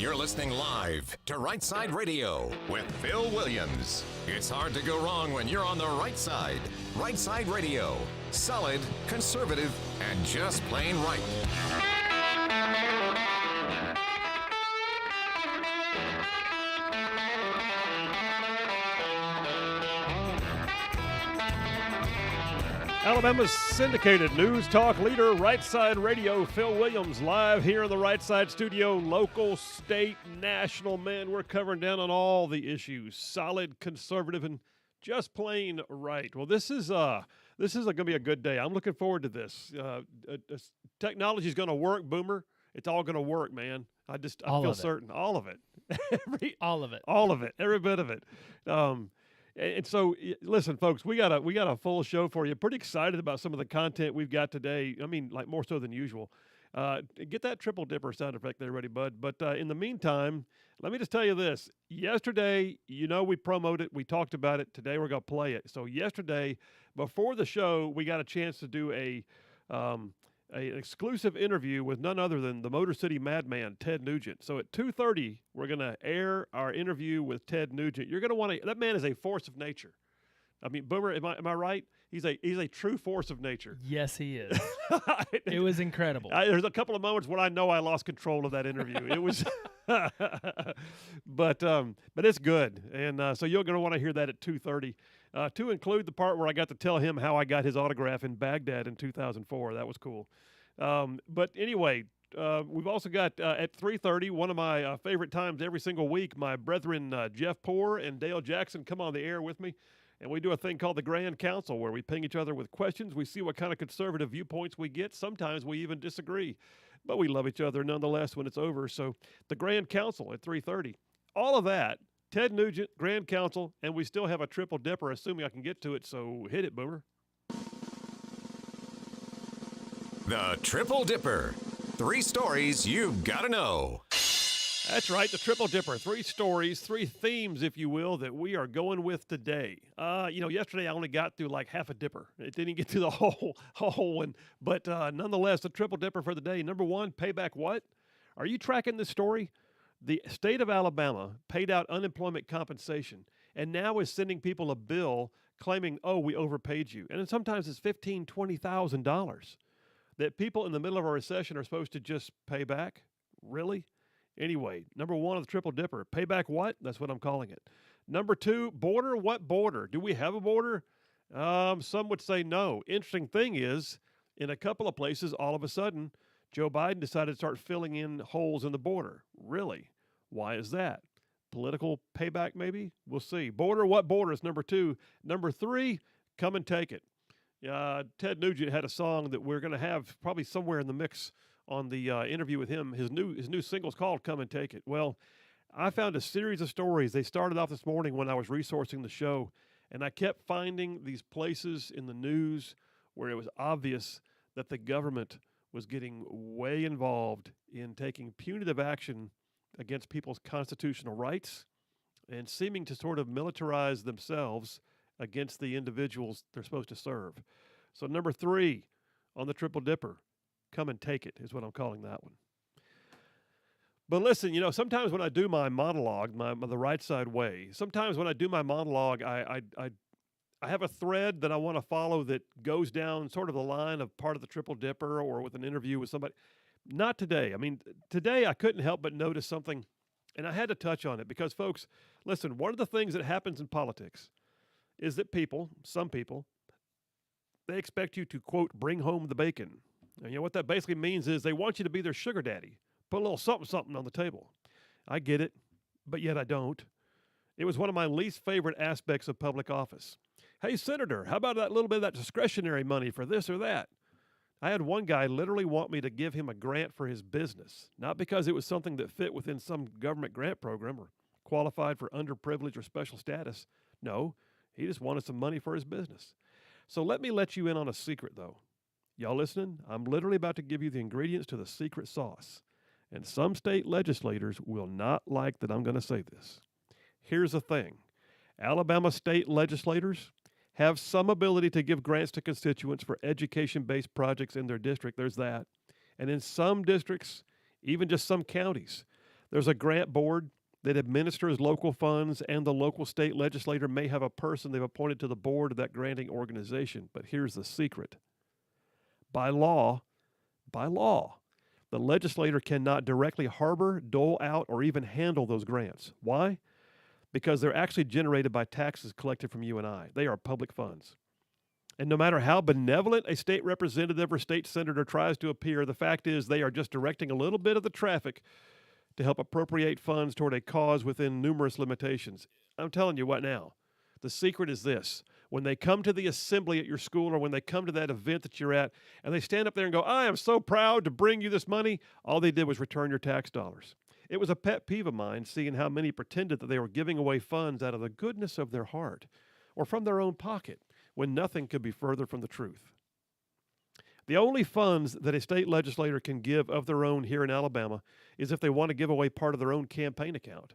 You're listening live to Rightside Radio with Phil Williams. It's hard to go wrong when you're on the right side. Rightside Radio. Solid, conservative, and just plain right. Alabama's syndicated news talk leader, Rightside Radio, Phil Williams, live here in the Rightside studio, local, state, national. Man, we're covering down on all the issues, solid, conservative, and just plain right. Well, this is going to be a good day. I'm looking forward to this. Technology is going to work, Boomer. It's all going to work, man. I feel certain. All of it. All of it. All of it. Every bit of it. And so, listen, folks, we got a full show for you. Pretty excited about some of the content we've got today. I mean, like more so than usual. Get that triple dipper sound effect there ready, bud. But in the meantime, let me just tell you this. Yesterday, we promoted it. We talked about it. Today, we're going to play it. So yesterday, before the show, we got a chance to do an exclusive interview with none other than the Motor City Madman, Ted Nugent. So at 2:30, we're going to air our interview with Ted Nugent. You're going to want to. That man is a force of nature. I mean, Boomer, am I right? He's a true force of nature. Yes, he is. It was incredible. There's a couple of moments when I know I lost control of that interview. It was, but it's good, and so you're going to want to hear that at 2:30. To include the part where I got to tell him how I got his autograph in Baghdad in 2004. That was cool. But anyway, we've also got at 3:30, one of my favorite times every single week, my brethren Jeff Poore and Dale Jackson come on the air with me, and we do a thing called the Grand Council where we ping each other with questions. We see what kind of conservative viewpoints we get. Sometimes we even disagree, but we love each other nonetheless when it's over. So the Grand Council at 3:30. All of that. Ted Nugent, Grand Council, and we still have a triple dipper, assuming I can get to it, so hit it, Boomer. The Triple Dipper. 3 stories you've got to know. That's right, the triple dipper. 3 stories, 3 themes, if you will, that we are going with today. Yesterday I only got through like half a dipper. It didn't get to the whole one, but nonetheless, the triple dipper for the day. Number 1, payback what? Are you tracking this story? The state of Alabama paid out unemployment compensation and now is sending people a bill claiming, oh, we overpaid you. And sometimes it's $15,000, $20,000 that people in the middle of a recession are supposed to just pay back. Really? Anyway, number 1 of the triple dipper. Payback what? That's what I'm calling it. Number 2, border. What border? Do we have a border? Some would say no. Interesting thing is, in a couple of places, all of a sudden, Joe Biden decided to start filling in holes in the border. Really? Why is that? Political payback, maybe? We'll see. Border, what border is number 2. Number 3, come and take it. Ted Nugent had a song that we're going to have probably somewhere in the mix on the interview with him. His new single's called Come and Take It. Well, I found a series of stories. They started off this morning when I was resourcing the show, and I kept finding these places in the news where it was obvious that the government was getting way involved in taking punitive action against people's constitutional rights and seeming to sort of militarize themselves against the individuals they're supposed to serve. So number 3 on the triple dipper, come and take it is what I'm calling that one. But listen, sometimes when I do my monologue, the right side way, sometimes when I do my monologue, I have a thread that I want to follow that goes down sort of the line of part of the triple dipper or with an interview with somebody. Not today. I mean, today I couldn't help but notice something, and I had to touch on it because, folks, listen, one of the things that happens in politics is that some people, they expect you to, quote, bring home the bacon. And what that basically means is they want you to be their sugar daddy, put a little something on the table. I get it, but yet I don't. It was one of my least favorite aspects of public office. Hey, Senator, how about that little bit of that discretionary money for this or that? I had one guy literally want me to give him a grant for his business, not because it was something that fit within some government grant program or qualified for underprivileged or special status. No, he just wanted some money for his business. So let me let you in on a secret, though. Y'all listening? I'm literally about to give you the ingredients to the secret sauce. And some state legislators will not like that I'm going to say this. Here's the thing. Alabama state legislators have some ability to give grants to constituents for education-based projects in their district. There's that. And in some districts, even just some counties, There's a grant board that administers local funds, and the local state legislator may have a person they've appointed to the board of that granting organization. But here's the secret. By law, the legislator cannot directly harbor, dole out, or even handle those grants. Why? Because they're actually generated by taxes collected from you and I. They are public funds. And no matter how benevolent a state representative or state senator tries to appear, the fact is they are just directing a little bit of the traffic to help appropriate funds toward a cause within numerous limitations. I'm telling you what now. The secret is this. When they come to the assembly at your school or when they come to that event that you're at and they stand up there and go, I am so proud to bring you this money, all they did was return your tax dollars. It was a pet peeve of mine seeing how many pretended that they were giving away funds out of the goodness of their heart or from their own pocket when nothing could be further from the truth. The only funds that a state legislator can give of their own here in Alabama is if they want to give away part of their own campaign account,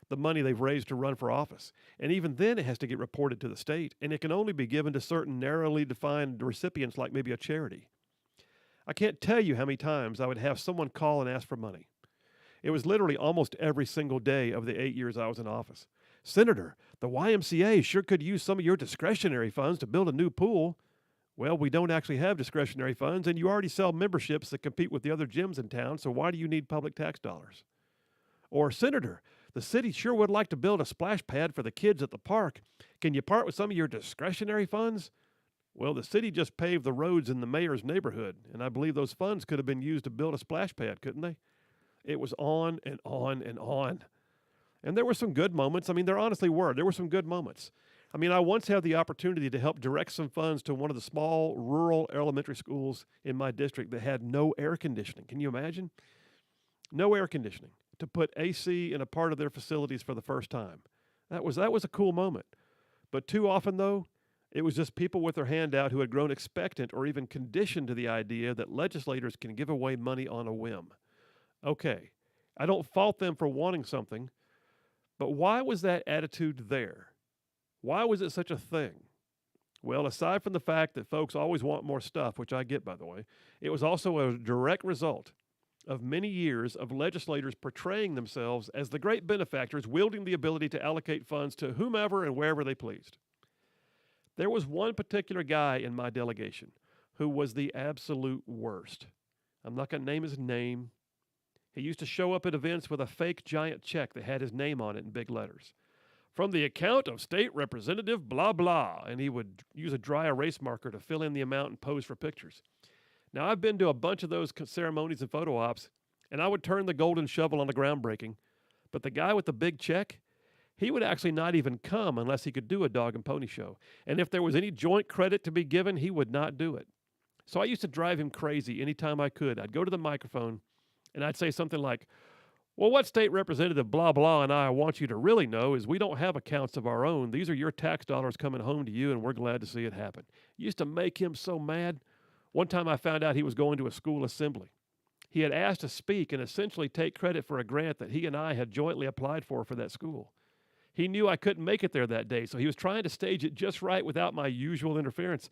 the money they've raised to run for office. And even then it has to get reported to the state, and it can only be given to certain narrowly defined recipients like maybe a charity. I can't tell you how many times I would have someone call and ask for money. It was literally almost every single day of the 8 years I was in office. Senator, the YMCA sure could use some of your discretionary funds to build a new pool. Well, we don't actually have discretionary funds, and you already sell memberships that compete with the other gyms in town, so why do you need public tax dollars? Or, Senator, the city sure would like to build a splash pad for the kids at the park. Can you part with some of your discretionary funds? Well, the city just paved the roads in the mayor's neighborhood, and I believe those funds could have been used to build a splash pad, couldn't they? It was on and on and on. And there were some good moments. I mean, there honestly were. There were some good moments. I mean, I once had the opportunity to help direct some funds to one of the small rural elementary schools in my district that had no air conditioning. Can you imagine? No air conditioning. To put AC in a part of their facilities for the first time. That was a cool moment. But too often, though, it was just people with their hand out who had grown expectant or even conditioned to the idea that legislators can give away money on a whim. Okay, I don't fault them for wanting something, but why was that attitude there? Why was it such a thing? Well, aside from the fact that folks always want more stuff, which I get, by the way, it was also a direct result of many years of legislators portraying themselves as the great benefactors wielding the ability to allocate funds to whomever and wherever they pleased. There was one particular guy in my delegation who was the absolute worst. I'm not going to name his name. He used to show up at events with a fake giant check that had his name on it in big letters. From the account of State Representative blah blah, and he would use a dry erase marker to fill in the amount and pose for pictures. Now, I've been to a bunch of those ceremonies and photo ops, and I would turn the golden shovel on the groundbreaking, but the guy with the big check, he would actually not even come unless he could do a dog and pony show. And if there was any joint credit to be given, he would not do it. So I used to drive him crazy anytime I could. I'd go to the microphone, and I'd say something like, well, what State Representative blah, blah, and I want you to really know is we don't have accounts of our own. These are your tax dollars coming home to you, and we're glad to see it happen. Used to make him so mad. One time I found out he was going to a school assembly. He had asked to speak and essentially take credit for a grant that he and I had jointly applied for that school. He knew I couldn't make it there that day, so he was trying to stage it just right without my usual interference.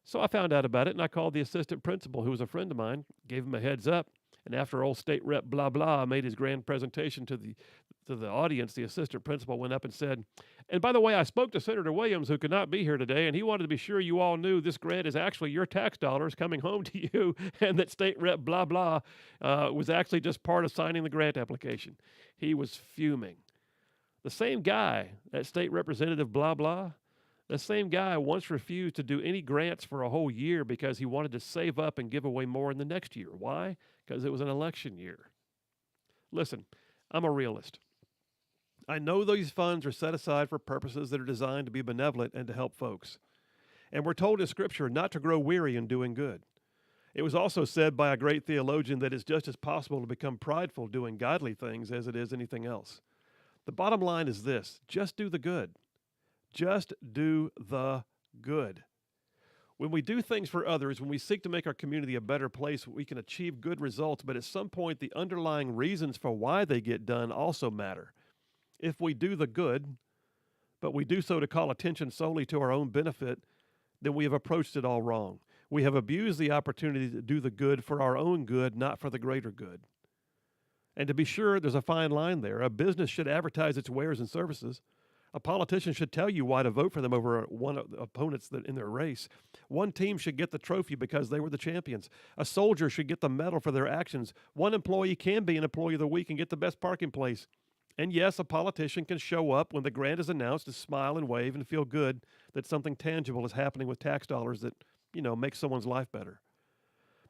So I found out about it, and I called the assistant principal, who was a friend of mine, gave him a heads up. And after old state rep blah, blah made his grand presentation to the audience, the assistant principal went up and said, and by the way, I spoke to Senator Williams, who could not be here today, and he wanted to be sure you all knew this grant is actually your tax dollars coming home to you, and that state rep blah, blah was actually just part of signing the grant application. He was fuming. The same guy, that state representative blah, blah, the same guy once refused to do any grants for a whole year because he wanted to save up and give away more in the next year. Why? Because it was an election year. Listen, I'm a realist. I know these funds are set aside for purposes that are designed to be benevolent and to help folks. And we're told in Scripture not to grow weary in doing good. It was also said by a great theologian that it's just as possible to become prideful doing godly things as it is anything else. The bottom line is this: just do the good. Just do the good. When we do things for others, when we seek to make our community a better place, we can achieve good results, but at some point, the underlying reasons for why they get done also matter. If we do the good, but we do so to call attention solely to our own benefit, then we have approached it all wrong. We have abused the opportunity to do the good for our own good, not for the greater good. And to be sure, there's a fine line there. A business should advertise its wares and services. A politician should tell you why to vote for them over one of the opponents that in their race. One team should get the trophy because they were the champions. A soldier should get the medal for their actions. One employee can be an employee of the week and get the best parking place. And yes, a politician can show up when the grant is announced to smile and wave and feel good that something tangible is happening with tax dollars that, makes someone's life better.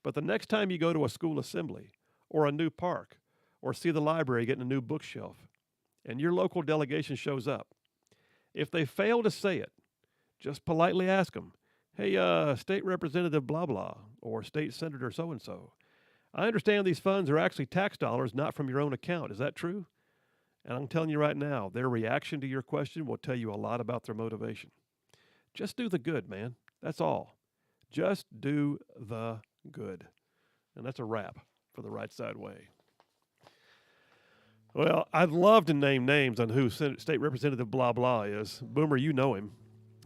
But the next time you go to a school assembly or a new park or see the library getting a new bookshelf and your local delegation shows up, if they fail to say it, just politely ask them, hey, State Representative blah blah, or State Senator so-and-so, I understand these funds are actually tax dollars, not from your own account. Is that true? And I'm telling you right now, their reaction to your question will tell you a lot about their motivation. Just do the good, man. That's all. Just do the good. And that's a wrap for the Right Side Way. Well, I'd love to name names on who State Representative blah blah is. Boomer, you know him.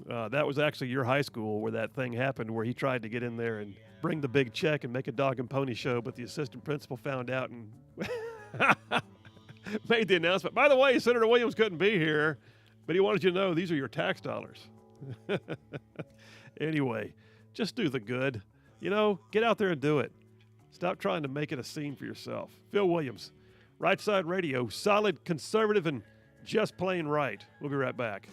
That was actually your high school where that thing happened, where he tried to get in there and bring the big check and make a dog and pony show, but the assistant principal found out and made the announcement. By the way, Senator Williams couldn't be here, but he wanted you to know these are your tax dollars. Anyway, just do the good. Get out there and do it. Stop trying to make it a scene for yourself. Phil Williams, Right Side Radio, solid, conservative, and just plain right. We'll be right back.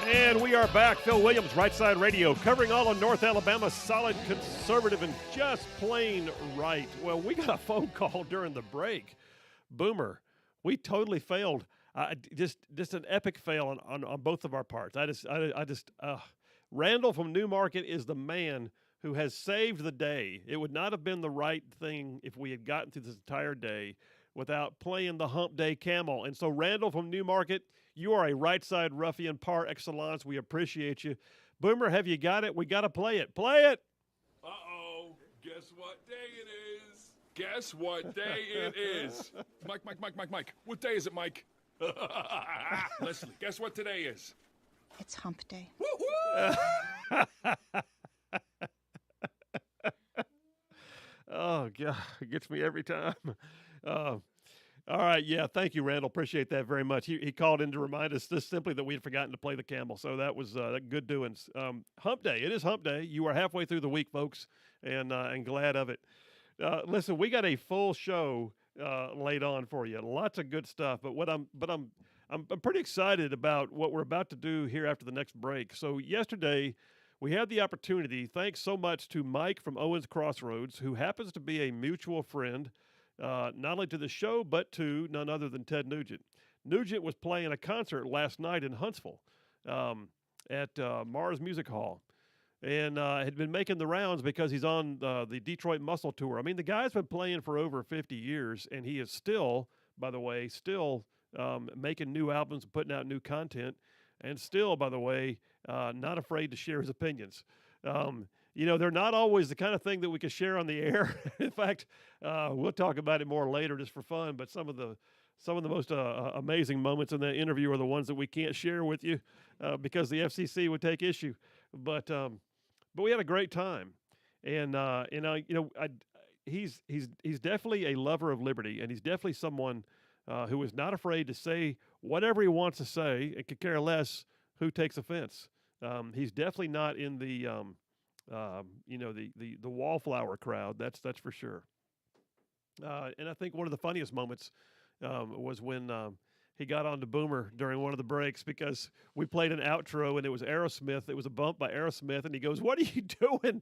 And we are back. Phil Williams, Rightside Radio, covering all of North Alabama, solid, conservative, and just plain right. Well, we got a phone call during the break. Boomer, we totally failed. Just an epic fail on both of our parts. Randall from Newmarket is the man who has saved the day. It would not have been the right thing if we had gotten through this entire day without playing the Hump Day Camel. And so, Randall from Newmarket, you are a right-side ruffian par excellence. We appreciate you. Boomer, have you got it? We got to play it. Play it! Uh-oh. Guess what day it is? Guess what day it is? Mike. What day is it, Mike? Leslie, guess what today is? It's Hump Day. Oh, God. It gets me every time. All right, yeah, thank you, Randall. Appreciate that very much. He called in to remind us just simply that we had forgotten to play the camel, so that was good doings. Hump Day, it is Hump Day. You are halfway through the week, folks, and glad of it. Listen, we got a full show laid on for you. Lots of good stuff, but I'm pretty excited about what we're about to do here after the next break. So yesterday, we had the opportunity, thanks so much to Mike from Owens Crossroads, who happens to be a mutual friend, not only to the show, but to none other than Ted Nugent. Nugent was playing a concert last night in Huntsville at Mars Music Hall, and had been making the rounds because he's on the Detroit Muscle Tour. I mean, the guy's been playing for over 50 years, and he is still, by the way, making new albums and putting out new content, and still, by the way, not afraid to share his opinions. They're not always the kind of thing that we can share on the air. In fact, we'll talk about it more later just for fun, but some of the most amazing moments in that interview are the ones that we can't share with you because the FCC would take issue. But we had a great time, and he's definitely a lover of liberty, and he's definitely someone who is not afraid to say whatever he wants to say and could care less who takes offense. He's definitely not in the wallflower crowd. That's for sure. And I think one of the funniest moments was when he got on to Boomer during one of the breaks because we played an outro and it was Aerosmith. It was a bump by Aerosmith, and he goes, "What are you doing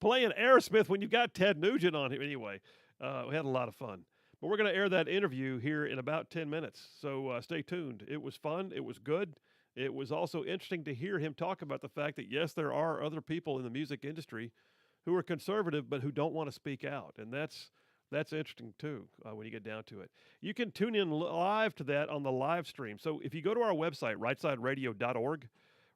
playing Aerosmith when you got Ted Nugent on here?" Anyway, we had a lot of fun. But we're going to air that interview here in about 10 minutes, so stay tuned. It was fun. It was good. It was also interesting to hear him talk about the fact that, yes, there are other people in the music industry who are conservative but who don't want to speak out, and that's interesting, too, when you get down to it. You can tune in live to that on the live stream. So if you go to our website, rightsideradio.org,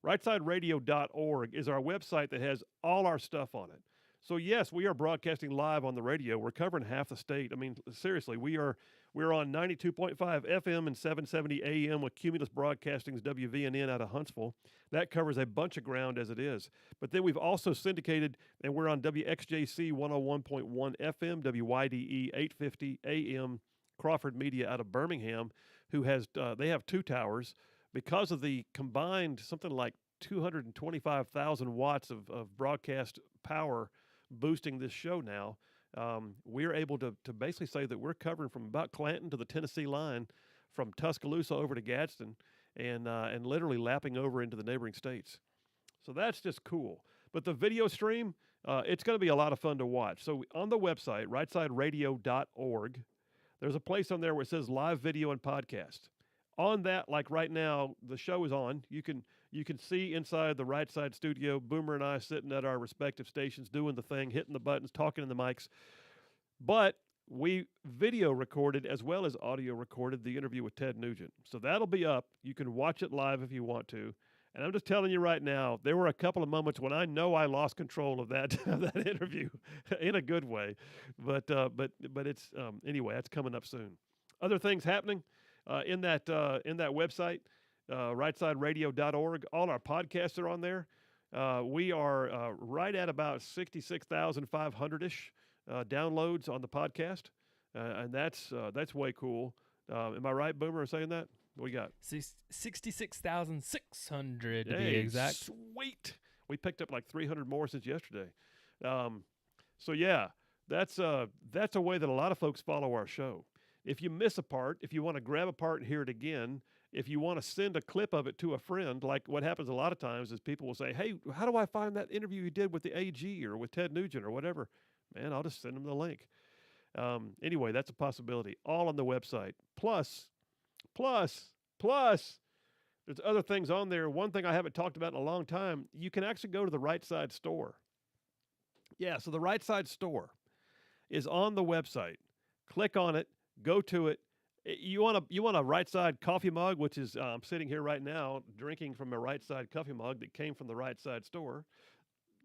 rightsideradio.org is our website that has all our stuff on it. So, yes, we are broadcasting live on the radio. We're covering half the state. I mean, seriously, we're on 92.5 FM and 770 AM with Cumulus Broadcasting's WVNN out of Huntsville. That covers a bunch of ground as it is. But then we've also syndicated, and we're on WXJC 101.1 FM, WYDE 850 AM, Crawford Media out of Birmingham, who has they have two towers. Because of the combined something like 225,000 watts of broadcast power boosting this show now, we're able to basically say that we're covering from about Clanton to the Tennessee line, from Tuscaloosa over to Gadsden, and literally lapping over into the neighboring states. So that's just cool. But the video stream, it's going to be a lot of fun to watch. So on the website, rightsideradio.org, there's a place on there where it says live video and podcast. On that, like right now, the show is on. You can see inside the Right Side studio, Boomer and I sitting at our respective stations doing the thing, hitting the buttons, talking in the mics. But we video recorded as well as audio recorded the interview with Ted Nugent. So that'll be up. You can watch it live if you want to. And I'm just telling you right now, there were a couple of moments when I know I lost control of that that interview in a good way. But it's anyway, that's coming up soon. Other things happening in that website, rightsideradio.org. All our podcasts are on there. We are right at about 66,500-ish downloads on the podcast, and that's way cool. Am I right, Boomer, saying that? What we got? 66,600 to be exact. Sweet. We picked up like 300 more since yesterday. So yeah, that's a way that a lot of folks follow our show. If you miss a part, if you want to grab a part and hear it again, if you want to send a clip of it to a friend, like what happens a lot of times is people will say, "Hey, how do I find that interview you did with the AG or with Ted Nugent or whatever?" Man, I'll just send them the link. Anyway, that's a possibility. All on the website. Plus, there's other things on there. One thing I haven't talked about in a long time, you can actually go to the Rightside store. Yeah, so the Rightside store is on the website. Click on it, go to it. You want a Rightside coffee mug, which is I'm sitting here right now drinking from a Rightside coffee mug that came from the Rightside store.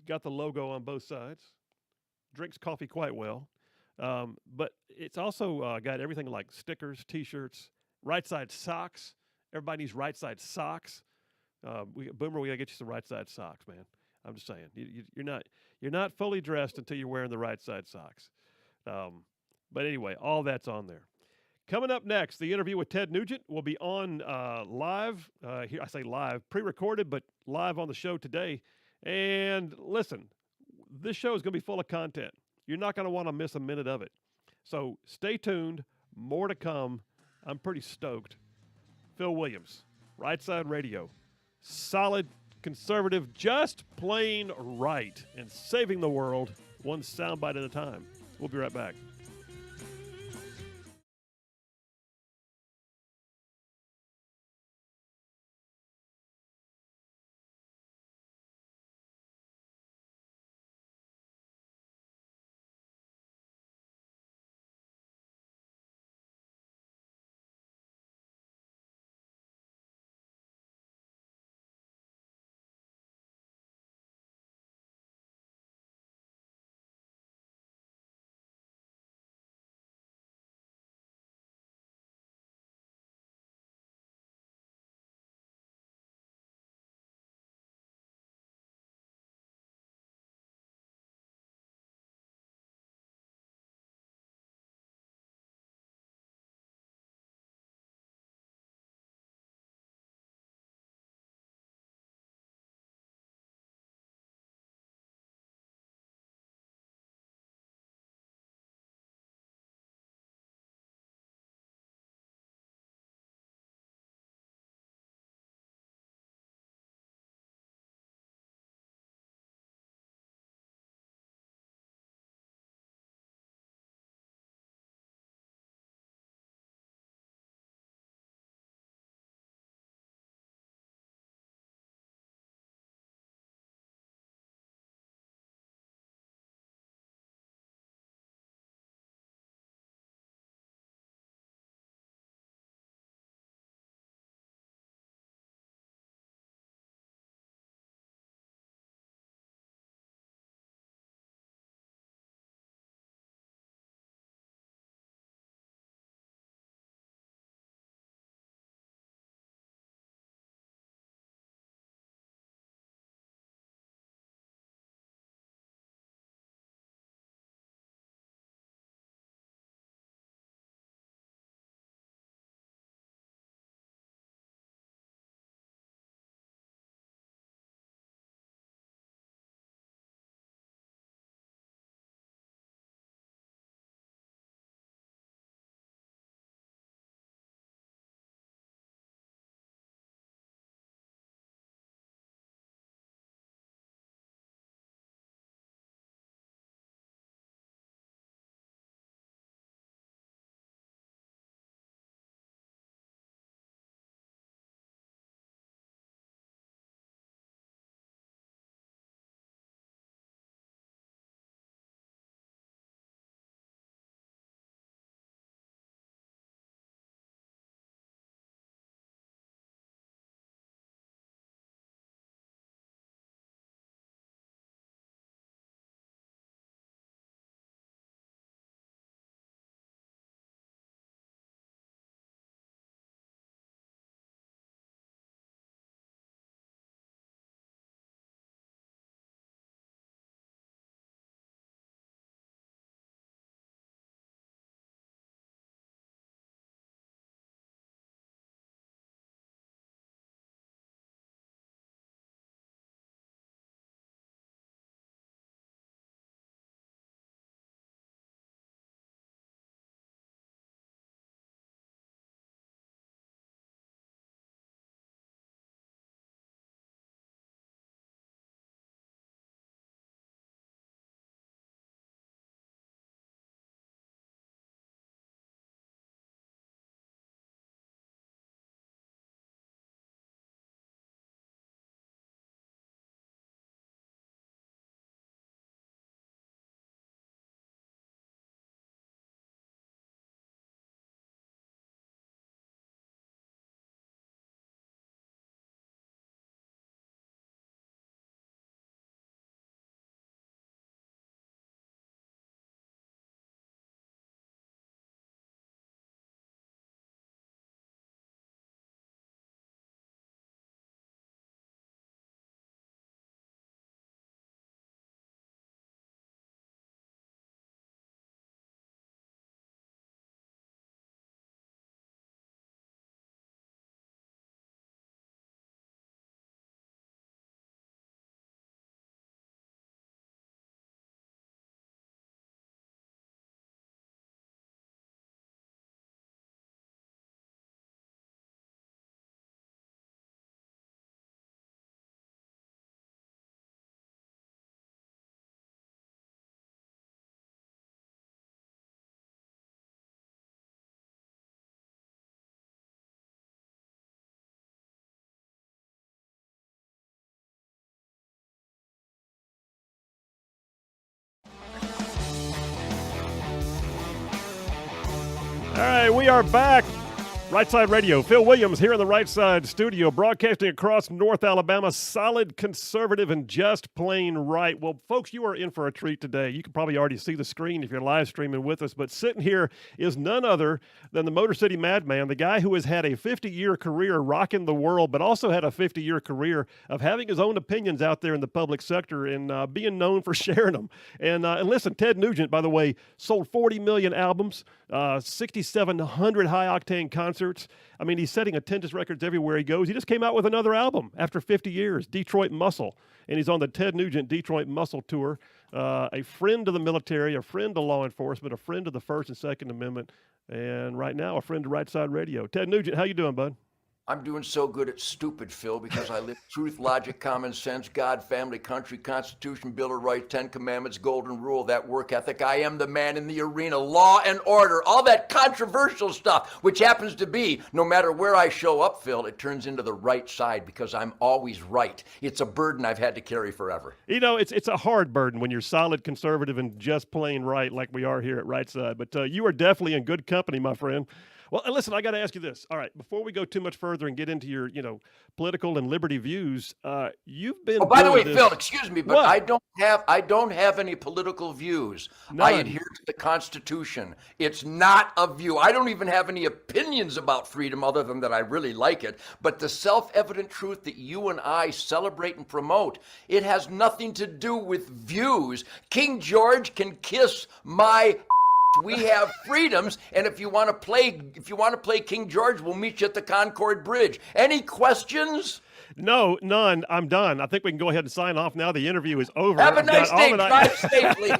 Got the logo on both sides. Drinks coffee quite well. But it's also got everything like stickers, T-shirts, Rightside socks. Everybody needs Rightside socks. Boomer, we gotta get you some Rightside socks, man. I'm just saying, you're not fully dressed until you're wearing the Rightside socks. But anyway, all that's on there. Coming up next, the interview with Ted Nugent will be on live. Here I say live, pre-recorded, but live on the show today. And listen, this show is going to be full of content. You're not going to want to miss a minute of it. So stay tuned. More to come. I'm pretty stoked. Phil Williams, Rightside Radio. Solid, conservative, just plain right, and saving the world one soundbite at a time. We'll be right back. right, we are back. Rightside Radio. Phil Williams here in the Rightside studio, broadcasting across North Alabama. Solid, conservative, and just plain right. Well, folks, you are in for a treat today. You can probably already see the screen if you're live streaming with us, but sitting here is none other than the Motor City Madman, the guy who has had a 50-year career rocking the world, but also had a 50-year career of having his own opinions out there in the public sector and being known for sharing them. And listen, Ted Nugent, by the way, sold 40 million albums, 6,700 high-octane concerts. I mean, he's setting attendance records everywhere he goes. He just came out with another album after 50 years, Detroit Muscle, and he's on the Ted Nugent Detroit Muscle Tour. A friend to the military, a friend to law enforcement, a friend to the First and Second Amendment, and right now a friend to Rightside Radio. Ted Nugent, how you doing, bud? I'm doing so good at stupid, Phil, because I live truth, logic, common sense, God, family, country, Constitution, Bill of Rights, 10 Commandments, Golden Rule, that work ethic. I am the man in the arena, law and order, all that controversial stuff, which happens to be, no matter where I show up, Phil, it turns into the right side because I'm always right. It's a burden I've had to carry forever. You know, it's a hard burden when you're solid, conservative, and just plain right like we are here at Rightside. But you are definitely in good company, my friend. Well, listen, I got to ask you this. All right, before we go too much further and get into your, political and liberty views, you've been. Oh, by the way, this... Phil, excuse me, but what? I don't have any political views. None. I adhere to the Constitution. It's not a view. I don't even have any opinions about freedom other than that I really like it. But the self-evident truth that you and I celebrate and promote, it has nothing to do with views. King George can kiss my. We have freedoms, and if you want to play King George, we'll meet you at the Concord Bridge. Any questions? No, none. I'm done. I think we can go ahead and sign off now. The interview is over. Have a nice day. Drive safely.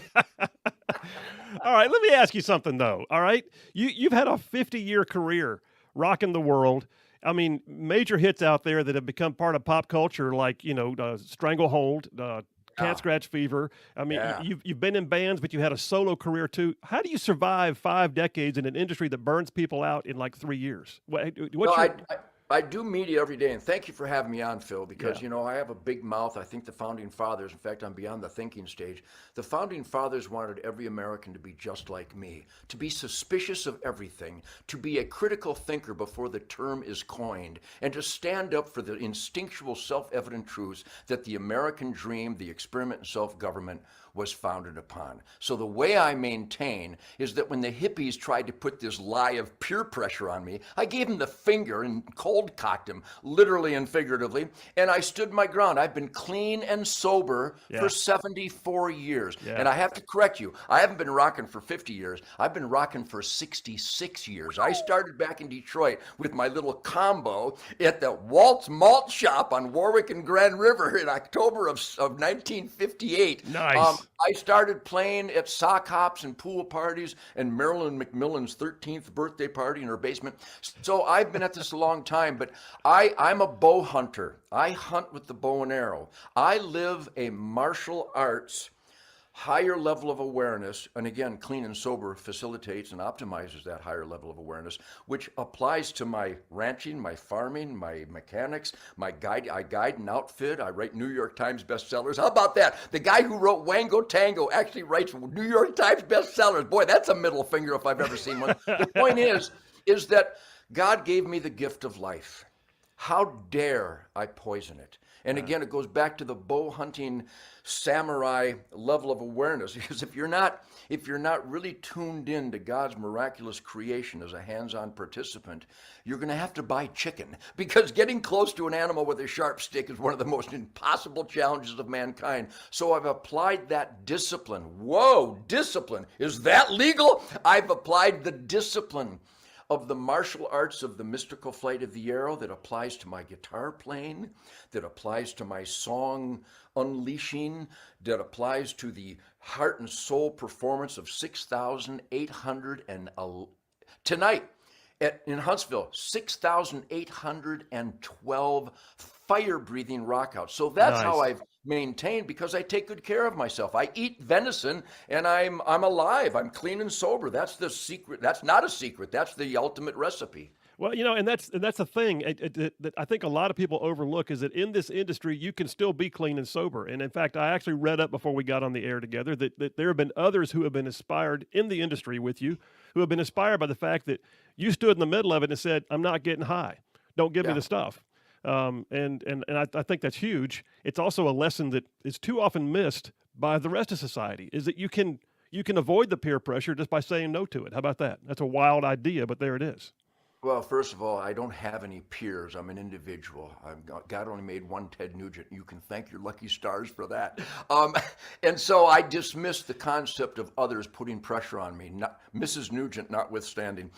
All right, let me ask you something, though. All right? You've had a 50-year career rocking the world. I mean, major hits out there that have become part of pop culture, like, Stranglehold, Cat Scratch Fever. I mean, you've been in bands, but you had a solo career, too. How do you survive 5 decades in an industry that burns people out in, like, 3 years? I do media every day, and thank you for having me on, Phil, because, I have a big mouth. I think the Founding Fathers, in fact, I'm beyond the thinking stage. The Founding Fathers wanted every American to be just like me, to be suspicious of everything, to be a critical thinker before the term is coined, and to stand up for the instinctual, self-evident truths that the American dream, the experiment in self-government, was founded upon. So the way I maintain is that when the hippies tried to put this lie of peer pressure on me, I gave them the finger and cold cocked them, literally and figuratively, and I stood my ground. I've been clean and sober for 74 years. Yeah. And I have to correct you, I haven't been rocking for 50 years. I've been rocking for 66 years. I started back in Detroit with my little combo at the Waltz Malt Shop on Warwick and Grand River in October of 1958. Nice. I started playing at sock hops and pool parties and Marilyn McMillan's 13th birthday party in her basement. So I've been at this a long time, but I'm a bow hunter. I hunt with the bow and arrow. I live a martial arts higher level of awareness, and again, clean and sober facilitates and optimizes that higher level of awareness, which applies to my ranching, my farming, my mechanics, my guide. I guide and outfit. I write New York Times bestsellers. How about that? The guy who wrote Wango Tango actually writes New York Times bestsellers. Boy, that's a middle finger if I've ever seen one. The point is that God gave me the gift of life. How dare I poison it? And again, it goes back to the bow hunting samurai level of awareness, because if you're not really tuned in to God's miraculous creation as a hands-on participant, you're going to have to buy chicken, because getting close to an animal with a sharp stick is one of the most impossible challenges of mankind. So I've applied that discipline. Whoa, discipline. Is that legal? I've applied the discipline of the martial arts of the mystical flight of the arrow that applies to my guitar playing, that applies to my song unleashing, that applies to the heart and soul performance of 6,800 and tonight in Huntsville, 6,812 fire-breathing rockouts. So that's nice. How I've maintained, because I take good care of myself. I eat venison and I'm alive. I'm clean and sober. That's the secret. That's not a secret. That's the ultimate recipe. Well, and that's the thing that I think a lot of people overlook is that in this industry you can still be clean and sober. And in fact, I actually read up before we got on the air together that there have been others who have been inspired in the industry with you, who have been inspired by the fact that you stood in the middle of it and said, "I'm not getting high. Don't give me the stuff." And I think that's huge. It's also a lesson that is too often missed by the rest of society, is that you can avoid the peer pressure just by saying no to it. How about that? That's a wild idea, but there it is. Well, first of all, I don't have any peers. I'm an individual. God only made one Ted Nugent. You can thank your lucky stars for that. And so I dismiss the concept of others putting pressure on me, Mrs. Nugent notwithstanding.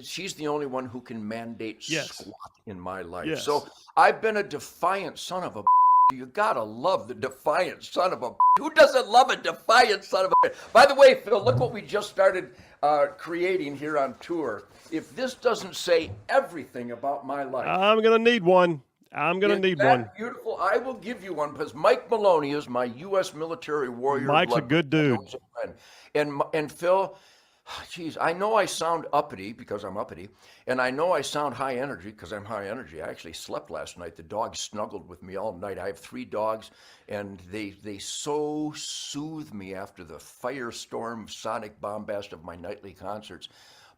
She's the only one who can mandate squat in my life. Yes. So I've been a defiant son of a You gotta love the defiant son of a Who doesn't love a defiant son of a By the way, Phil, look what we just started creating here on tour. If this doesn't say everything about my life, I'm gonna need one. I'm gonna need one. Beautiful. I will give you one because Mike Maloney is my U.S. military warrior. Mike's a good dude. And Phil, geez, I know I sound uppity because I'm uppity, and I know I sound high energy because I'm high energy. I actually slept last night. The dogs snuggled with me all night. I have 3 dogs, and they so soothe me after the firestorm sonic bombast of my nightly concerts.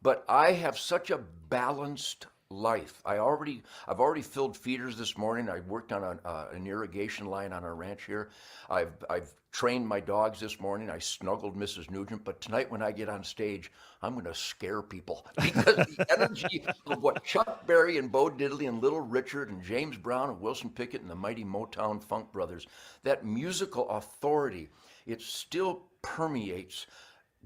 But I have such a balanced life. I've already filled feeders this morning. I worked on an irrigation line on our ranch here. I've trained my dogs this morning. I snuggled Mrs. Nugent. But tonight when I get on stage, I'm going to scare people because the energy of what Chuck Berry and Bo Diddley and Little Richard and James Brown and Wilson Pickett and the mighty Motown Funk Brothers, that musical authority, it still permeates.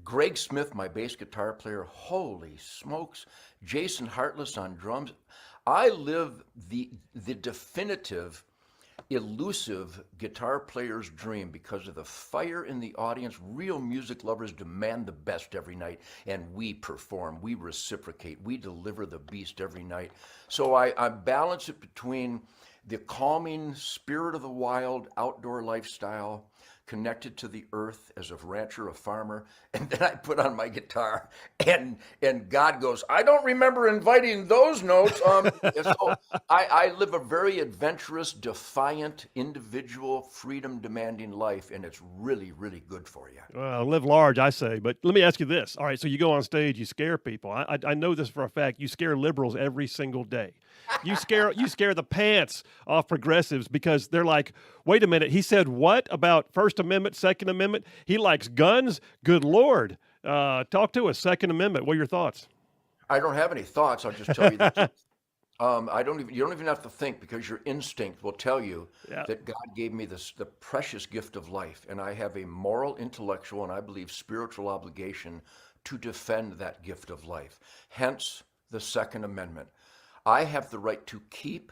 Greg Smith, my bass guitar player, holy smokes. Jason Hartless on drums. I live the definitive, elusive guitar player's dream because of the fire in the audience. Real music lovers demand the best every night, and we perform, we reciprocate, we deliver the beast every night. So I balance it between the calming spirit of the wild outdoor lifestyle, connected to the earth as a rancher, a farmer, and then I put on my guitar, and God goes, I don't remember inviting those notes. So I live a very adventurous, defiant, individual, freedom-demanding life, and it's really, really good for you. Well, live large, I say. But let me ask you this. All right, so you go on stage, you scare people. I know this for a fact. You scare liberals every single day. You scare the pants off progressives because they're like, wait a minute, he said what about First Amendment, Second Amendment? He likes guns? Good Lord. Talk to us, Second Amendment. What are your thoughts? I don't have any thoughts. I'll just tell you the truth. You don't even have to think because your instinct will tell you that God gave me the precious gift of life, and I have a moral, intellectual, and I believe spiritual obligation to defend that gift of life. Hence the Second Amendment. I have the right to keep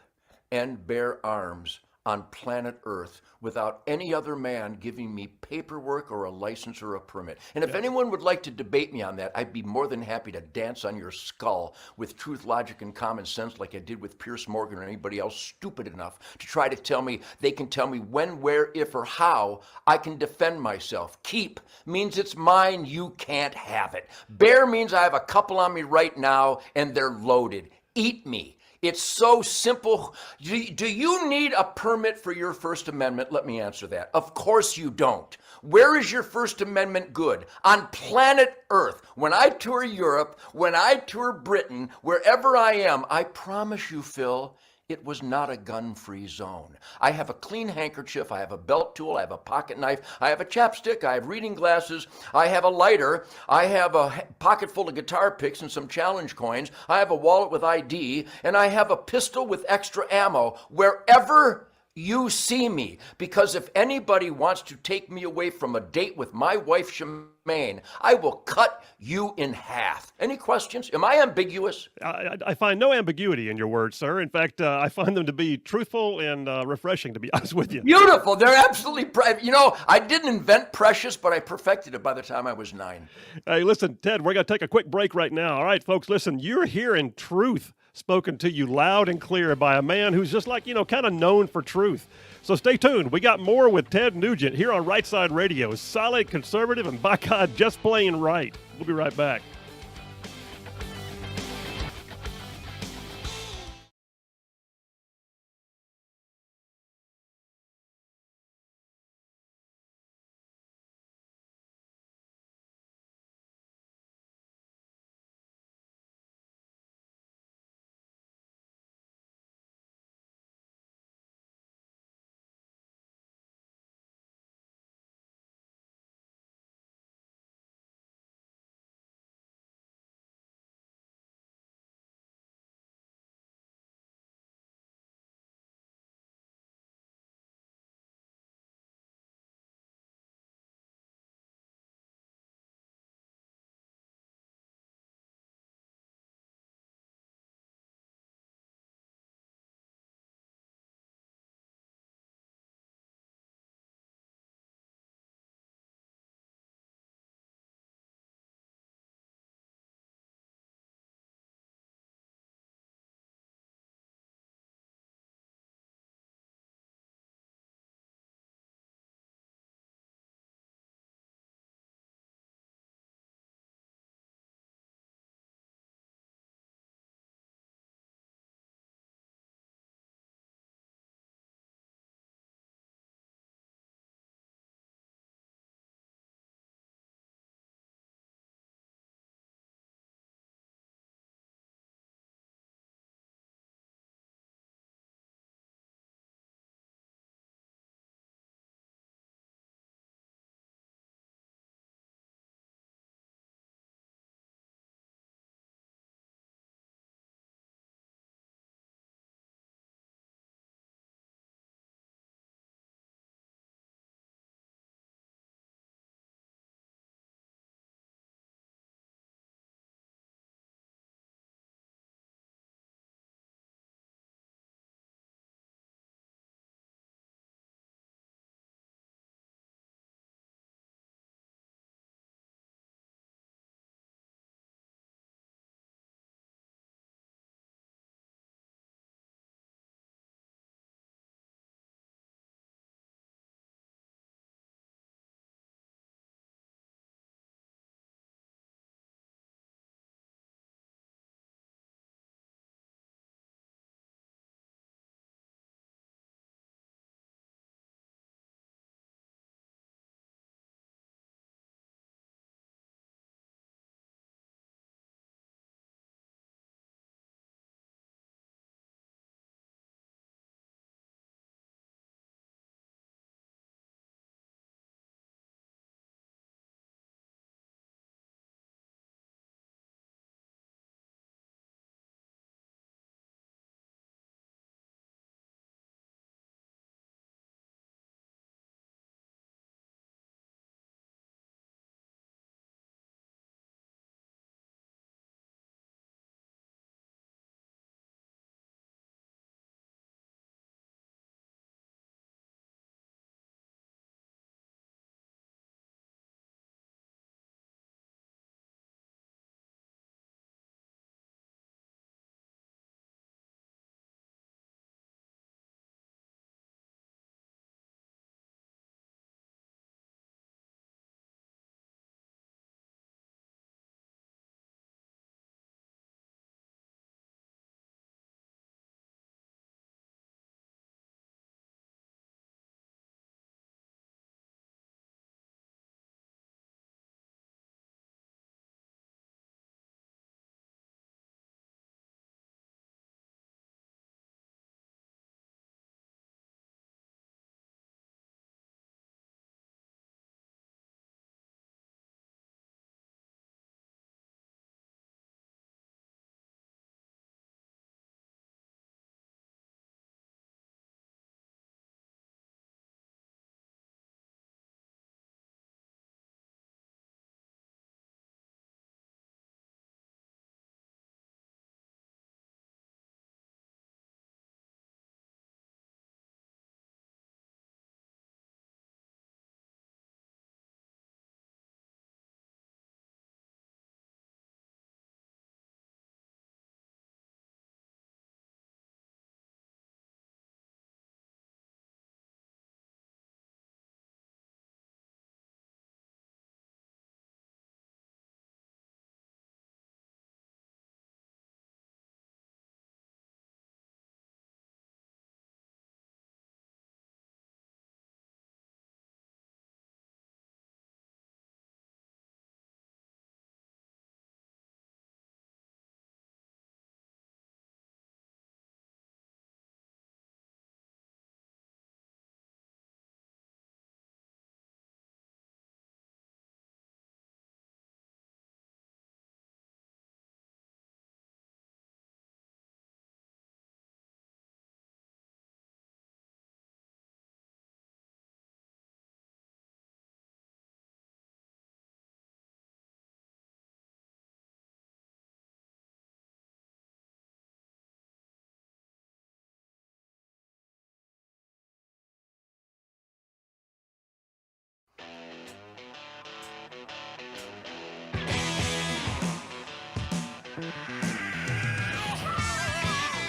and bear arms on planet Earth without any other man giving me paperwork or a license or a permit. And if anyone would like to debate me on that, I'd be more than happy to dance on your skull with truth, logic, and common sense like I did with Pierce Morgan or anybody else stupid enough to try to tell me they can tell me when, where, if, or how I can defend myself. Keep means it's mine, you can't have it. Bear means I have a couple on me right now and they're loaded. Eat me. It's so simple. Do you need a permit for your First Amendment? Let me answer that. Of course you don't. Where is your First Amendment good? On planet Earth. When I tour Europe, when I tour Britain, wherever I am, I promise you, Phil, it was not a gun-free zone. I have a clean handkerchief, I have a belt tool, I have a pocket knife, I have a chapstick, I have reading glasses, I have a lighter, I have a pocket full of guitar picks and some challenge coins, I have a wallet with ID, and I have a pistol with extra ammo wherever you see me. Because if anybody wants to take me away from a date with my wife, Shemaine, I will cut you in half. Any questions? Am I ambiguous? I find no ambiguity in your words, sir. In fact, I find them to be truthful and refreshing, to be honest with you. Beautiful. They're absolutely, I didn't invent precious, but I perfected it by the time I was 9. Hey, listen, Ted, we're going to take a quick break right now. All right, folks, listen, you're hearing truth spoken to you loud and clear by a man who's just like, kind of known for truth. So stay tuned. We got more with Ted Nugent here on Rightside Radio. Solid, conservative, and by God, just plain right. We'll be right back.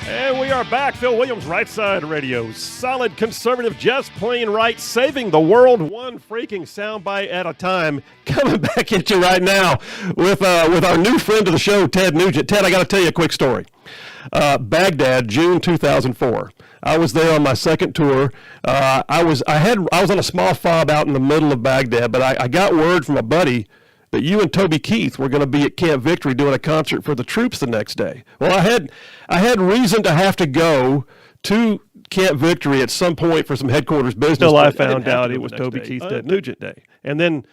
And we are back. Phil Williams, Rightside Radio. Solid conservative, just plain right, saving the world one freaking soundbite at a time. Coming back at you right now with our new friend of the show, Ted Nugent. Ted, I got to tell you a quick story. Baghdad, June 2004. I was there on my second tour. I was on a small fob out in the middle of Baghdad, but I got word from a buddy that you and Toby Keith were going to be at Camp Victory doing a concert for the troops the next day. Well, I had reason to have to go to Camp Victory at some point for some headquarters business. Until I found out it was Toby Keith Ted Nugent Day. And then,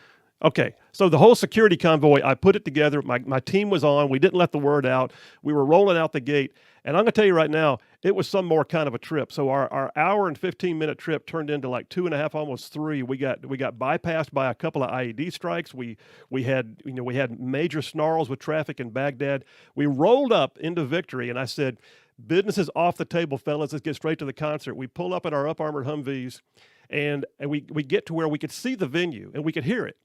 okay, so the whole security convoy, I put it together. My team was on. We didn't let the word out. We were rolling out the gate. And I'm going to tell you right now, it was some more kind of a trip. So our hour and 15-minute trip turned into like 2.5, almost 3. We got bypassed by a couple of IED strikes. We had major snarls with traffic in Baghdad. We rolled up into Victory, and I said, "Business is off the table, fellas. Let's get straight to the concert." We pull up in our up-armored Humvees, and we get to where we could see the venue and we could hear it.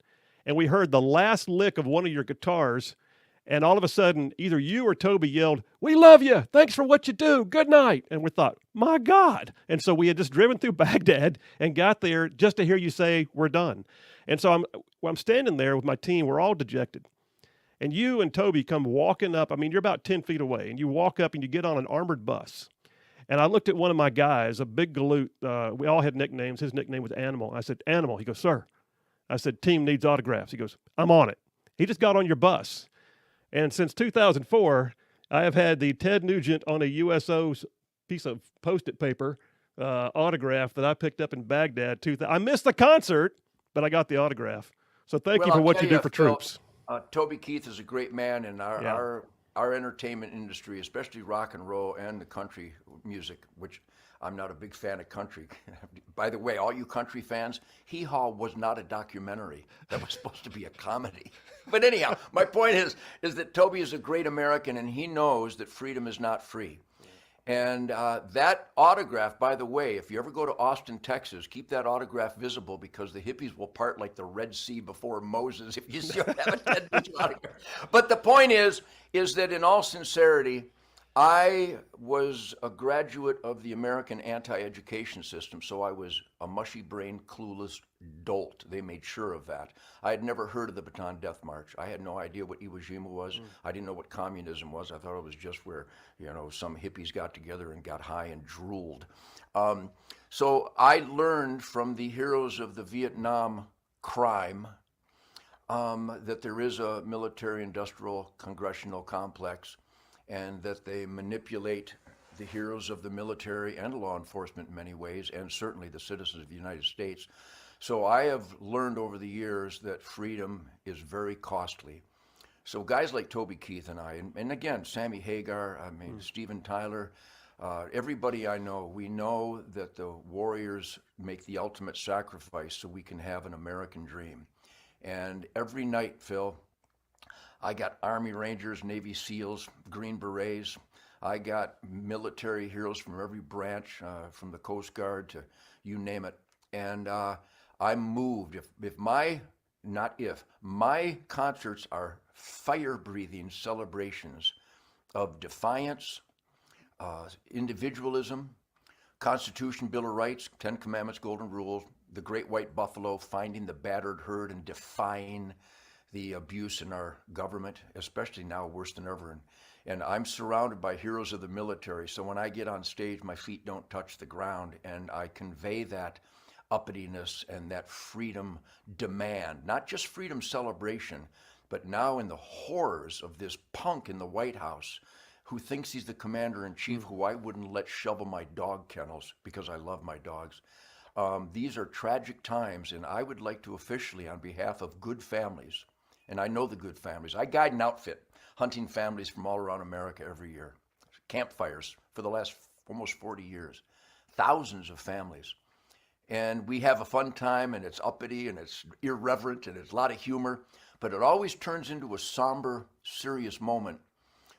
And we heard the last lick of one of your guitars. And all of a sudden, either you or Toby yelled, "We love you. Thanks for what you do. Good night." And we thought, my God. And so we had just driven through Baghdad and got there just to hear you say, "We're done." And so I'm standing there with my team. We're all dejected. And you and Toby come walking up. I mean, you're about 10 feet away. And you walk up and you get on an armored bus. And I looked at one of my guys, a big galoot. We all had nicknames. His nickname was Animal. I said, "Animal." He goes, "Sir." I said, "Team needs autographs." He goes, "I'm on it." He just got on your bus. And since 2004, I have had the Ted Nugent on a USO piece of Post-it paper autograph that I picked up in Baghdad. I missed the concert, but I got the autograph. So thank you for what you do for troops. Toby Keith is a great man in our entertainment industry, especially rock and roll and the country music, which I'm not a big fan of country. By the way, all you country fans, Hee Haw was not a documentary. That was supposed to be a comedy. But anyhow, my point is that Toby is a great American, and he knows that freedom is not free. And that autograph, by the way, if you ever go to Austin, Texas, keep that autograph visible because the hippies will part like the Red Sea before Moses if you have a Ted Nugent autograph. But the point is that in all sincerity, I was a graduate of the American anti-education system, so I was a mushy-brained, clueless dolt. They made sure of that. I had never heard of the Bataan Death March. I had no idea what Iwo Jima was. I didn't know what communism was. I thought it was just where, some hippies got together and got high and drooled. So I learned from the heroes of the Vietnam crime that there is a military-industrial congressional complex, and that they manipulate the heroes of the military and law enforcement in many ways, and certainly the citizens of the United States. So I have learned over the years that freedom is very costly. So guys like Toby Keith and I, and again, Sammy Hagar, Steven Tyler, everybody I know, we know that the warriors make the ultimate sacrifice so we can have an American dream. And every night, Phil, I got Army Rangers, Navy SEALs, Green Berets. I got military heroes from every branch, from the Coast Guard to you name it. And I'm moved. My concerts are fire-breathing celebrations of defiance, individualism, Constitution, Bill of Rights, 10 Commandments, Golden Rules, the Great White Buffalo, finding the battered herd and defying the abuse in our government, especially now worse than ever. And I'm surrounded by heroes of the military. So when I get on stage, my feet don't touch the ground, and I convey that uppityness and that freedom demand, not just freedom celebration, but now in the horrors of this punk in the White House who thinks he's the commander-in-chief, who I wouldn't let shovel my dog kennels because I love my dogs. These are tragic times, and I would like to officially, on behalf of good families, and I know the good families. I guide an outfit hunting families from all around America every year. Campfires for the last almost 40 years. Thousands of families. And we have a fun time, and it's uppity, and it's irreverent, and it's a lot of humor. But it always turns into a somber, serious moment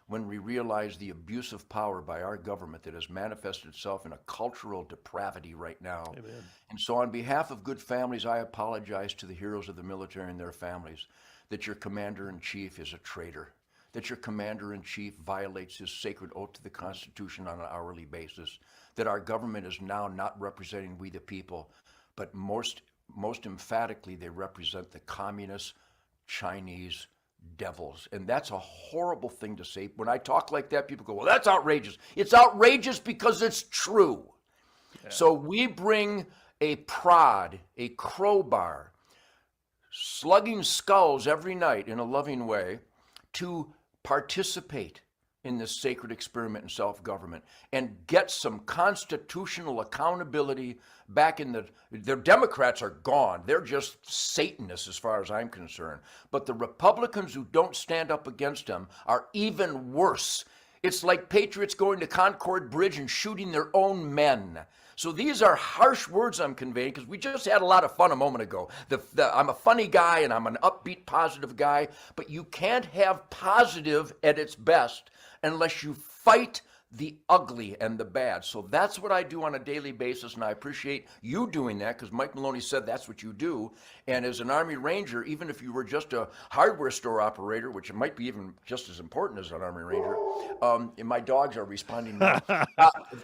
when we realize the abuse of power by our government that has manifested itself in a cultural depravity right now. Amen. And so on behalf of good families, I apologize to the heroes of the military and their families that your commander-in-chief is a traitor, that your commander-in-chief violates his sacred oath to the Constitution on an hourly basis, that our government is now not representing we the people, but most emphatically they represent the communist Chinese devils. And that's a horrible thing to say. When I talk like that, people go, well, that's outrageous. It's outrageous because it's true. Yeah. So we bring a prod, a crowbar, slugging skulls every night in a loving way to participate in this sacred experiment in self-government and get some constitutional accountability back in the Democrats are gone. They're just Satanists as far as I'm concerned. But the Republicans who don't stand up against them are even worse. It's like patriots going to Concord Bridge and shooting their own men. So these are harsh words I'm conveying because we just had a lot of fun a moment ago. I'm a funny guy and I'm an upbeat, positive guy, but you can't have positive at its best unless you fight the ugly and the bad. So that's what I do on a daily basis, and I appreciate you doing that because Mike Maloney said that's what you do. And as an Army Ranger, even if you were just a hardware store operator, which might be even just as important as an Army Ranger, and my dogs are responding now.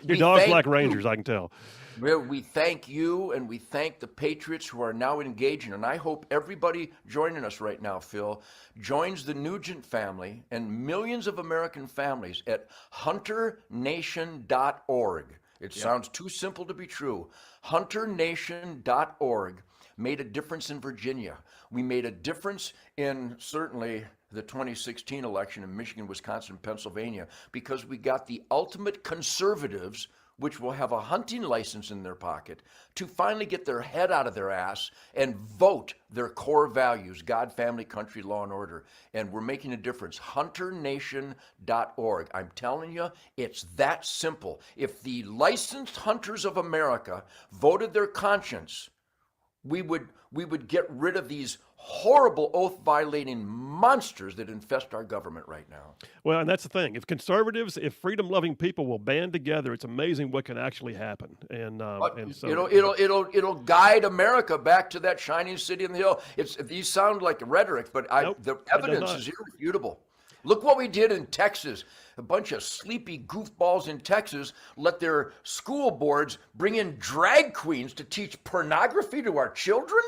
Your dogs like Rangers, I can tell. We thank you and we thank the patriots who are now engaging. And I hope everybody joining us right now, Phil, joins the Nugent family and millions of American families at hunternation.org. It sounds too simple to be true. Hunternation.org made a difference in Virginia. We made a difference in certainly the 2016 election in Michigan, Wisconsin, Pennsylvania, because we got the ultimate conservatives, which will have a hunting license in their pocket, to finally get their head out of their ass and vote their core values, God, family, country, law, and order. And we're making a difference. HunterNation.org. I'm telling you, it's that simple. If the licensed hunters of America voted their conscience, we would get rid of these horrible oath-violating monsters that infest our government right now. Well, and that's the thing. If conservatives, if freedom-loving people will band together, it's amazing what can actually happen. And so it'll guide America back to that shining city in the hill. These sound like rhetoric, but the evidence is irrefutable. Look what we did in Texas. A bunch of sleepy goofballs in Texas let their school boards bring in drag queens to teach pornography to our children.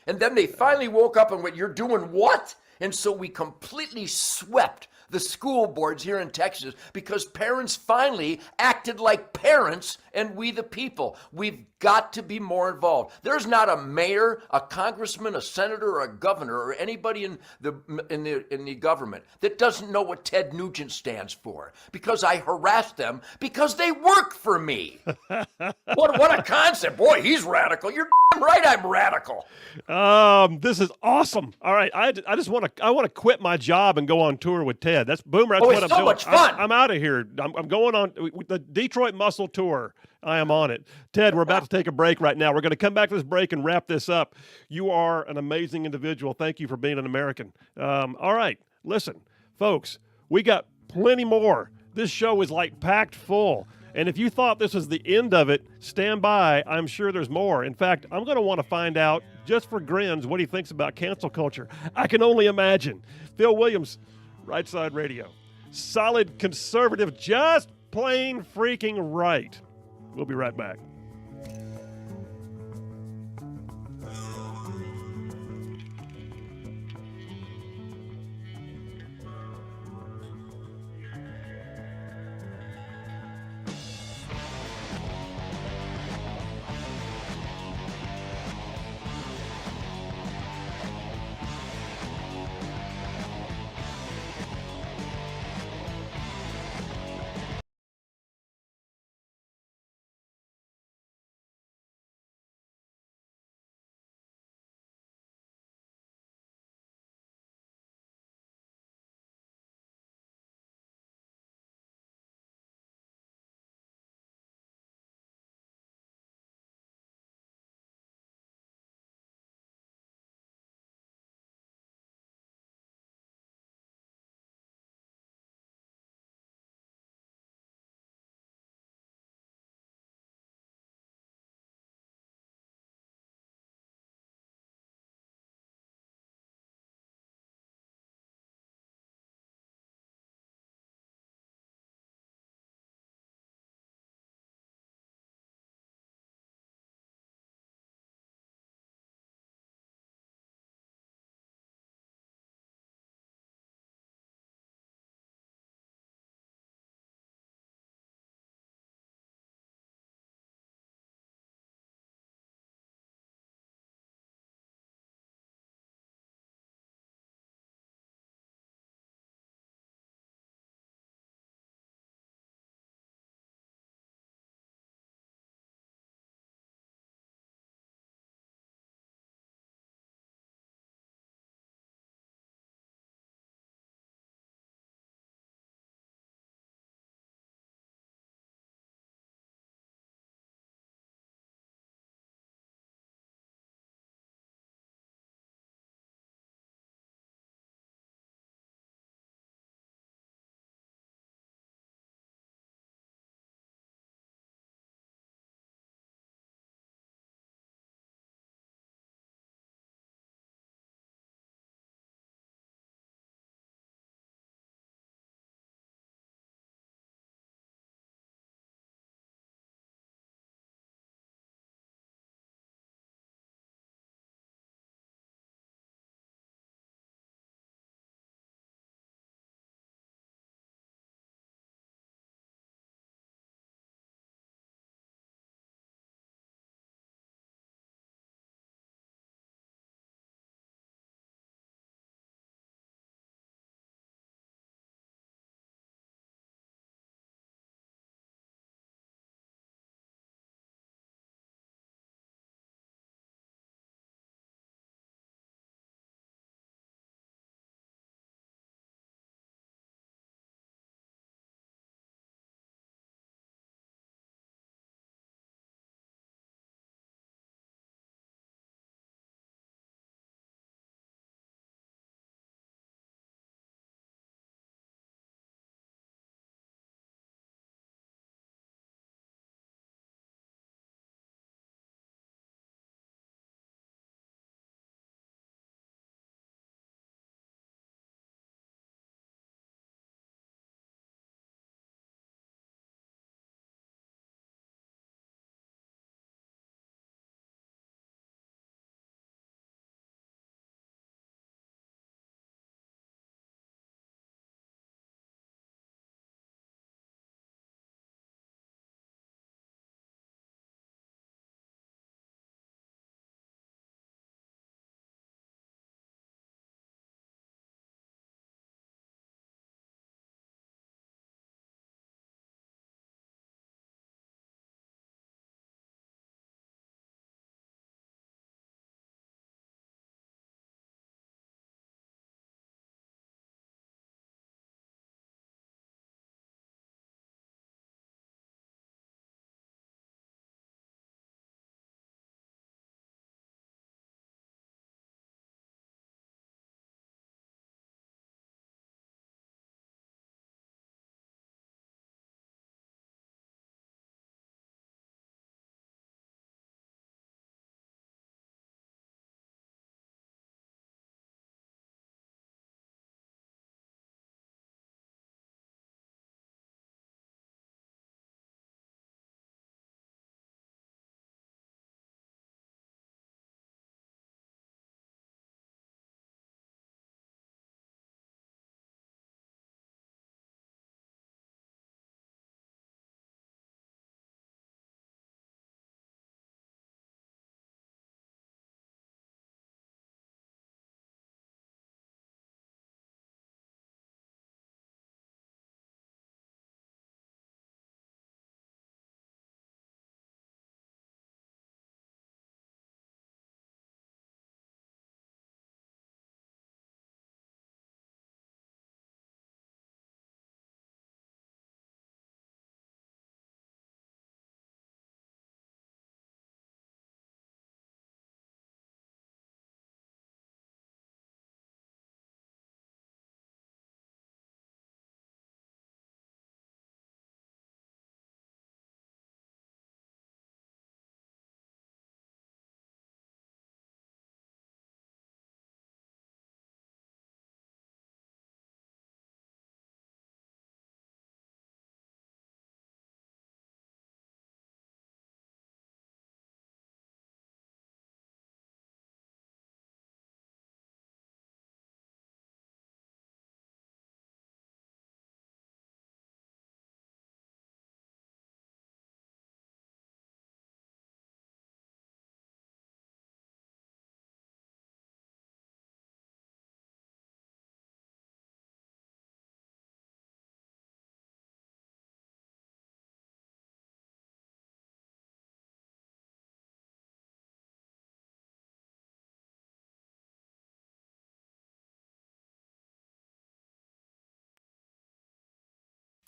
And then they finally woke up and went, you're doing what? And so we completely swept the school boards here in Texas because parents finally acted like parents and we the people. We've got to be more involved. There's not a mayor, a congressman, a senator, or a governor, or anybody in the government that doesn't know what Ted Nugent stands for because I harass them because they work for me. What a concept. Boy, he's radical. You're damn right I'm radical. This is awesome. All right, I want to quit my job and go on tour with Ted. That's Boomer. That's what I'm doing. Much fun. I'm out of here. I'm going on the Detroit Muscle Tour. I am on it. Ted, we're about to take a break right now. We're going to come back to this break and wrap this up. You are an amazing individual. Thank you for being an American. All right, listen, folks, we got plenty more. This show is like packed full. And if you thought this was the end of it, stand by. I'm sure there's more. In fact, I'm going to want to find out, just for grins, what he thinks about cancel culture. I can only imagine. Phil Williams, Rightside Radio. Solid conservative, just plain freaking right. We'll be right back.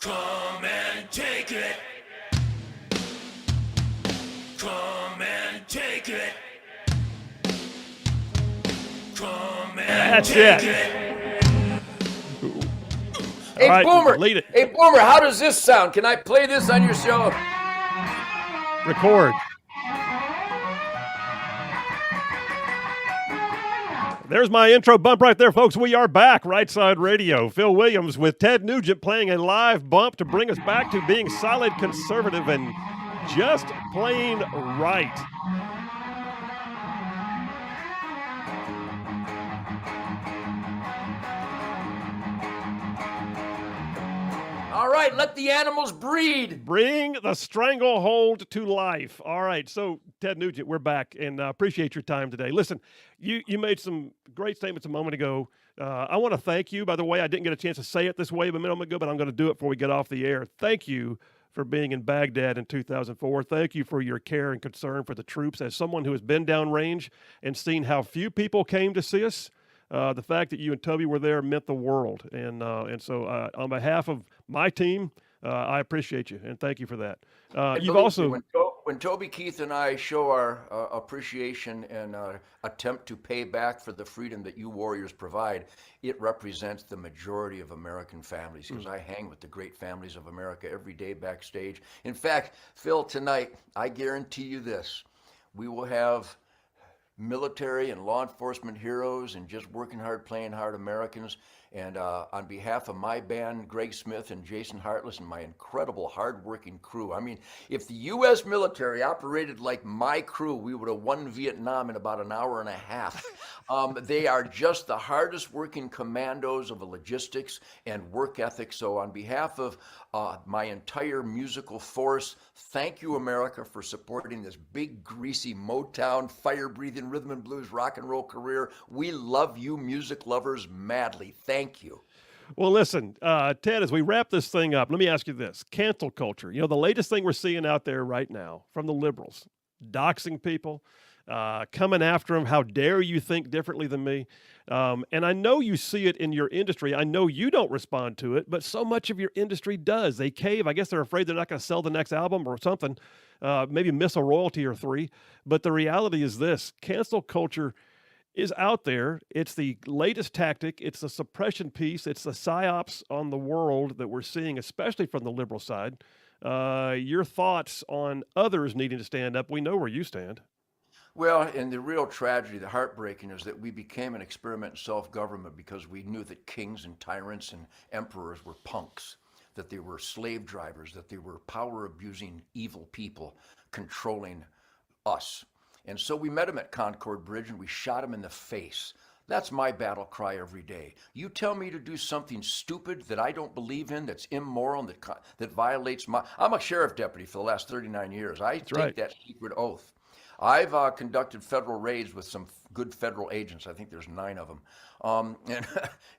Come and take it. Come and take it. Come and That's take it. Hey, right, Boomer. lead it. Hey, Boomer, how does this sound? Can I play this on your show? Record. There's my intro bump right there, folks. We are back, Rightside Radio. Phil Williams with Ted Nugent playing a live bump to bring us back to being solid conservative and just plain right. All right, let the animals breed. Bring the stranglehold to life. All right, so Ted Nugent, we're back, and appreciate your time today. Listen, you made some great statements a moment ago. I want to thank you. By the way, I didn't get a chance to say it this way a minute ago, but I'm going to do it before we get off the air. Thank you for being in Baghdad in 2004. Thank you for your care and concern for the troops. As someone who has been downrange and seen how few people came to see us, the fact that you and Toby were there meant the world. And so on behalf of my team, I appreciate you, and thank you for that. You've also... When Toby Keith and I show our appreciation and attempt to pay back for the freedom that you warriors provide, it represents the majority of American families, because I hang with the great families of America every day backstage. In fact, Phil, tonight, I guarantee you this, we will have military and law enforcement heroes and just working hard, playing hard Americans. And on behalf of my band, Greg Smith and Jason Hartless, and my incredible hardworking crew, I mean, if the U.S. military operated like my crew, we would have won Vietnam in about an hour and a half. They are just the hardest working commandos of the logistics and work ethic. So on behalf of my entire musical force, thank you, America, for supporting this big, greasy Motown, fire-breathing rhythm and blues rock and roll career. We love you, music lovers, madly. Thank you. Well, listen, Ted, as we wrap this thing up, let me ask you this. Cancel culture. You know, the latest thing we're seeing out there right now from the liberals, doxing people, coming after them. How dare you think differently than me? And I know you see it in your industry. I know you don't respond to it, but so much of your industry does. They cave. I guess they're afraid they're not going to sell the next album or something, maybe miss a royalty or three. But the reality is this. Cancel culture is out there. It's the latest tactic. It's the suppression piece. It's the psyops on the world that we're seeing, especially from the liberal side. Your thoughts on others needing to stand up? We know where you stand. Well, and the real tragedy, the heartbreaking, is that we became an experiment in self-government because we knew that kings and tyrants and emperors were punks, that they were slave drivers, that they were power-abusing evil people controlling us. And so we met him at Concord Bridge and we shot him in the face. That's my battle cry every day. You tell me to do something stupid that I don't believe in, that's immoral, and that violates my... I'm a sheriff deputy for the last 39 years. I take that secret oath. I've conducted federal raids with some good federal agents. I think there's 9 of them. And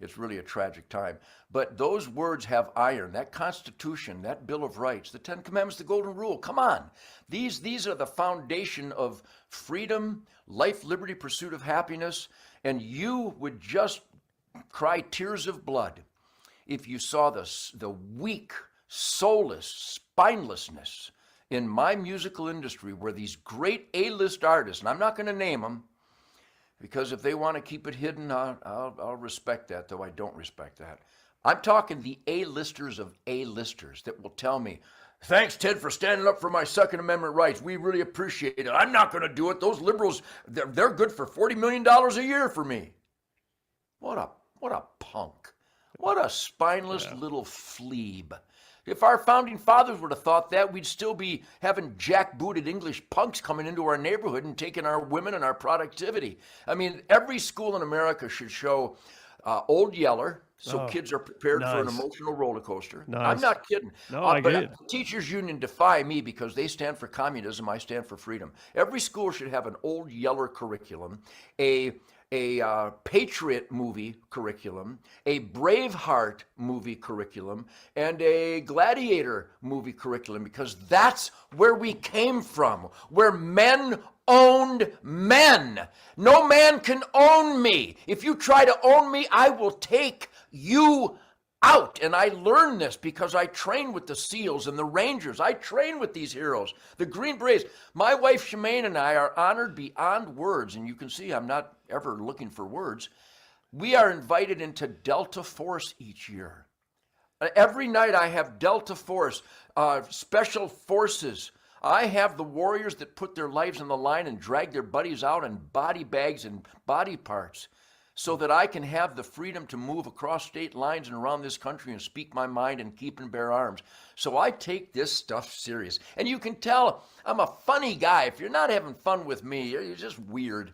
it's really a tragic time. But those words have iron. That Constitution, that Bill of Rights, the 10 Commandments, the Golden Rule. Come on. These are the foundation of freedom, life, liberty, pursuit of happiness. And you would just cry tears of blood if you saw the weak, soulless, spinelessness in my musical industry, where these great A-list artists, and I'm not going to name them, because if they want to keep it hidden, I'll respect that, though I don't respect that. I'm talking the A-listers of A-listers that will tell me, thanks, Ted, for standing up for my Second Amendment rights. We really appreciate it. I'm not going to do it. Those liberals, they're good for $40 million a year for me. What a punk. What a spineless little fleeb. If our founding fathers would have thought that, we'd still be having jackbooted English punks coming into our neighborhood and taking our women and our productivity. I mean, every school in America should show Old Yeller, so kids are prepared for an emotional roller coaster. Nice. I'm not kidding. No, I get it. The teachers union defy me because they stand for communism, I stand for freedom. Every school should have an Old Yeller curriculum, a Patriot movie curriculum, a Braveheart movie curriculum, and a Gladiator movie curriculum, because that's where we came from, where men owned men. No man can own me. If you try to own me, I will take you out. And I learned this because I train with the SEALs and the Rangers. I train with these heroes, the Green Berets. My wife Shemaine and I are honored beyond words. And you can see I'm not ever looking for words. We are invited into Delta Force each year. Every night I have Delta Force, Special Forces. I have the warriors that put their lives on the line and drag their buddies out in body bags and body parts so that I can have the freedom to move across state lines and around this country and speak my mind and keep and bear arms. So I take this stuff serious. And you can tell I'm a funny guy. If you're not having fun with me, you're just weird.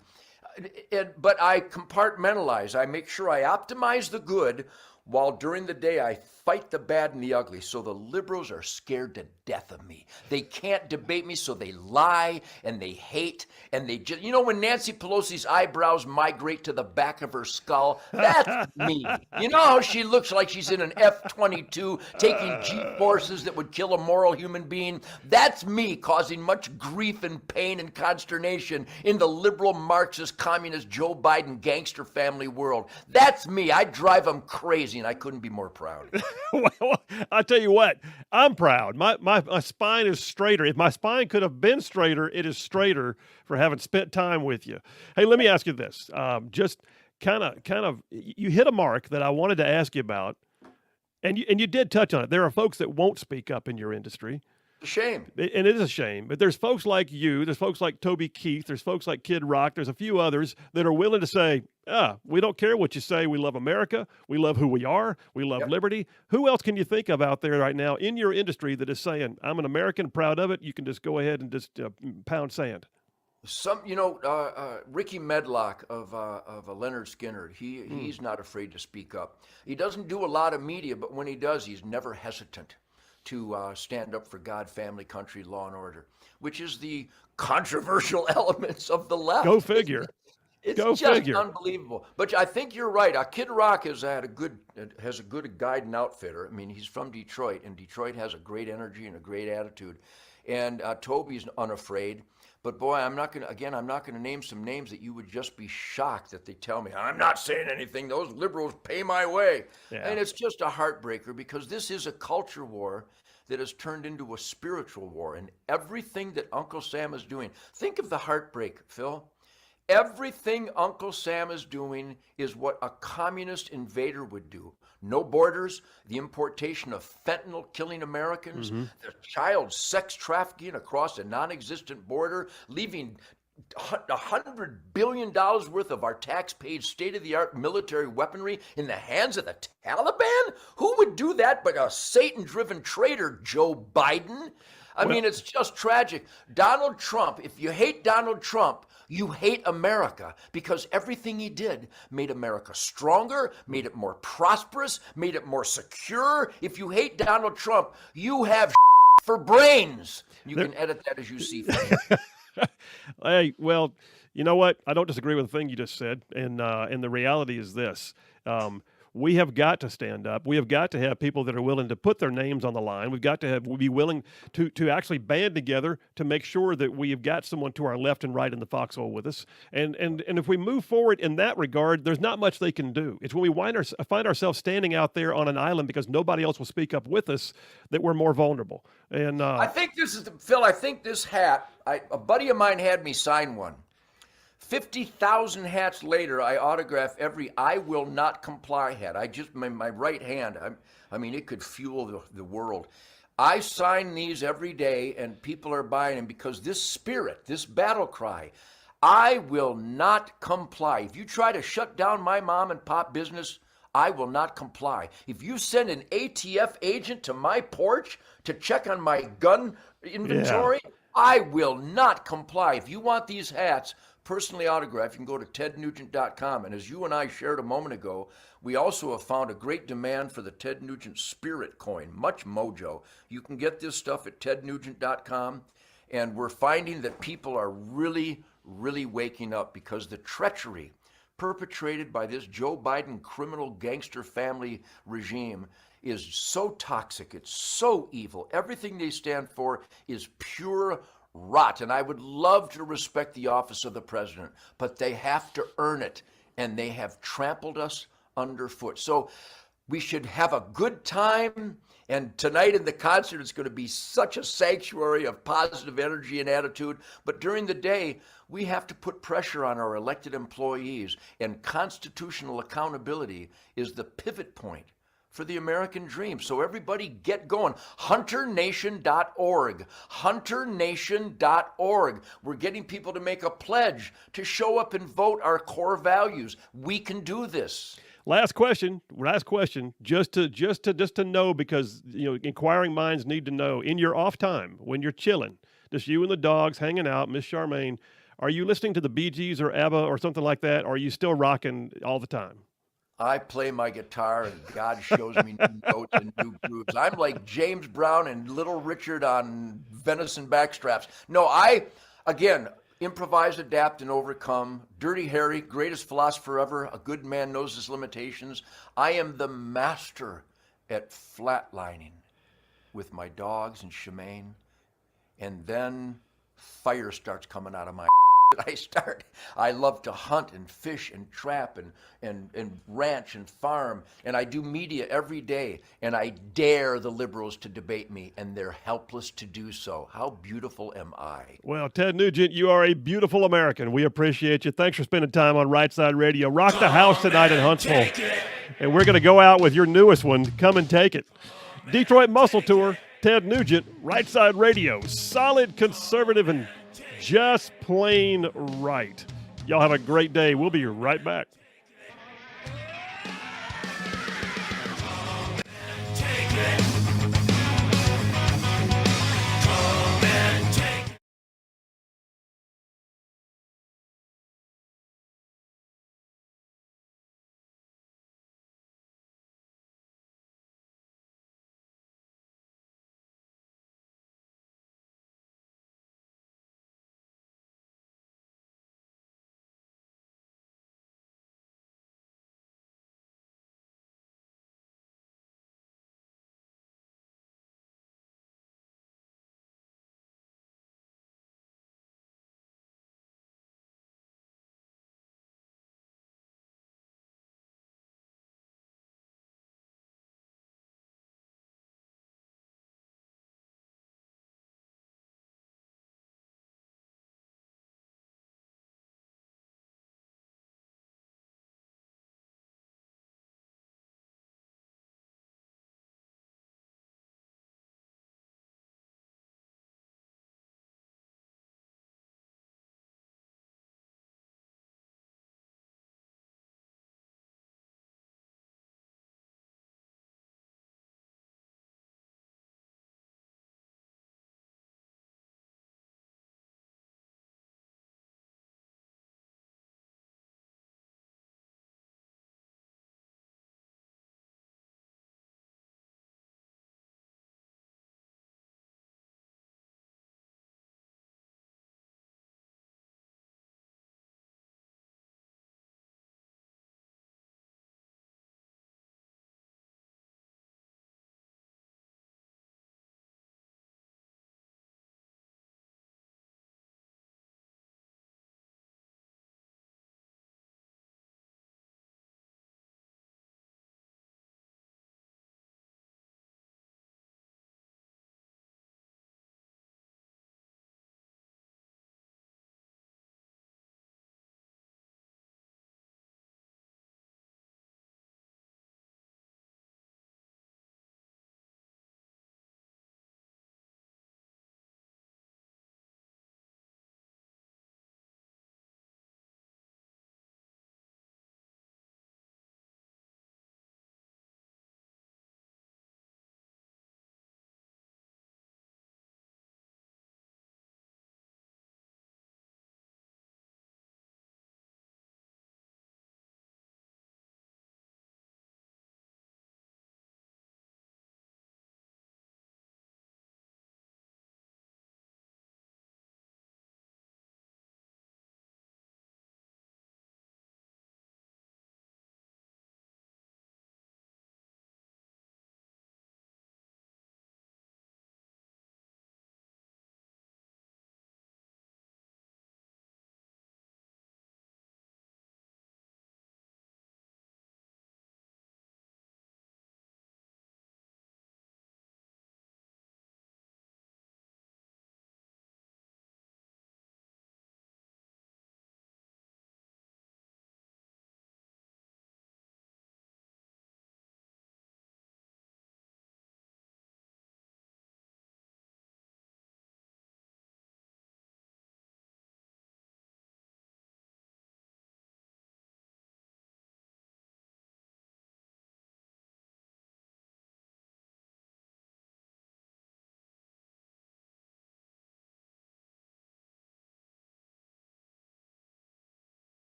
But I compartmentalize. I make sure I optimize the good while during the day I fight the bad and the ugly. So the liberals are scared to death of me. They can't debate me, so they lie and they hate and they just, you know, when Nancy Pelosi's eyebrows migrate to the back of her skull, that's me. You know how she looks like she's in an F-22 taking G-forces that would kill a moral human being? That's me causing much grief and pain and consternation in the liberal Marxist communist Joe Biden gangster family world. That's me. I drive them crazy and I couldn't be more proud. Well, I tell you what, I'm proud. My spine is straighter. If my spine could have been straighter, it is straighter for having spent time with you. Hey, let me ask you this. Just kind of, you hit a mark that I wanted to ask you about, and you did touch on it. There are folks that won't speak up in your industry. A shame. And it is a shame, but there's folks like you, there's folks like Toby Keith, there's folks like Kid Rock, there's a few others that are willing to say, we don't care what you say. We love America. We love who we are. We love liberty. Who else can you think of out there right now in your industry that is saying, I'm an American, proud of it. You can just go ahead and just pound sand. Ricky Medlock of Leonard Skinner, he's not afraid to speak up. He doesn't do a lot of media, but when he does, he's never hesitant to stand up for God, family, country, law, and order, which is the controversial elements of the left. Go figure. It's just unbelievable. But I think you're right. Kid Rock has a good guide and outfitter. I mean, he's from Detroit, and Detroit has a great energy and a great attitude. And Toby's unafraid. But boy, I'm not gonna name some names that you would just be shocked that they tell me. I'm not saying anything. Those liberals pay my way. Yeah. And it's just a heartbreaker because this is a culture war that has turned into a spiritual war. And everything that Uncle Sam is doing, think of the heartbreak, Phil. Everything Uncle Sam is doing is what a communist invader would do. No borders, the importation of fentanyl killing Americans, the child sex trafficking across a non-existent border, leaving $100 billion worth of our tax-paid state-of-the-art military weaponry in the hands of the Taliban? Who would do that but a Satan-driven traitor, Joe Biden? I mean, it's just tragic. Donald Trump, if you hate Donald Trump, you hate America because everything he did made America stronger, made it more prosperous, made it more secure. If you hate Donald Trump, you have for brains. You can edit that as you see fit. Hey, well, you know what? I don't disagree with the thing you just said. And the reality is this. We have got to stand up. We have got to have people that are willing to put their names on the line. We've got to be willing to actually band together to make sure that we have got someone to our left and right in the foxhole with us. And if we move forward in that regard, there's not much they can do. It's when we find ourselves standing out there on an island because nobody else will speak up with us that we're more vulnerable. And I think this is Phil. I think this hat. A buddy of mine had me sign one. 50,000 hats later, I autograph every I will not comply hat. My right hand, I mean, it could fuel the world. I sign these every day, and people are buying them because this spirit, this battle cry, I will not comply. If you try to shut down my mom and pop business, I will not comply. If you send an ATF agent to my porch to check on my gun inventory, I will not comply. If you want these hats personally autographed, you can go to tednugent.com. And as you and I shared a moment ago, we also have found a great demand for the Ted Nugent Spirit coin, much mojo. You can get this stuff at tednugent.com. And we're finding that people are really, really waking up because the treachery perpetrated by this Joe Biden criminal gangster family regime is so toxic. It's so evil. Everything they stand for is pure rot. And I would love to respect the office of the president, but they have to earn it. And they have trampled us underfoot. So We should have a good time. And tonight in the concert, it's going to be such a sanctuary of positive energy and attitude. But during the day, we have to put pressure on our elected employees. And constitutional accountability is the pivot point for the American dream. So everybody get going. HunterNation.org. HunterNation.org. We're getting people to make a pledge to show up and vote our core values. We can do this. Last question. Just to know, because inquiring minds need to know. In your off time, when you're chilling, just you and the dogs hanging out, Miss Charmaine, are you listening to the Bee Gees or ABBA or something like that? Or are you still rocking all the time? I play my guitar and God shows me new notes and new grooves. I'm like James Brown and Little Richard on venison backstraps. No, again, improvise, adapt, and overcome. Dirty Harry, greatest philosopher ever. A good man knows his limitations. I am the master at flatlining with my dogs and Shemaine. And then fire starts coming out of my I love to hunt and fish and trap and ranch and farm. And I do media every day. And I dare the liberals to debate me, and they're helpless to do so. How beautiful am I? Well, Ted Nugent, you are a beautiful American. We appreciate you. Thanks for spending time on Rightside Radio. Rock the house tonight in Huntsville. And we're going to go out with your newest one, Come and Take It. Detroit Muscle Tour, Ted Nugent, Rightside Radio. Solid, conservative, and just plain right. Y'all have a great day. We'll be right back.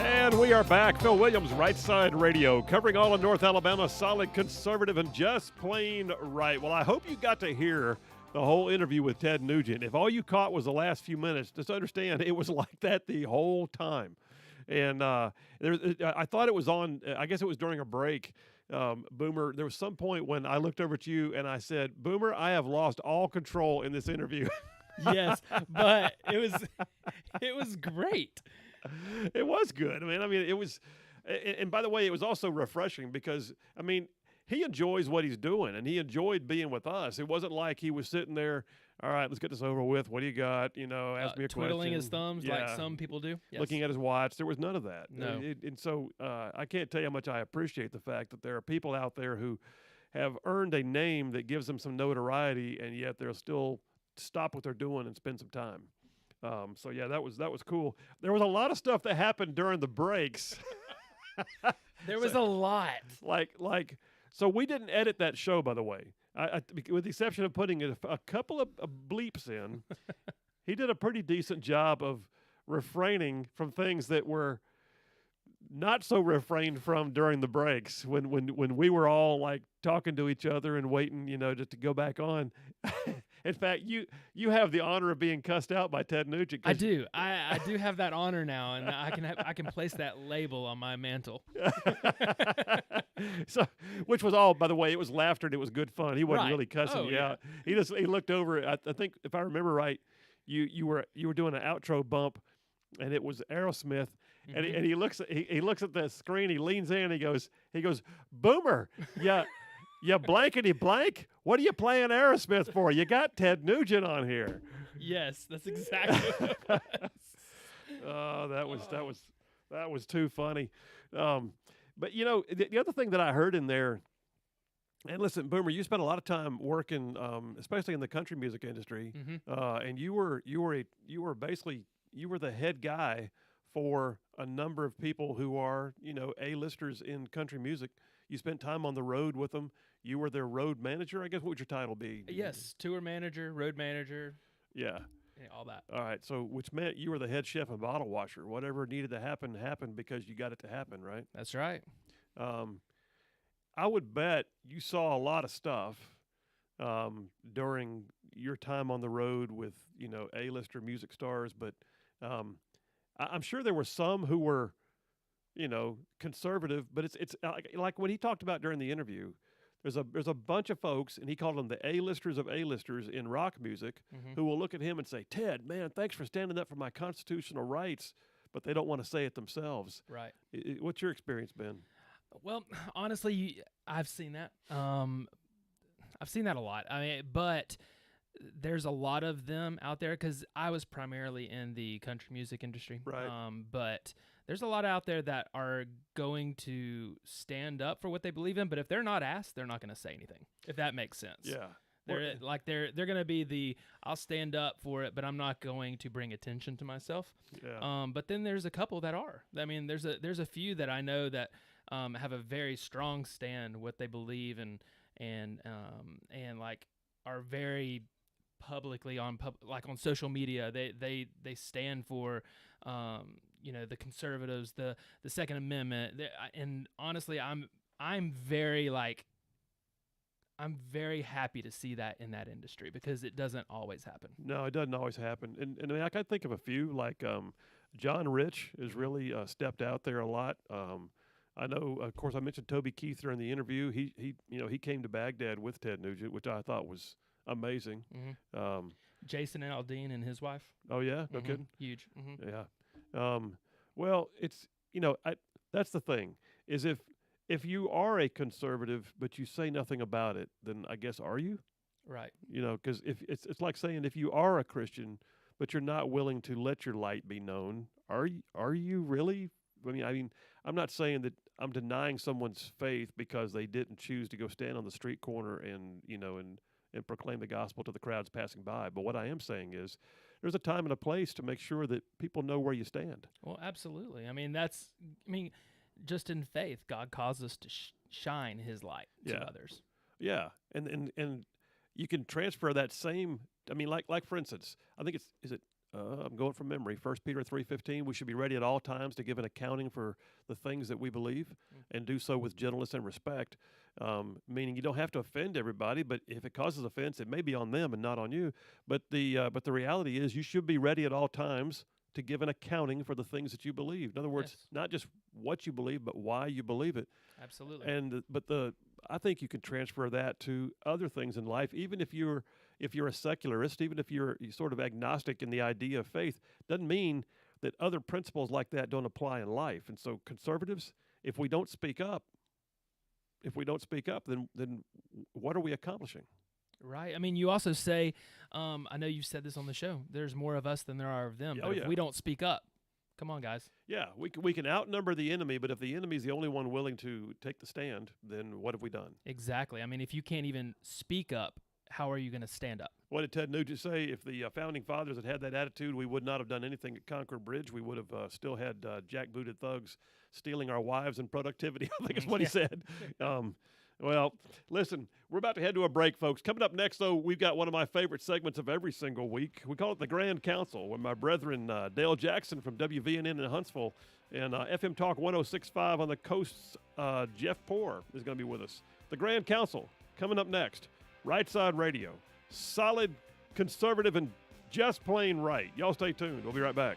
And we are back. Phil Williams, Rightside Radio, covering all of North Alabama, solid, conservative, and just plain right. Well, I hope you got to hear the whole interview with Ted Nugent. If all you caught was the last few minutes, just understand it was like that the whole time. And I thought it was on, I guess it was during a break. Boomer, there was some point when I looked over at you and I said, Boomer, I have lost all control in this interview. Yes, but it was great. It was good. I mean, it was, and by the way, it was also refreshing because, I mean, he enjoys what he's doing and he enjoyed being with us. It wasn't like he was sitting there, all right, let's get this over with. What do you got? You know, ask me a question. Twiddling his thumbs like some people do. Yes. Looking at his watch. There was none of that. No. And so I can't tell you how much I appreciate the fact that there are people out there who have earned a name that gives them some notoriety, and yet they'll still stop what they're doing and spend some time. So yeah, that was cool. There was a lot of stuff that happened during the breaks. There was a lot. Like, so we didn't edit that show, by the way. With the exception of putting a couple of bleeps in, he did a pretty decent job of refraining from things that were not so refrained from during the breaks when we were all like talking to each other and waiting, you know, just to go back on. In fact, you have the honor of being cussed out by Ted Nugent. I do. I do have that honor now, and I can place that label on my mantle. So, which was all, by the way, it was laughter and it was good fun. He wasn't Right. really cussing you out. He looked over. I think if I remember right, you were doing an outro bump, and it was Aerosmith. And he looks at the screen. He leans in. He goes, Boomer, yeah, blankety blank. What are you playing Aerosmith for? You got Ted Nugent on here. Yes, that's exactly what it was. Oh, that was too funny. But you know, the other thing that I heard in there, and listen, Boomer, you spent a lot of time working, especially in the country music industry, and you were the head guy for a number of people who are, you know, A-listers in country music. You spent time on the road with them. You were their road manager, I guess. What would your title be? Yes, tour manager, road manager. Yeah. All that. All right. So, which meant you were the head chef and bottle washer. Whatever needed to happen happened because you got it to happen, right? That's right. I would bet you saw a lot of stuff during your time on the road with, you know, A-lister music stars, but I'm sure there were some who were, you know, conservative, but it's like what he talked about during the interview. There's a bunch of folks, and he called them the A-listers of A-listers in rock music, who will look at him and say, Ted, man, thanks for standing up for my constitutional rights, but they don't want to say it themselves. Right. What's your experience been? Well, honestly, I've seen that. I've seen that a lot. I mean, but there's a lot of them out there because I was primarily in the country music industry. Right. But there's a lot out there that are going to stand up for what they believe in, but if they're not asked, they're not going to say anything, if that makes sense. Yeah. They're going to be I'll stand up for it, but I'm not going to bring attention to myself. Yeah. But then there's a couple that are. I mean, there's a few that I know that have a very strong stand what they believe and like are very publicly on social media. They stand for you know, the conservatives, the Second Amendment, and honestly, I'm very happy to see that in that industry because it doesn't always happen. No, it doesn't always happen. And I mean, I can think of a few, like John Rich has really stepped out there a lot. I know, of course, I mentioned Toby Keith during the interview. He came to Baghdad with Ted Nugent, which I thought was amazing. Jason Aldean and his wife. Oh yeah, no kidding. Huge. Yeah. Well, it's, you know, that's the thing is if you are a conservative but you say nothing about it, then I guess are you? Right. You know, because if it's like saying if you are a Christian but you're not willing to let your light be known, are you really? I mean, I'm not saying that I'm denying someone's faith because they didn't choose to go stand on the street corner and, you know, and proclaim the gospel to the crowds passing by. But what I am saying is there's a time and a place to make sure that people know where you stand. Well, absolutely. I mean, just in faith, God calls us to shine His light to Yeah. others. Yeah, and you can transfer that same. I mean, like for instance, I think is it. I'm going from memory. 1 Peter 3:15. We should be ready at all times to give an accounting for the things that we believe, and do so with gentleness and respect. Meaning you don't have to offend everybody, but if it causes offense, it may be on them and not on you. But the reality is, you should be ready at all times to give an accounting for the things that you believe. In other words, Yes. not just what you believe, but why you believe it. Absolutely. And I think you can transfer that to other things in life, even if you're a secularist, even if you're sort of agnostic in the idea of faith, doesn't mean that other principles like that don't apply in life. And so conservatives, if we don't speak up, then what are we accomplishing? Right. I mean, you also say, I know you've said this on the show, there's more of us than there are of them. Oh, But yeah. if we don't speak up, come on, guys. Yeah, we can outnumber the enemy, but if the enemy's the only one willing to take the stand, then what have we done? Exactly. I mean, if you can't even speak up, how are you going to stand up? What did Ted Nugent say? If the founding fathers had that attitude, we would not have done anything at Concord Bridge. We would have still had jackbooted thugs stealing our wives and productivity. I think is what he said. Well, listen, we're about to head to a break, folks. Coming up next, though, we've got one of my favorite segments of every single week. We call it the Grand Council, with my brethren Dale Jackson from WVNN in Huntsville and FM Talk 106.5 on the coasts. Jeff Poor is going to be with us. The Grand Council coming up next. Rightside Radio. Solid, conservative, and just plain right. Y'all stay tuned. We'll be right back.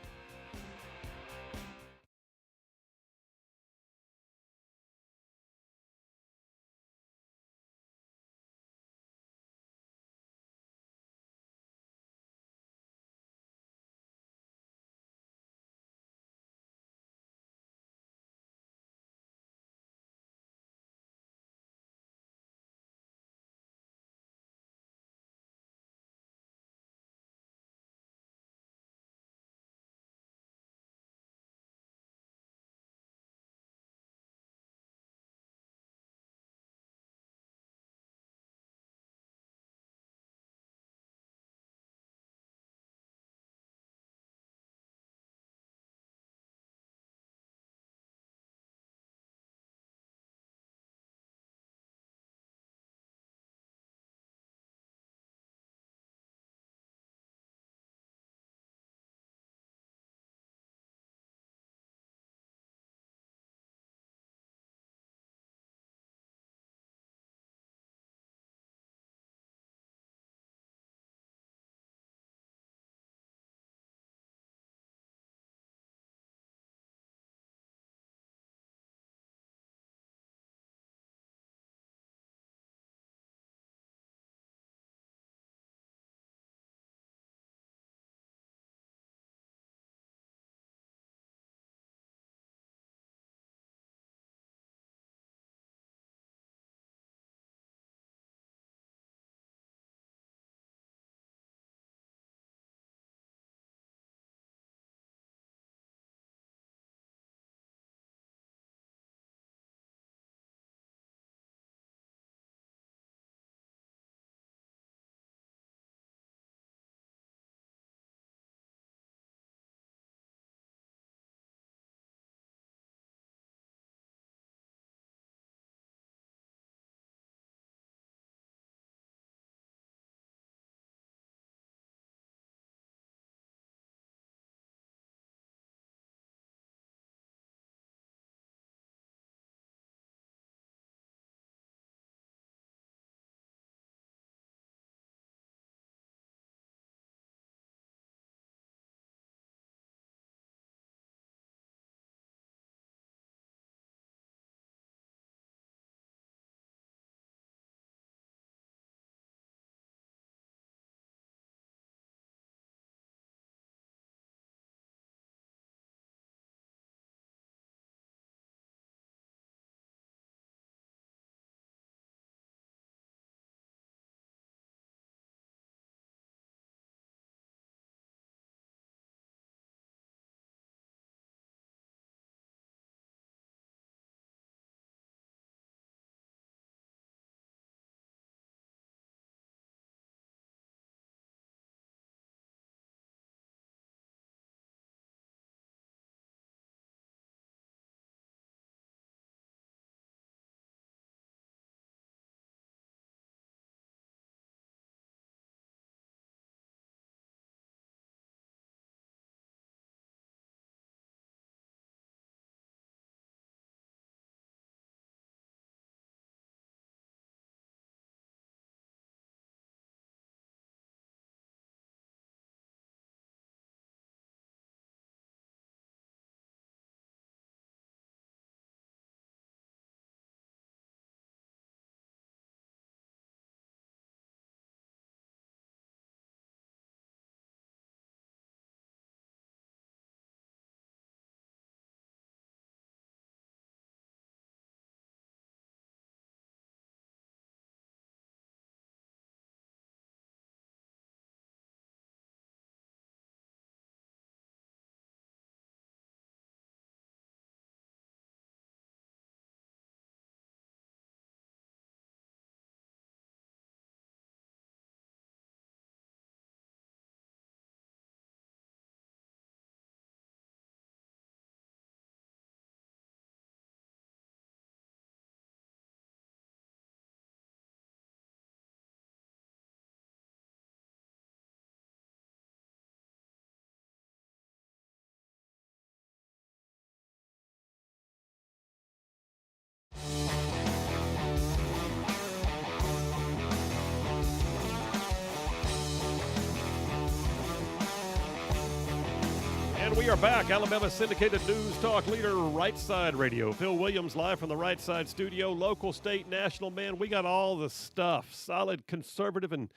we are back. Alabama's syndicated news talk leader, Rightside Radio. Phil Williams live from the Rightside studio. Local, state, national, man, we got all the stuff. Solid, conservative, and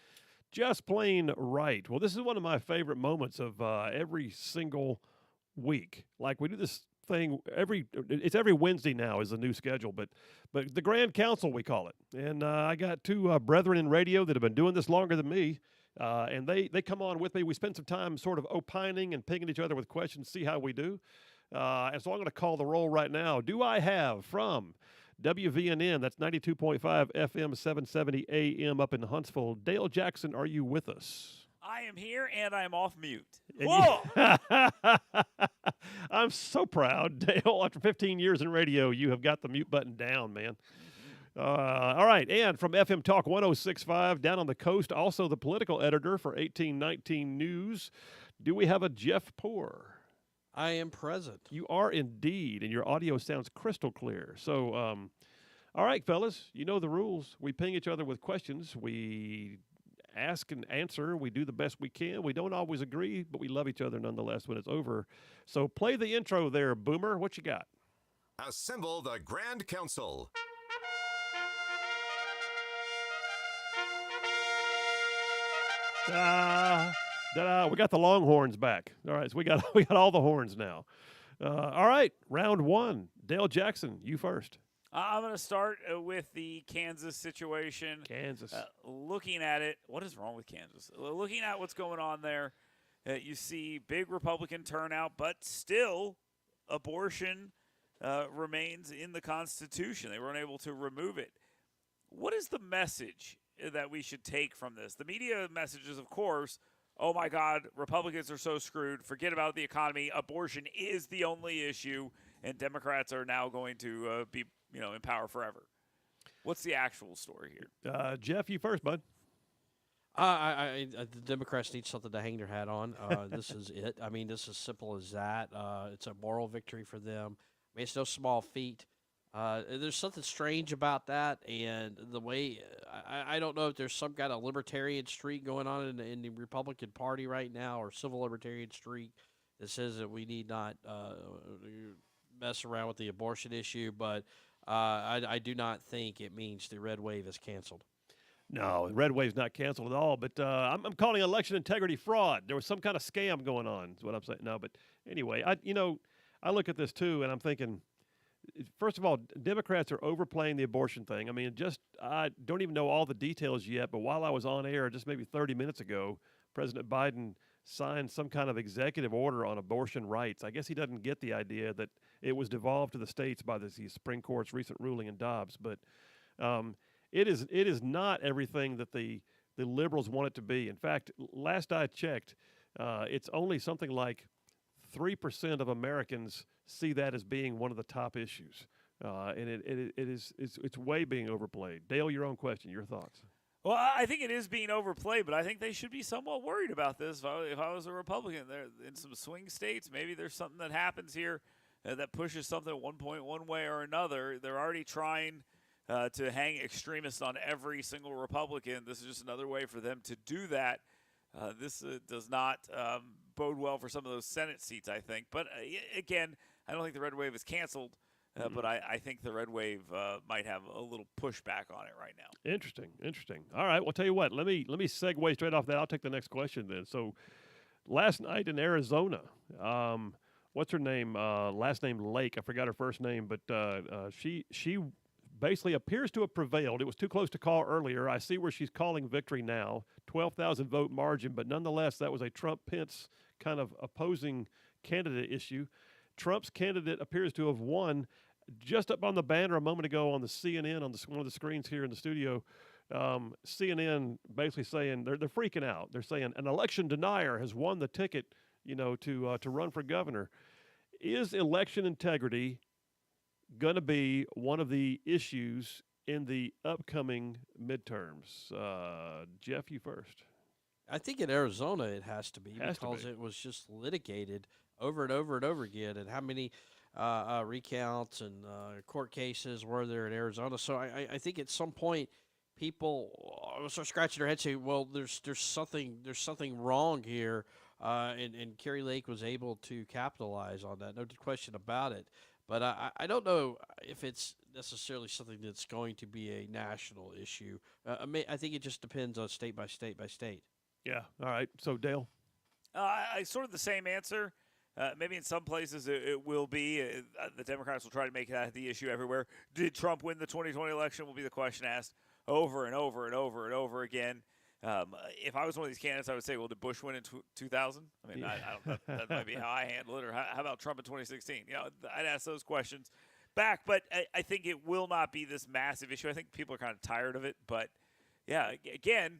just plain right. Well, this is one of my favorite moments of every single week. Like, we do this thing it's every Wednesday now is the new schedule, but the Grand Council, we call it. And I got two brethren in radio that have been doing this longer than me. And they come on with me. We spend some time sort of opining and pinging each other with questions, see how we do. And so I'm going to call the roll right now. Do I have from WVNN, that's 92.5 FM, 770 AM up in Huntsville, Dale Jackson, are you with us? I am here and I'm off mute. And Whoa! I'm so proud, Dale. After 15 years in radio, you have got the mute button down, man. All right, and from FM Talk 106.5 down on the coast, also the political editor for 1819 News, do we have a Jeff Poor? I am present. You are indeed, and your audio sounds crystal clear. So, all right, fellas, you know the rules. We ping each other with questions. We ask and answer. We do the best we can. We don't always agree, but we love each other nonetheless when it's over. So play the intro there, Boomer. What you got? Assemble the Grand Council. We got the Longhorns back. All right, so we got all the horns now. All right, round one. Dale Jackson, you first. I'm going to start with the Kansas situation. Kansas. Looking at it, what is wrong with Kansas? Looking at what's going on there, you see big Republican turnout, but still abortion remains in the Constitution. They weren't able to remove it. What is the message that we should take from this? The media message is, of course, oh my God, Republicans are so screwed. Forget about the economy. Abortion is the only issue, and Democrats are now going to be, in power forever. What's the actual story here? Jeff, you first, bud. The Democrats need something to hang their hat on. This is it. I mean, this is as simple as that. It's a moral victory for them. I mean, it's no small feat. There's something strange about that, and the way I don't know if there's some kind of libertarian streak going on in the Republican Party right now, or civil libertarian streak that says that we need not mess around with the abortion issue, but I do not think it means the red wave is canceled. No, the red wave's not canceled at all, but I'm calling election integrity fraud. There was some kind of scam going on is what I'm saying. No, but anyway, I look at this too, and I'm thinking, first of all, Democrats are overplaying the abortion thing. I mean, I don't even know all the details yet, but while I was on air just maybe 30 minutes ago, President Biden signed some kind of executive order on abortion rights. I guess he doesn't get the idea that it was devolved to the states by the Supreme Court's recent ruling in Dobbs. But it is not everything that the liberals want it to be. In fact, last I checked, it's only something like 3% of Americans see that as being one of the top issues, and it's way being overplayed. Dale, your own question, your thoughts? Well, I think it is being overplayed, but I think they should be somewhat worried about this. If I was a Republican, there in some swing states, maybe there's something that happens here that pushes something at one point, one way or another. They're already trying to hang extremists on every single Republican. This is just another way for them to do that. This does not bode well for some of those Senate seats, I think. But again, I don't think the red wave is canceled, but I think the red wave might have a little pushback on it right now. Interesting. All right, well, tell you what, let me segue straight off that. I'll take the next question then. So last night in Arizona, what's her name? Last name Lake. I forgot her first name, but she basically appears to have prevailed. It was too close to call earlier. I see where she's calling victory now, 12,000 vote margin, but nonetheless, that was a Trump-Pence kind of opposing candidate issue. Trump's candidate appears to have won. Just up on the banner a moment ago on the CNN, on one of the screens here in the studio, CNN basically saying they're freaking out. They're saying an election denier has won the ticket, to run for governor. Is election integrity going to be one of the issues in the upcoming midterms? Jeff, you first. I think in Arizona it has to be because it was just litigated over and over and over again. And how many recounts and court cases were there in Arizona? So I think at some point people start scratching their heads, saying, "Well, there's something wrong here." and Kerry Lake was able to capitalize on that. No question about it. But I don't know if it's necessarily something that's going to be a national issue. I think it just depends on state by state by state. Yeah. All right. So Dale. I sort of the same answer. Maybe in some places it will be. The Democrats will try to make that the issue everywhere. Did Trump win the 2020 election? Will be the question asked over and over and over and over again. If I was one of these candidates, I would say, well, did Bush win in 2000? I mean, I don't. That might be how I handle it. Or how about Trump in 2016? I'd ask those questions back. But I think it will not be this massive issue. I think people are kind of tired of it. But yeah, again,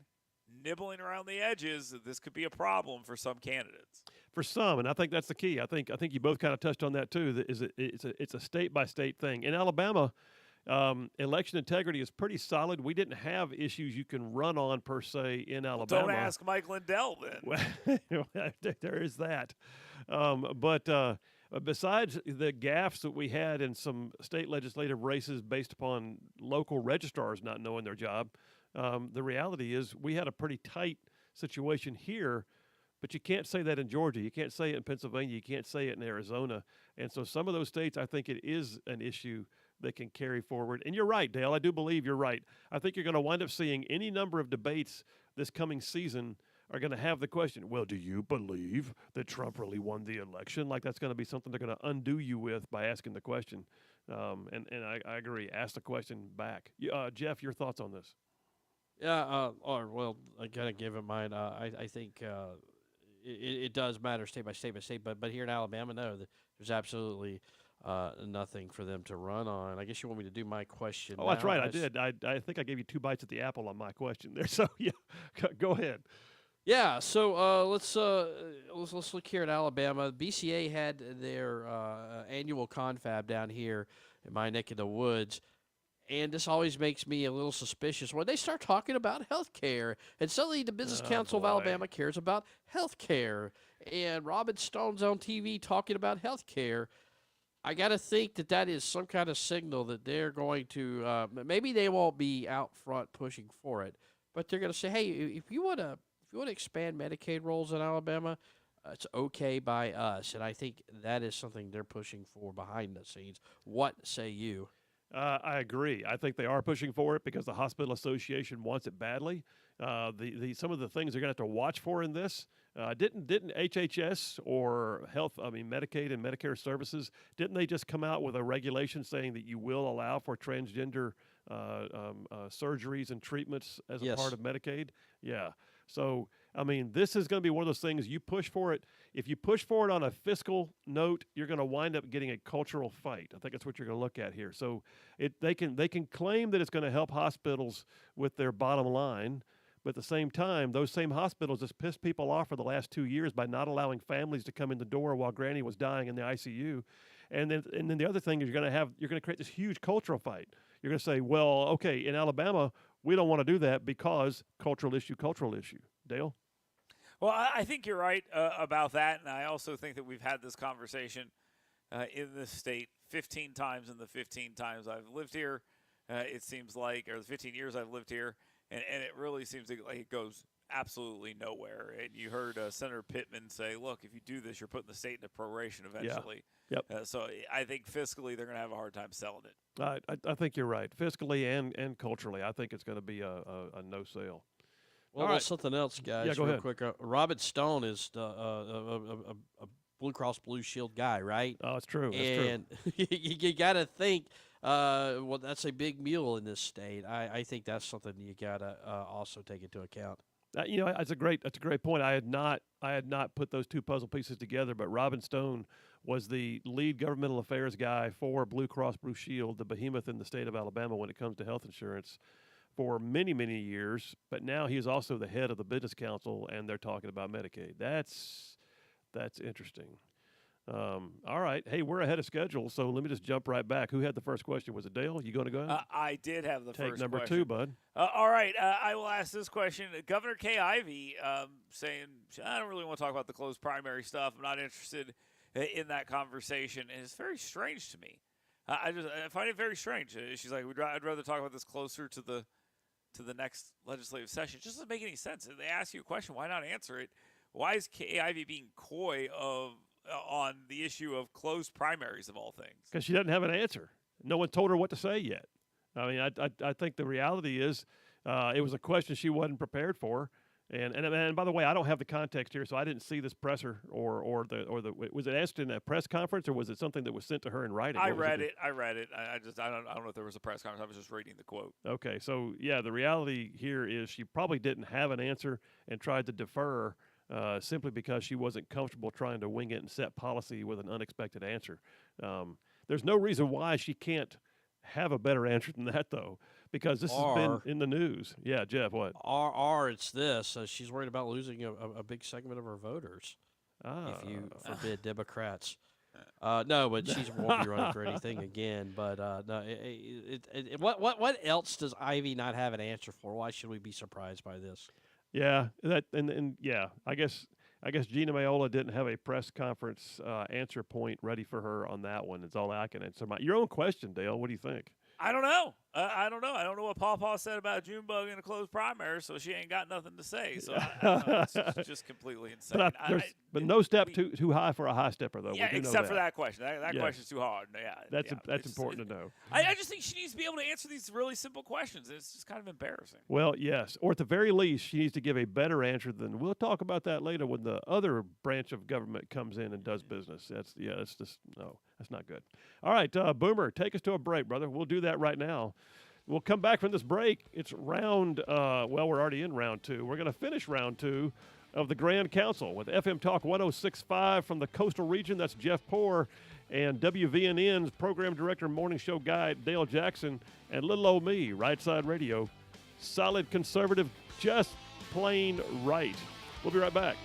nibbling around the edges, this could be a problem for some candidates. For some, and I think that's the key. I think you both kind of touched on that too. It's a state by state thing. In Alabama, election integrity is pretty solid. We didn't have issues you can run on per se in Alabama. Don't ask Mike Lindell then. There is that. But besides the gaffes that we had in some state legislative races based upon local registrars not knowing their job, the reality is we had a pretty tight situation here. But you can't say that in Georgia. You can't say it in Pennsylvania. You can't say it in Arizona. And so some of those states, I think it is an issue that can carry forward. And you're right, Dale. I do believe you're right. I think you're going to wind up seeing any number of debates this coming season are going to have the question, well, do you believe that Trump really won the election? Like that's going to be something they're going to undo you with by asking the question. And I agree. Ask the question back. Jeff, your thoughts on this? Yeah, I gotta give it mine. I think it does matter state by state by state, but here in Alabama, no, there's absolutely nothing for them to run on. I guess you want me to do my question. Oh, that's right. I did. I think I gave you 2 bites at the apple on my question there. So yeah, go ahead. Yeah. So let's look here at Alabama. BCA had their annual confab down here in my neck of the woods. And this always makes me a little suspicious when they start talking about health care. And suddenly the Business Council of Alabama cares about health care. And Robin Stone's on TV talking about health care. I got to think that is some kind of signal that they're going to maybe they won't be out front pushing for it, but they're going to say, hey, if you want to expand Medicaid rolls in Alabama, it's okay by us. And I think that is something they're pushing for behind the scenes. What say you? I agree. I think they are pushing for it because the Hospital Association wants it badly. Some of the things they're going to have to watch for in this didn't HHS or Medicaid and Medicare services, didn't they just come out with a regulation saying that you will allow for transgender surgeries and treatments as a part of Medicaid? Yeah. So, this is going to be one of those things you push for it. If you push for it on a fiscal note, you're going to wind up getting a cultural fight. I think that's what you're going to look at here. So they can claim that it's going to help hospitals with their bottom line, but at the same time, those same hospitals just pissed people off for the last 2 years by not allowing families to come in the door while Granny was dying in the ICU. And then the other thing is you're going to create this huge cultural fight. You're going to say, well, okay, in Alabama, we don't want to do that because cultural issue. Dale? Well, I think you're right about that, and I also think that we've had this conversation in this state 15 times in the 15 times I've lived here. It seems like, or the 15 years I've lived here, and it really seems like it goes absolutely nowhere. And you heard Senator Pittman say, look, if you do this, you're putting the state into proration eventually. Yeah. Yep. So I think fiscally they're going to have a hard time selling it. I think you're right. Fiscally and culturally, I think it's going to be a no sale. Well, there's something else, guys. Yeah, go real ahead. Quick. Robert Stone is a Blue Cross Blue Shield guy, right? Oh, it's true. And you got to think, that's a big mule in this state. I think that's something you got to also take into account. That's a great point. I had not put those two puzzle pieces together, but Robin Stone was the lead governmental affairs guy for Blue Cross Blue Shield, the behemoth in the state of Alabama when it comes to health insurance, for many, many years. But now he is also the head of the Business Council, and they're talking about Medicaid. That's interesting. All right. Hey, we're ahead of schedule, so let me just jump right back. Who had the first question? Was it Dale? You going to go ahead? I did have the Take first number question. 2, bud. All right. I will ask this question. Governor Kay Ivey saying, I don't really want to talk about the closed primary stuff. I'm not interested in that conversation. And it's very strange to me. I find it very strange. She's like, I'd rather talk about this closer to the next legislative session. It just doesn't make any sense. They ask you a question, why not answer it Why is Kay Ivey being coy on the issue of closed primaries of all things? Because she doesn't have an answer. No one told her what to say yet. I mean, I think the reality is it was a question she wasn't prepared for. And by the way, I don't have the context here, so I didn't see this presser or the was it asked in a press conference or was it something that was sent to her in writing? I read it. I don't know if there was a press conference. I was just reading the quote. Okay, so yeah, the reality here is she probably didn't have an answer and tried to defer simply because she wasn't comfortable trying to wing it and set policy with an unexpected answer. There's no reason why she can't have a better answer than that, though, because this has been in the news. Yeah, Jeff, what? Or it's this. She's worried about losing a big segment of her voters if you forbid Democrats. No, but she won't be running for anything again. But no, what else does Ivy not have an answer for? Why should we be surprised by this? Yeah, and yeah, I guess Gina Mayola didn't have a press conference answer point ready for her on that one. It's all I can answer. Your own question, Dale. What do you think? I don't know. I don't know. I don't know what Paw said about Junebug in a closed primary, so she ain't got nothing to say. So I don't know. It's just completely insane. But no step too high for a high stepper, though. Yeah, except for that question. That question's too hard. Yeah, that's important to know. I just think she needs to be able to answer these really simple questions. It's just kind of embarrassing. Well, yes, or at the very least, she needs to give a better answer than. We'll talk about that later when the other branch of government comes in and does business. That's just no. That's not good. All right, Boomer, take us to a break, brother. We'll do that right now. We'll come back from this break. It's round, we're already in round 2. We're going to finish round 2 of the Grand Council with FM Talk 106.5 from the coastal region. That's Jeff Poor and WVNN's program director, morning show guy, Dale Jackson, and little old me, Rightside Radio. Solid conservative, just plain right. We'll be right back.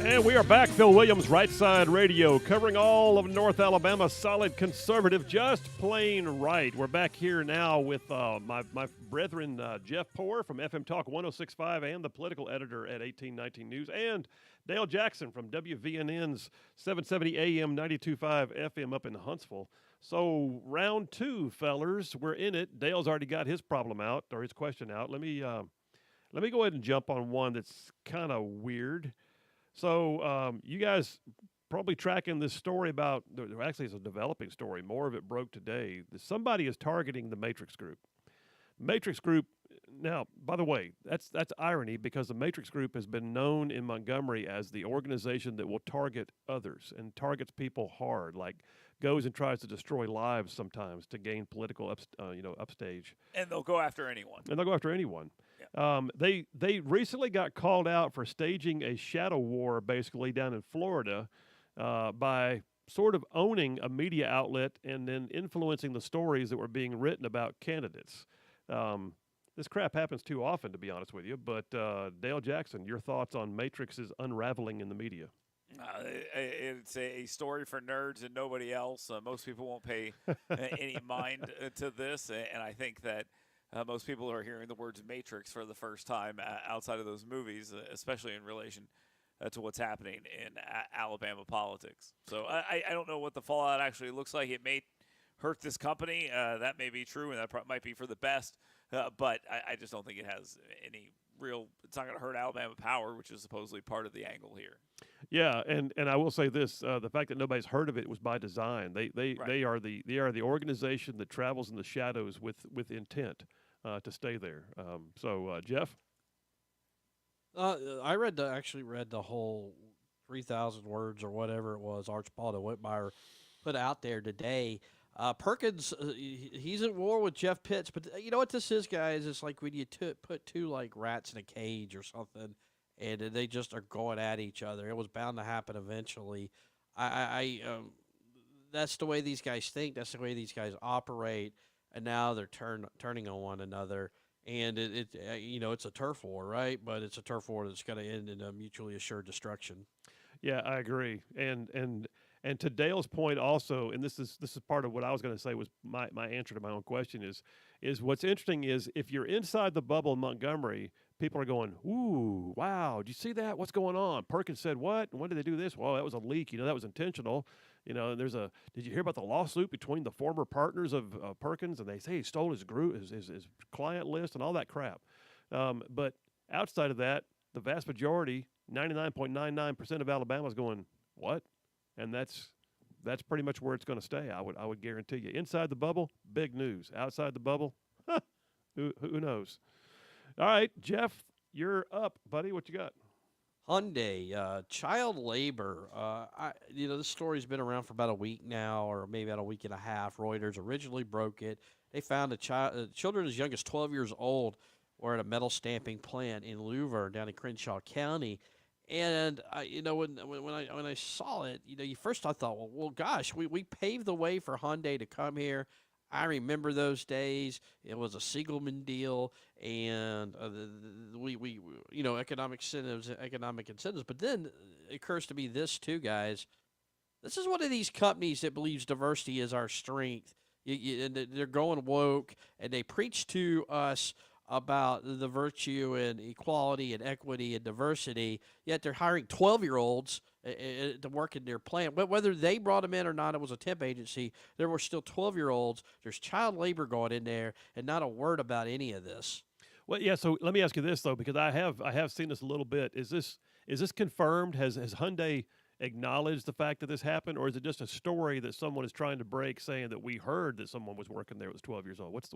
And we are back. Phil Williams, Rightside Radio, covering all of North Alabama, solid conservative, just plain right. We're back here now with my brethren, Jeff Poore from FM Talk 106.5 and the political editor at 1819 News, and Dale Jackson from WVNN's 770 AM 92.5 FM up in Huntsville. So round two, fellers, we're in it. Dale's already got his problem out, or his question out. Let me go ahead and jump on one that's kind of weird. So you guys probably tracking this story about, actually it's a developing story, more of it broke today. Somebody is targeting the Matrix Group. Matrix Group, now, by the way, that's irony because the Matrix Group has been known in Montgomery as the organization that will target others and targets people hard, like goes and tries to destroy lives sometimes to gain political upstage. And they'll go after anyone. They recently got called out for staging a shadow war, basically down in Florida, by sort of owning a media outlet and then influencing the stories that were being written about candidates. This crap happens too often, to be honest with you. But Dale Jackson, your thoughts on Matrix's unraveling in the media? It's a story for nerds and nobody else. Most people won't pay any mind to this, and I think that most people are hearing the words Matrix for the first time outside of those movies, especially in relation to what's happening in Alabama politics. So I don't know what the fallout actually looks like. It may hurt this company. That may be true, and that might be for the best. But I just don't think it has any real – it's not going to hurt Alabama Power, which is supposedly part of the angle here. Yeah, and I will say this: the fact that nobody's heard of it was by design. They are the organization that travels in the shadows with intent to stay there. Jeff, I actually read the whole 3,000 words or whatever it was Archibald Whitmire put out there today. Perkins, he's at war with Jeff Pitts, but you know what this is, guys? It's like when you put two like rats in a cage or something, and they just are going at each other. It was bound to happen eventually. That's the way these guys think. That's the way these guys operate, and now they're turning on one another. And it's a turf war, right? But it's a turf war that's going to end in a mutually assured destruction. Yeah, I agree. And to Dale's point also, and this is part of what I was going to say was my answer to my own question is what's interesting is if you're inside the bubble in Montgomery, people are going, ooh, wow, did you see that? What's going on? Perkins said what? When did they do this? Well, that was a leak. That was intentional. And did you hear about the lawsuit between the former partners of Perkins? And they say he stole his client list and all that crap. But outside of that, the vast majority, 99.99% of Alabama is going, what? And that's pretty much where it's going to stay. I would guarantee you. Inside the bubble, big news. Outside the bubble, who knows? All right, Jeff, you're up, buddy. What you got? Hyundai, child labor. This story's been around for about a week now, or maybe about a week and a half. Reuters originally broke it. They found children as young as 12 years old were at a metal stamping plant in Luverne down in Crenshaw County. And when I saw it, first I thought, well, gosh, we paved the way for Hyundai to come here. I remember those days. It was a Siegelman deal, and we economic incentives. But then it occurs to me this too, guys. This is one of these companies that believes diversity is our strength. And they're going woke, and they preach to us about the virtue and equality and equity and diversity, yet they're hiring 12-year-olds to work in their plant. But whether they brought them in or not, it was a temp agency. There were still 12-year-olds. There's child labor going in there, and not a word about any of this. Well, yeah. So let me ask you this though, because I have seen this a little bit. Is this confirmed? Has Hyundai acknowledged the fact that this happened, or is it just a story that someone is trying to break, saying that we heard that someone was working there that was 12 years old? What's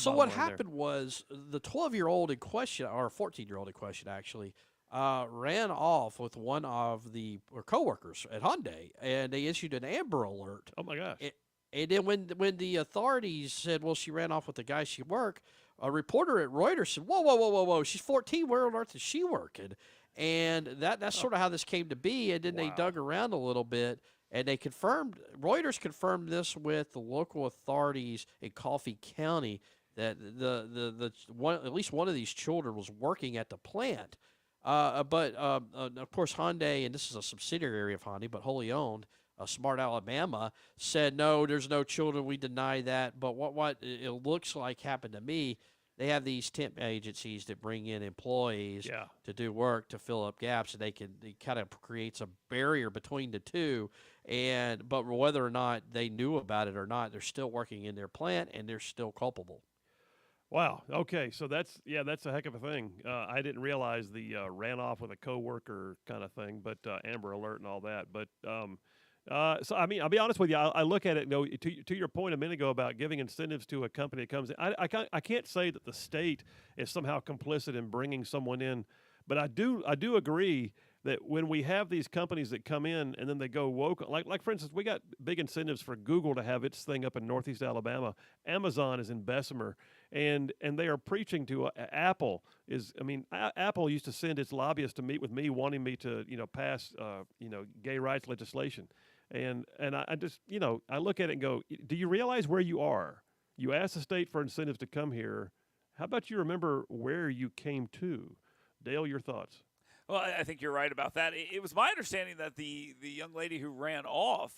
so what happened was the 12-year-old in question, or 14-year-old in question actually, ran off with one of the coworkers at Hyundai, and they issued an Amber Alert. Oh my gosh! And then when the authorities said, well, she ran off with the guy she worked, a reporter at Reuters said, whoa, she's 14. Where on earth is she working? And that's sort of how this came to be. And then they dug around a little bit, and they Reuters confirmed this with the local authorities in Coffee County that at least one of these children was working at the plant. Of course, Hyundai, and this is a subsidiary of Hyundai, but wholly owned, Smart Alabama, said no, there's no children. We deny that. But what it looks like happened to me, they have these temp agencies that bring in employees Yeah. to do work to fill up gaps, and it kind of creates a barrier between the two. But whether or not they knew about it or not, they're still working in their plant and they're still culpable. Wow. Okay. So that's a heck of a thing. I didn't realize the ran off with a coworker kind of thing, but Amber Alert and all that. But so I mean, I'll be honest with you. I look at it. You know, to your point a minute ago about giving incentives to a company that comes in. I can't say that the state is somehow complicit in bringing someone in, but I do agree that when we have these companies that come in and then they go woke, like for instance, we got big incentives for Google to have its thing up in Northeast Alabama. Amazon is in Bessemer, and they are preaching to Apple. Apple used to send its lobbyists to meet with me, wanting me to pass gay rights legislation, and I just I look at it and go, do you realize where you are? You asked the state for incentives to come here. How about you remember where you came to? Dale, your thoughts? Well, I think you're right about that. It was my understanding that the young lady who ran off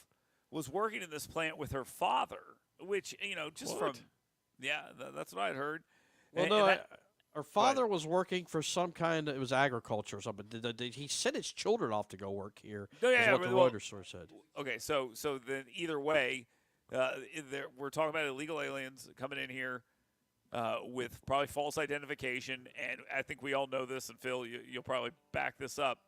was working in this plant with her father, which just What? from that's what I'd heard. Well, And- no, and that- her father was working for some kind of, it was agriculture or something. He sent his children off to go work here, No, yeah, is yeah, what the well, Reuters source said. Okay, so then either way, we're talking about illegal aliens coming in here with probably false identification, and I think we all know this. And Phil, you'll probably back this up.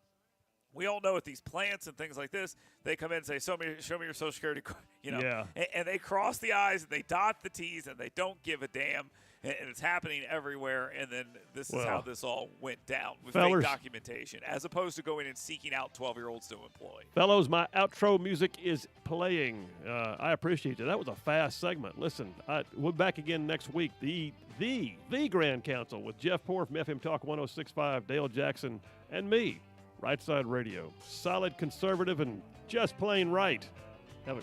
We all know at these plants and things like this, they come in and say, show me your social security card," Yeah. and they cross the I's and they dot the T's and they don't give a damn, and it's happening everywhere. And then this is how Well, this all went down with fellers- fake documentation, as opposed to going and seeking out 12-year-olds to employ. Fellows, my outro music is playing. I appreciate it. That was a fast segment. Listen, we'll be back again next week. The Grand Council with Jeff Poor from FM Talk 106.5, Dale Jackson, and me, Rightside Radio. Solid, conservative, and just plain right. Have a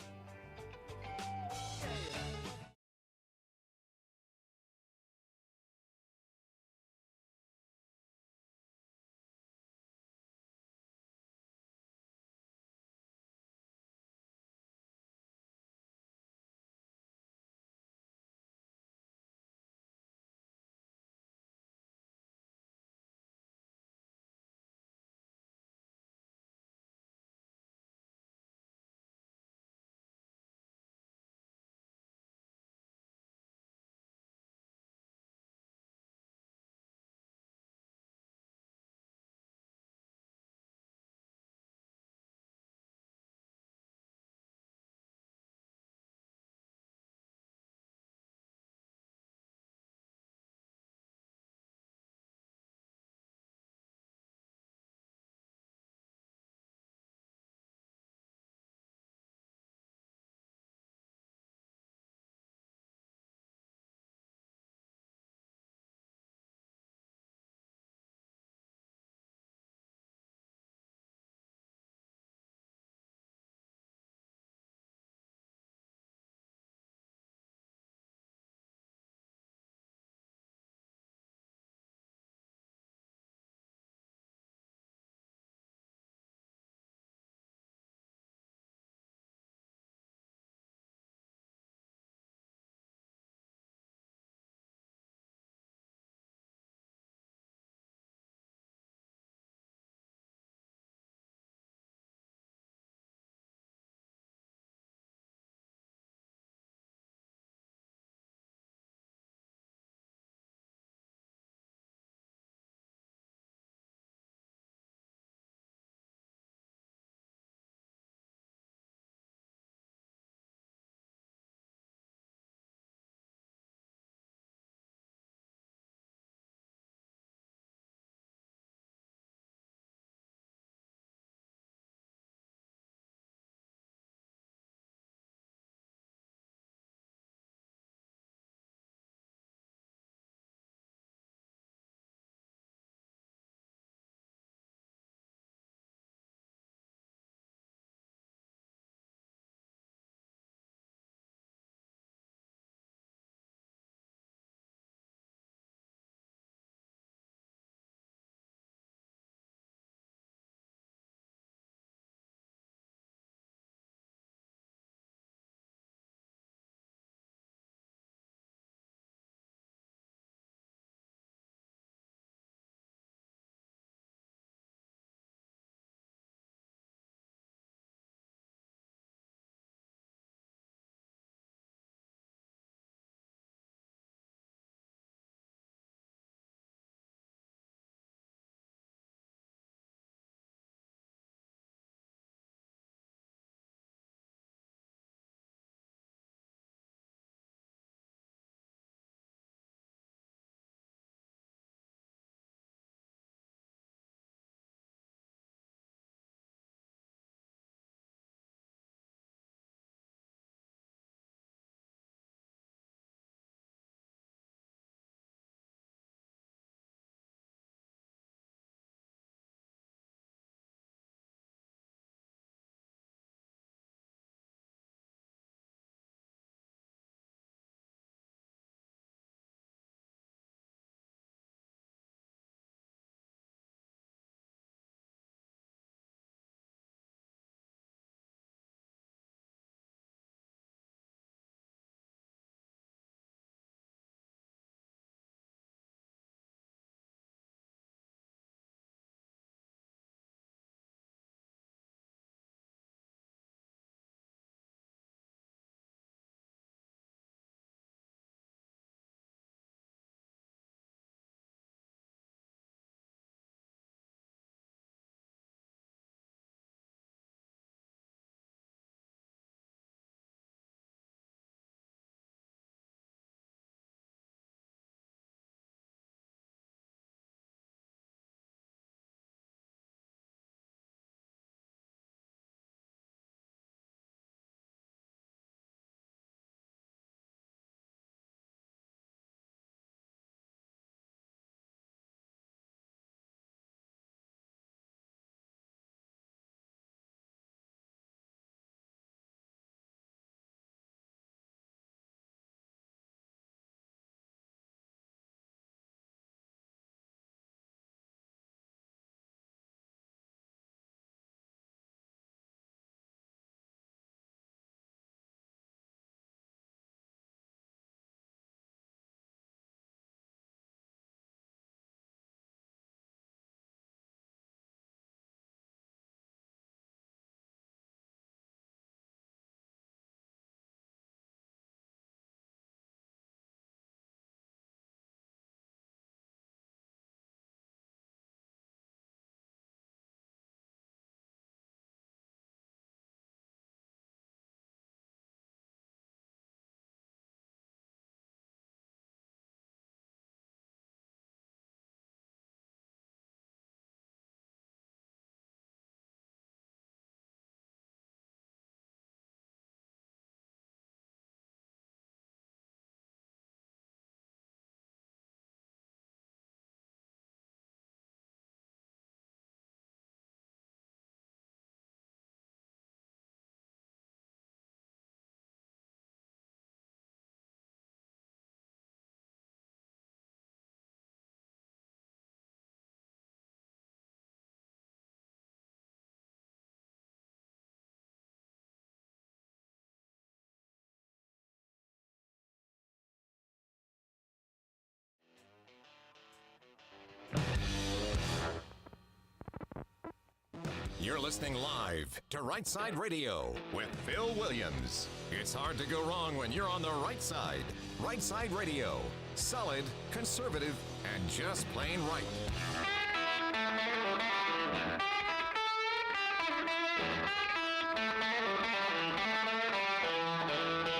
You're listening live to Rightside Radio with Phil Williams. It's hard to go wrong when you're on the right side. Rightside Radio. Solid, conservative, and just plain right.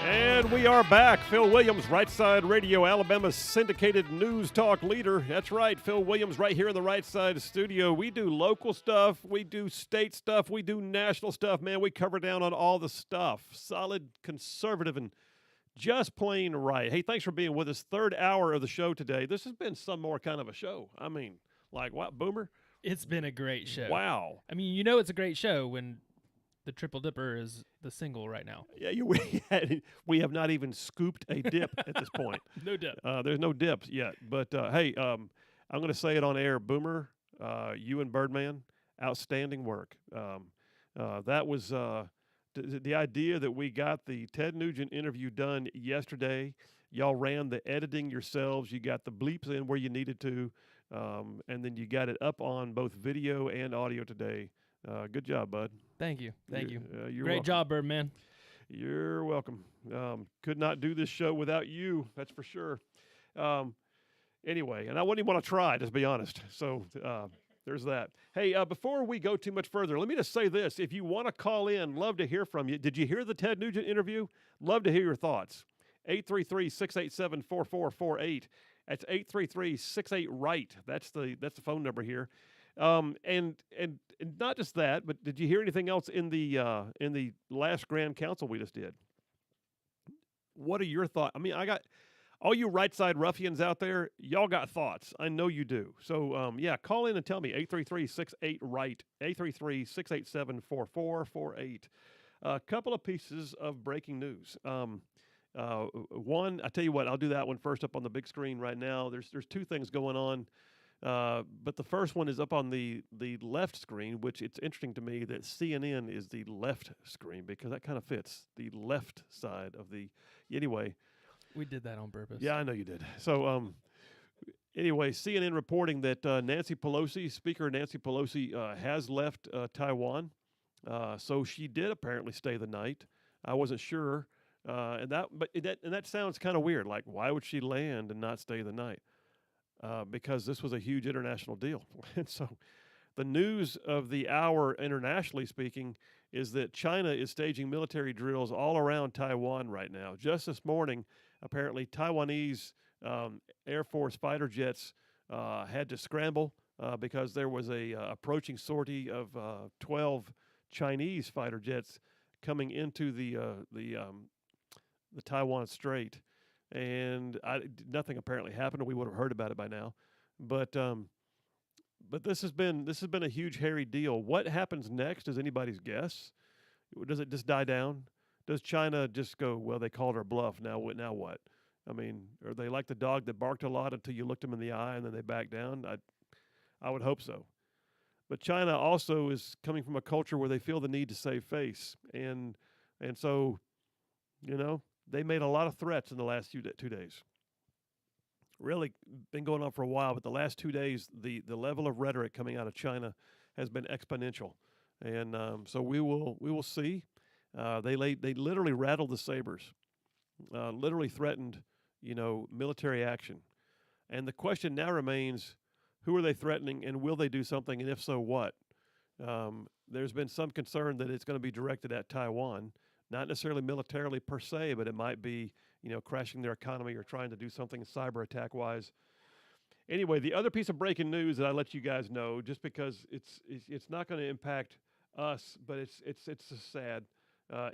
And we are back. Phil Williams, Rightside Radio, Alabama's syndicated news talk leader. That's right, Phil Williams right here in the Rightside studio. We do local stuff, we do state stuff, we do national stuff. Man, we cover down on all the stuff. Solid, conservative, and just plain right. Hey, thanks for being with us. Third hour of the show today. This has been some more kind of a show. I mean, like what, Boomer? It's been a great show. Wow. I mean, you know it's a great show when the Triple Dipper is the single right now. Yeah, we have not even scooped a dip at this point. No dip. There's no dips yet. But, hey, I'm going to say it on air. Boomer, you and Birdman, outstanding work. That was the idea that we got the Ted Nugent interview done yesterday. Y'all ran the editing yourselves. You got the bleeps in where you needed to. And then you got it up on both video and audio today. Good job, bud. Thank you. Thank you. You're Great welcome. job, Birdman. You're welcome. Could not do this show without you, that's for sure. Anyway, and I wouldn't even want to try, just be honest. So there's that. Hey, before we go too much further, let me just say this. If you want to call in, love to hear from you. Did you hear the Ted Nugent interview? Love to hear your thoughts. 833-687-4448. That's 833-68-RIGHT. That's the phone number here. And not just that, but did you hear anything else in the last Grand Council we just did? What are your thoughts? I mean, I got all you right side ruffians out there. Y'all got thoughts. I know you do. So, yeah, call in and tell me. 833-68-RIGHT. 833-687-4448. A couple of pieces of breaking news. One, I tell you what, I'll do that one first up on the big screen right now. There's two things going on. But the first one is up on the left screen, which it's interesting to me that CNN is the left screen because that kind of fits the left side of the. Anyway, We did that on purpose. yeah, I know you did. So anyway, CNN reporting that Speaker Nancy Pelosi has left Taiwan. So she did apparently stay the night. I wasn't sure, and that sounds kind of weird. Like, why would she land and not stay the night? Because this was a huge international deal. And so the news of the hour, internationally speaking, is that China is staging military drills all around Taiwan right now. Just this morning, apparently, Taiwanese Air Force fighter jets had to scramble because there was a approaching sortie of 12 Chinese fighter jets coming into the Taiwan Strait. And nothing apparently happened. We would have heard about it by now, but this has been a huge hairy deal. What happens next is anybody's guess. Does it just die down? Does China just go, well, they called our bluff. Now what? I mean, are they like the dog that barked a lot until you looked them in the eye and then they back down? I would hope so. But China also is coming from a culture where they feel the need to save face, and so, they made a lot of threats in the last 2 days. Really been going on for a while, but the last 2 days, the level of rhetoric coming out of China has been exponential, and so we will see. They literally rattled the sabers, literally threatened, military action, and the question now remains: who are they threatening, and will they do something, and if so, what? There's been some concern that it's going to be directed at Taiwan. Not necessarily militarily per se, but it might be, crashing their economy or trying to do something cyber attack wise. Anyway, the other piece of breaking news that I let you guys know, just because it's not going to impact us, but it's just sad.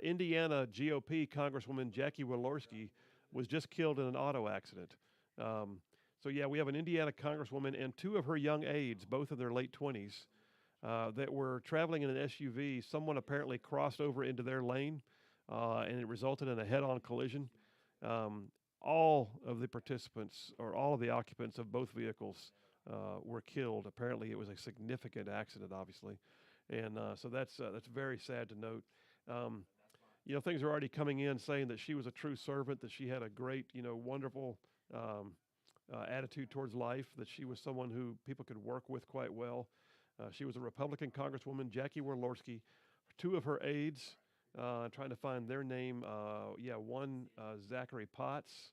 Indiana GOP Congresswoman Jackie Walorski was just killed in an auto accident. So yeah, we have an Indiana Congresswoman and two of her young aides, both in their late 20s, that were traveling in an SUV. Someone apparently crossed over into their lane. And it resulted in a head-on collision. All of the participants, or all of the occupants of both vehicles, were killed. Apparently, it was a significant accident, obviously, and so that's very sad to note. Things are already coming in saying that she was a true servant, that she had a great, wonderful attitude towards life, that she was someone who people could work with quite well. She was a Republican Congresswoman, Jackie Walorski. Two of her aides, trying to find their name. One Zachary Potts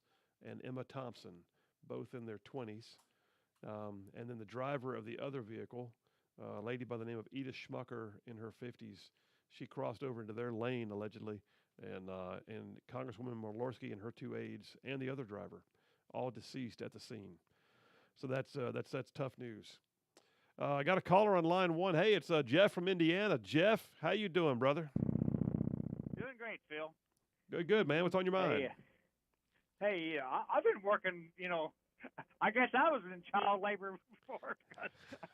and Emma Thompson, both in their 20s. And then the driver of the other vehicle, a lady by the name of Edith Schmucker in her 50s. She crossed over into their lane allegedly, and Congresswoman Walorski and her two aides and the other driver, all deceased at the scene. So that's tough news. I got a caller on line one. Hey, it's Jeff from Indiana. Jeff, how you doing, brother? Doing great, Phil. Good, man. What's on your mind? Hey, I've been working, I guess I was in child labor before.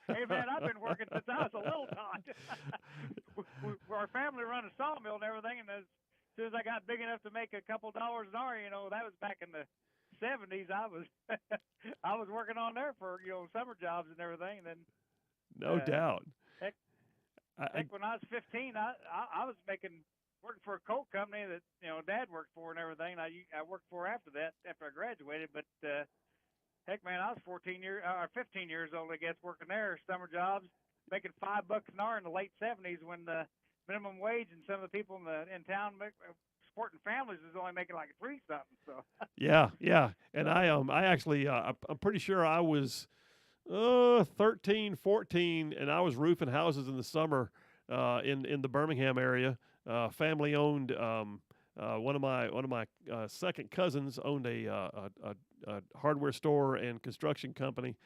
Hey, man, I've been working since I was a little tot. Our family run a sawmill and everything, and as soon as I got big enough to make a couple dollars an hour, that was back in the 70s. I was I was working on there for, summer jobs and everything. And then no doubt. Heck, when I was 15, I was working for a coal company that Dad worked for and everything. And I worked for after that, after I graduated. But heck, man, I was 15 years old, I guess, working there, summer jobs, making $5 an hour in the late 70s when the minimum wage and some of the people in town supporting families was only making like $3 something. So yeah, and I actually I'm pretty sure I was 13, 14, and I was roofing houses in the summer in the Birmingham area. Family owned. One of my second cousins owned a hardware store and construction company,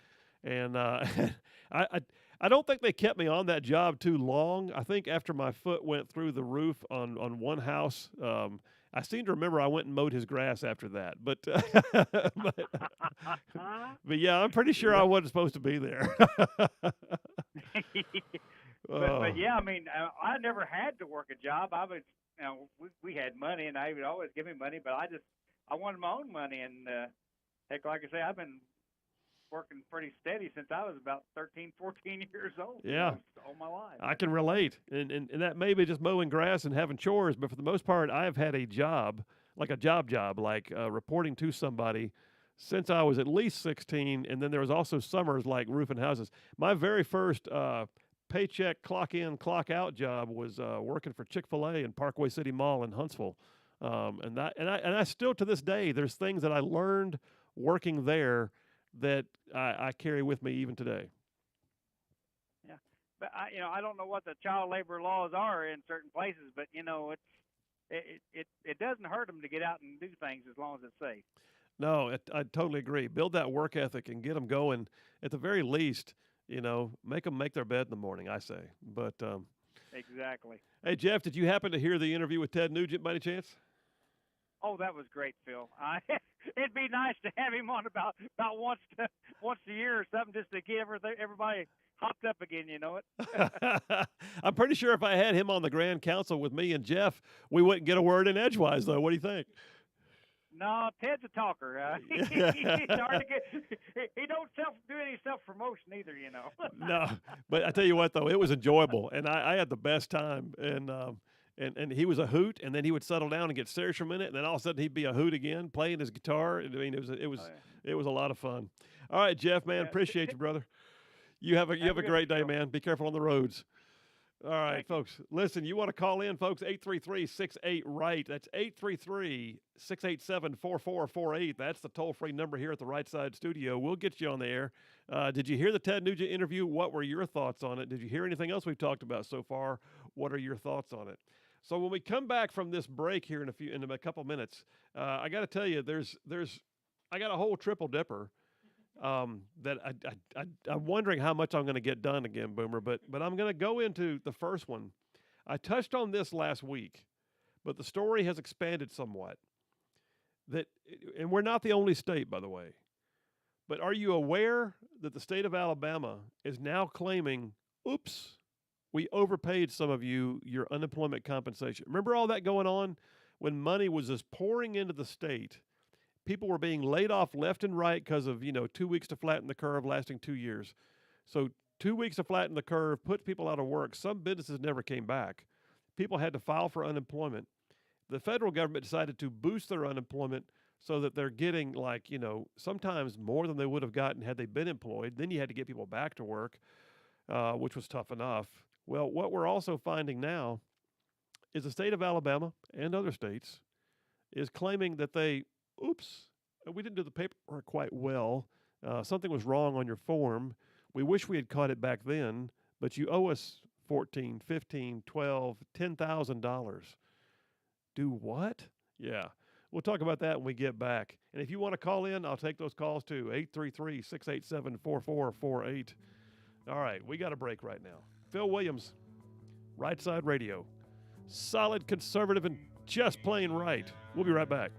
and I don't think they kept me on that job too long. I think after my foot went through the roof on one house, I seem to remember I went and mowed his grass after that. But but yeah, I'm pretty sure I wasn't supposed to be there. But yeah, I mean, I never had to work a job. I was, we had money, and I would always give me money, but I wanted my own money, and heck, like I say, I've been working pretty steady since I was about 13, 14 years old. Yeah, all my life. I can relate, and that may be just mowing grass and having chores, but for the most part, I have had a job, like a job, like reporting to somebody since I was at least 16, and then there was also summers like roofing houses. My very first paycheck clock in, clock out job was working for Chick-fil-A in Parkway City Mall in Huntsville, and I still to this day there's things that I learned working there that I carry with me even today. Yeah, but I don't know what the child labor laws are in certain places, but it doesn't hurt them to get out and do things as long as it's safe. No, I totally agree. Build that work ethic and get them going. At the very least, make them make their bed in the morning, I say. But exactly. Hey, Jeff, did you happen to hear the interview with Ted Nugent by any chance? Oh, that was great, Phil. It'd be nice to have him on about once a year or something, just to get everybody hopped up again. You know it. I'm pretty sure if I had him on the Grand Council with me and Jeff, we wouldn't get a word in edgewise, though. What do you think? No, Ted's a talker. He's hard to get. He don't do any self-promotion either, No, but I tell you what, though, it was enjoyable, and I had the best time. And he was a hoot, and then he would settle down and get serious for a minute, and then all of a sudden he'd be a hoot again, playing his guitar. I mean, it was a lot of fun. All right, Jeff, man, appreciate you, brother. You have a great day, man. Be careful on the roads. All right, folks. Listen, you want to call in, folks, 833-68-RIGHT. That's 833-687-4448. That's the toll-free number here at the Rightside Studio. We'll get you on the air. Did you hear the Ted Nugent interview? What were your thoughts on it? Did you hear anything else we've talked about so far? What are your thoughts on it? So when we come back from this break here in a couple minutes, I got to tell you, I got a whole triple dipper that I'm wondering how much I'm going to get done again, Boomer. But I'm going to go into the first one. I touched on this last week, but the story has expanded somewhat. And we're not the only state, by the way. But are you aware that the state of Alabama is now claiming, oops, we overpaid some of your unemployment compensation? Remember all that going on when money was just pouring into the state? People were being laid off left and right because of, 2 weeks to flatten the curve lasting 2 years. So 2 weeks to flatten the curve put people out of work. Some businesses never came back. People had to file for unemployment. The federal government decided to boost their unemployment so that they're getting sometimes more than they would have gotten had they been employed. Then you had to get people back to work. which was tough enough. Well, what we're also finding now is the state of Alabama and other states is claiming that we didn't do the paperwork quite well. Something was wrong on your form. We wish we had caught it back then, but you owe us 14, 15, 12, $10,000. Do what? Yeah. We'll talk about that when we get back. And if you want to call in, I'll take those calls too. 833-687-4448. All right, we got a break right now. Phil Williams, Rightside Radio. Solid, conservative, and just plain right. We'll be right back.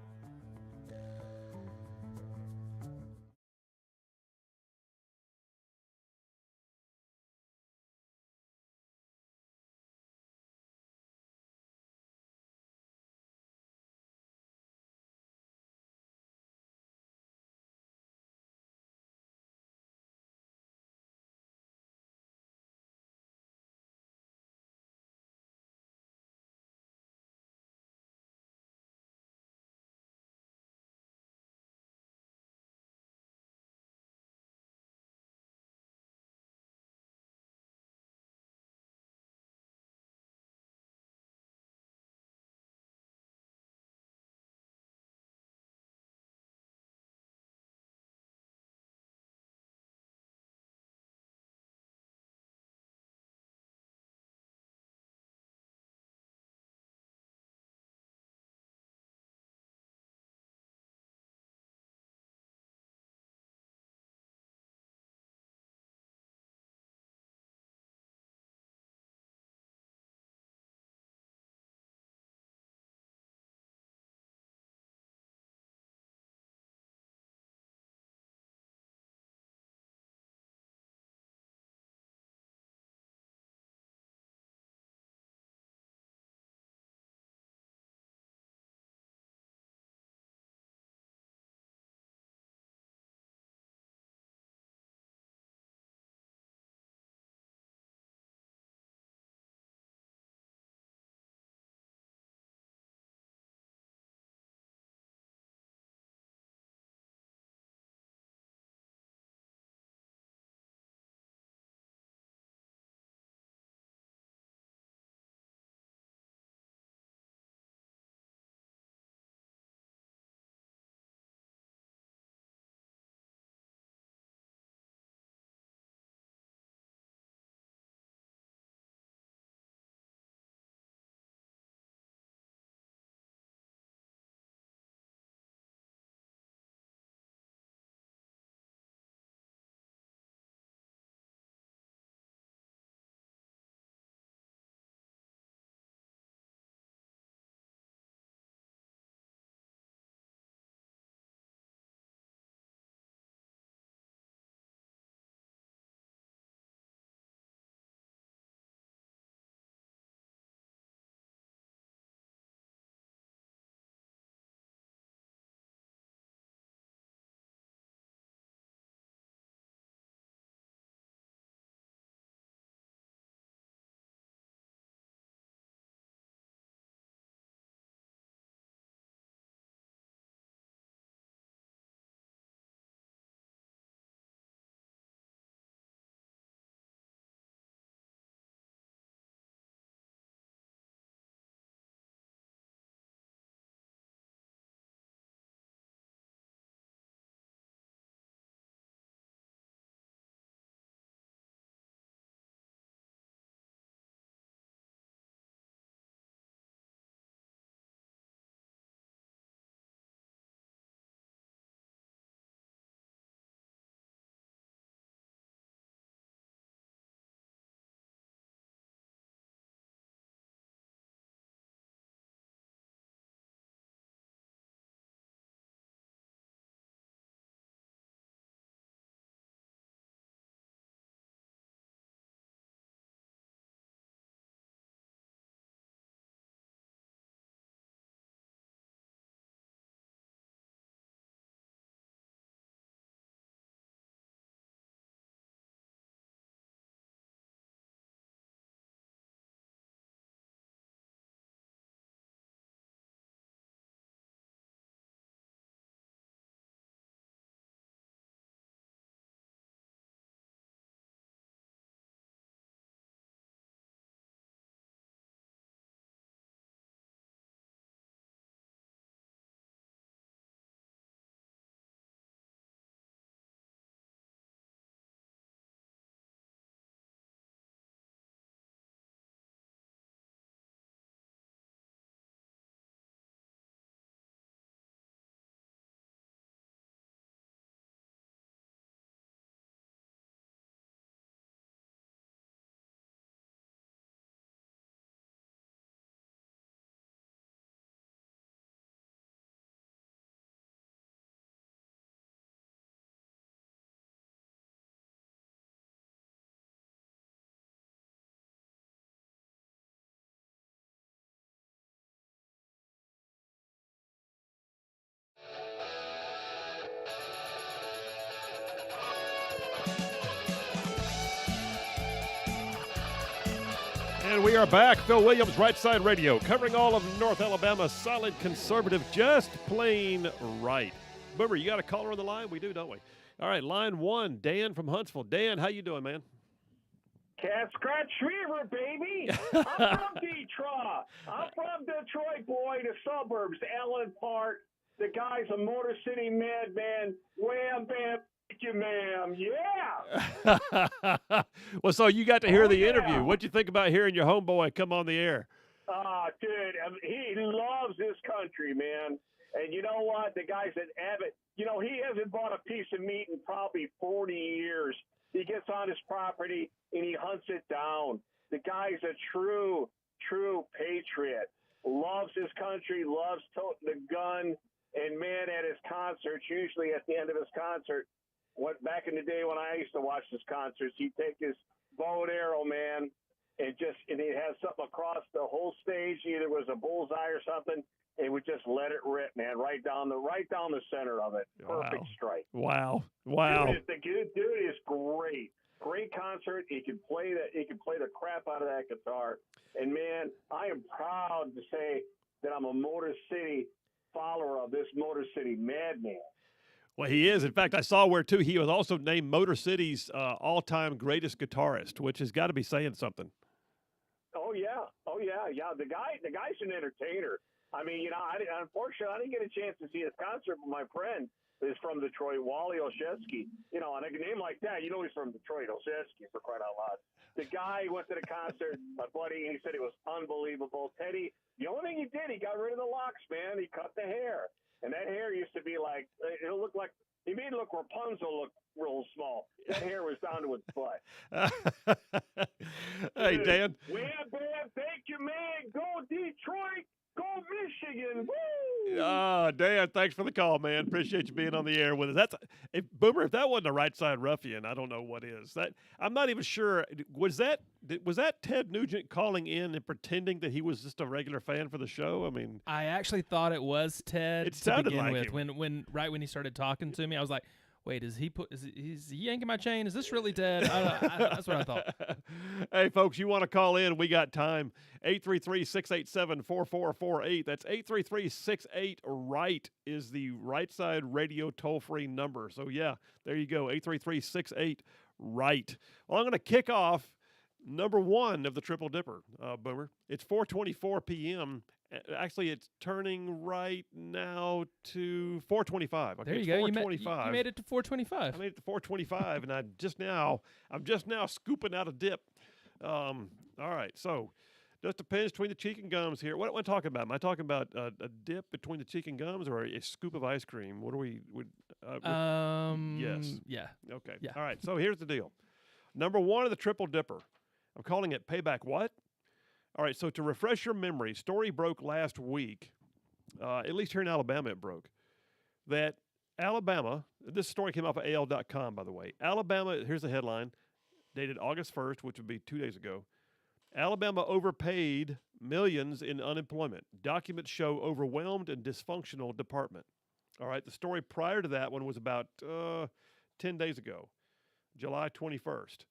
And we are back. Phil Williams, Rightside Radio, covering all of North Alabama. Solid conservative, just plain right. Boomer, you got a caller on the line? We do, don't we? All right, line one, Dan from Huntsville. Dan, how you doing, man? Cat Scratch Shriver, baby. I'm from Detroit. I'm from Detroit, boy, the suburbs, Allen Park. The guy's a Motor City madman. Wham, bam, thank you, ma'am. Yeah. Well, so you got to hear the yeah. interview. What'd you think about hearing your homeboy come on the air? Dude, he loves this country, man. And you know what? The guy's an avid. You know, he hasn't bought a piece of meat in probably 40 years. He gets on his property and he hunts it down. The guy's a true patriot. Loves his country, loves toting the gun. And, man, at his concerts, usually at the end of his concert, back in the day when I used to watch his concerts, he'd take his bow and arrow, man, and he'd have something across the whole stage. Either it was a bullseye or something. It would just let it rip, man, right down the center of it. Perfect strike. Wow. The dude is great. Great concert. He can play the crap out of that guitar. And man, I am proud to say that I'm a Motor City follower of this Motor City madman. Well, he is. In fact, I saw where too he was also named Motor City's all-time greatest guitarist, which has got to be saying something. Oh yeah. The guy's an entertainer. I mean, you know, unfortunately, I didn't get a chance to see his concert, but my friend is from Detroit, Wally Olszewski. You know, and a name like that, you know he's from Detroit, Olszewski, for crying out loud. The guy went to the concert, my buddy, and he said it was unbelievable. Teddy, the only thing he did, he got rid of the locks, man. He cut the hair. And that hair used to be like, it looked like, he made it look Rapunzel look real small. That hair was down to its butt. Hey, Dan. Wham, bam, thank you, man. Go Detroit. Go Michigan! Woo! Dan, thanks for the call, man. Appreciate you being on the air with us. Boomer, if that wasn't a right side ruffian, I don't know what is. That I'm not even sure. Was that Ted Nugent calling in and pretending that he was just a regular fan for the show? I mean, I actually thought it was Ted. It sounded to begin like with. him. When he started talking to me, I was like, wait, is he yanking my chain? Is this really Ted? That's what I thought. Hey, folks, you want to call in? We got time. 833-687-4448. That's 833-68-RIGHT is the Right Side Radio toll-free number. So, yeah, there you go, 833-68-RIGHT. Well, I'm going to kick off number one of the Triple Dipper, Boomer. It's 4:24 p.m., actually, it's turning right now to 4:25. Okay, there you go. 4:25. You made it to 4:25. I made it to 4:25, and I'm just now scooping out a dip. All right, so just depends between the cheek and gums here. What am I talking about? Am I talking about a dip between the cheek and gums, or a scoop of ice cream? What are we? Yes. Yeah. Okay. Yeah. All right. So here's the deal. Number one of the Triple Dipper. I'm calling it Payback What? All right, so to refresh your memory, story broke last week, at least here in Alabama it broke, that Alabama, this story came off of AL.com, by the way. Alabama, here's the headline, dated August 1st, which would be 2 days ago. Alabama overpaid millions in unemployment. Documents show overwhelmed and dysfunctional department. All right, the story prior to that one was about 10 days ago, July 21st.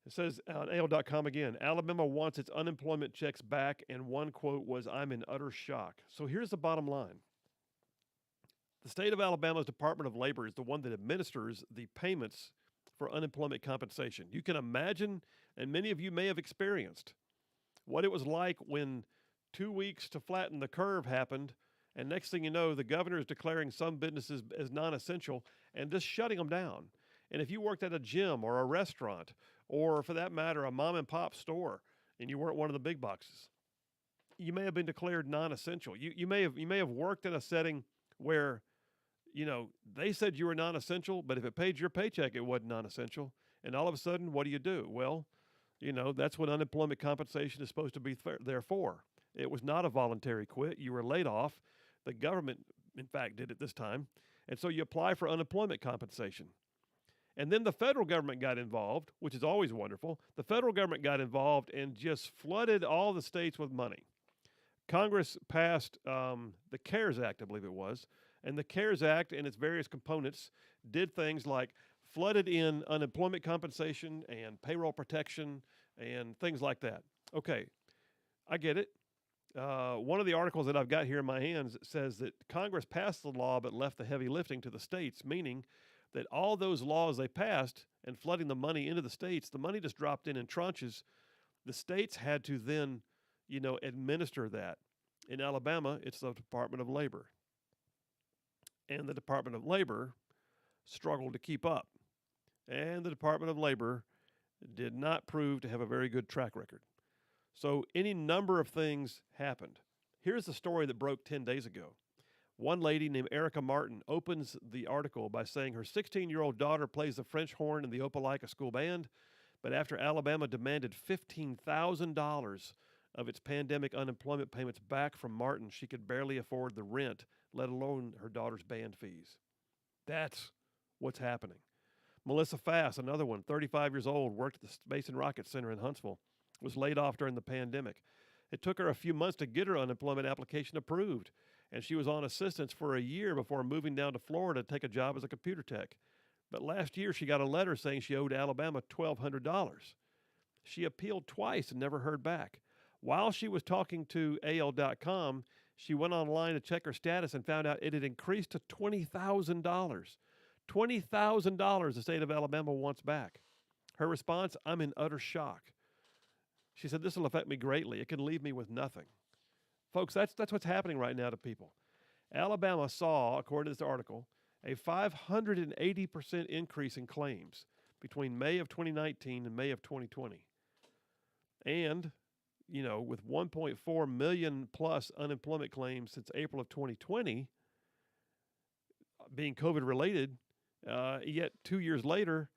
It says on AL.com again, Alabama wants its unemployment checks back, and one quote was, "I'm in utter shock." So here's the bottom line. The state of Alabama's Department of Labor is the one that administers the payments for unemployment compensation. You can imagine, and many of you may have experienced, what it was like when 2 weeks to flatten the curve happened, and next thing you know, the governor is declaring some businesses as non-essential and just shutting them down. And if you worked at a gym or a restaurant, or for that matter, a mom and pop store, and you weren't one of the big boxes, you may have been declared non-essential. You may have worked in a setting where, you know, they said you were non-essential, but if it paid your paycheck, it wasn't non-essential. And all of a sudden, what do? Well, you know, that's what unemployment compensation is supposed to be there for. It was not a voluntary quit. You were laid off. The government, in fact, did it this time. And so you apply for unemployment compensation. And then the federal government got involved, which is always wonderful. The federal government got involved and just flooded all the states with money. Congress passed the CARES Act, I believe it was, and the CARES Act and its various components did things like flooded in unemployment compensation and payroll protection and things like that. Okay, I get it. One of the articles that I've got here in my hands says that Congress passed the law but left the heavy lifting to the states, meaning that all those laws they passed and flooding the money into the states, the money just dropped in tranches. The states had to then, administer that. In Alabama, it's the Department of Labor. And the Department of Labor struggled to keep up. And the Department of Labor did not prove to have a very good track record. So any number of things happened. Here's the story that broke 10 days ago. One lady named Erica Martin opens the article by saying her 16-year-old daughter plays the French horn in the Opelika school band, but after Alabama demanded $15,000 of its pandemic unemployment payments back from Martin, she could barely afford the rent, let alone her daughter's band fees. That's what's happening. Melissa Fass, another one, 35 years old, worked at the Space and Rocket Center in Huntsville, was laid off during the pandemic. It took her a few months to get her unemployment application approved, and she was on assistance for a year before moving down to Florida to take a job as a computer tech. But last year, she got a letter saying she owed Alabama $1,200. She appealed twice and never heard back. While she was talking to AL.com, she went online to check her status and found out it had increased to $20,000. $20,000 the state of Alabama wants back. Her response, I'm in utter shock. She said, this will affect me greatly. It can leave me with nothing. Folks, that's what's happening right now to people. Alabama saw, according to this article, a 580% increase in claims between May of 2019 and May of 2020. And, with 1.4 million plus unemployment claims since April of 2020 being COVID related, yet 2 years later,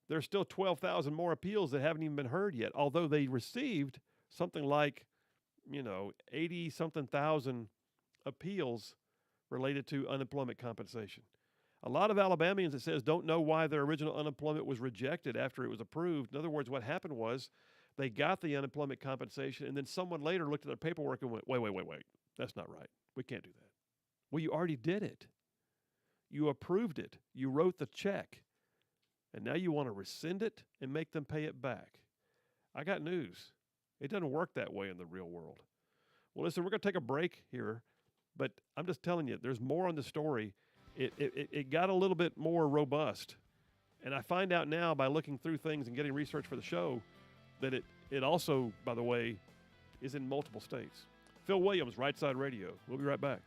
there's still 12,000 more appeals that haven't even been heard yet, although they received something like, 80-something thousand appeals related to unemployment compensation. A lot of Alabamians, it says, don't know why their original unemployment was rejected after it was approved. In other words, what happened was they got the unemployment compensation, and then someone later looked at their paperwork and went, wait, that's not right. We can't do that. Well, you already did it. You approved it. You wrote the check. And now you want to rescind it and make them pay it back. I got news. It doesn't work that way in the real world. Well, listen, we're going to take a break here, but I'm just telling you, there's more on the story. It got a little bit more robust. And I find out now by looking through things and getting research for the show that it also, by the way, is in multiple states. Phil Williams, Rightside Radio. We'll be right back.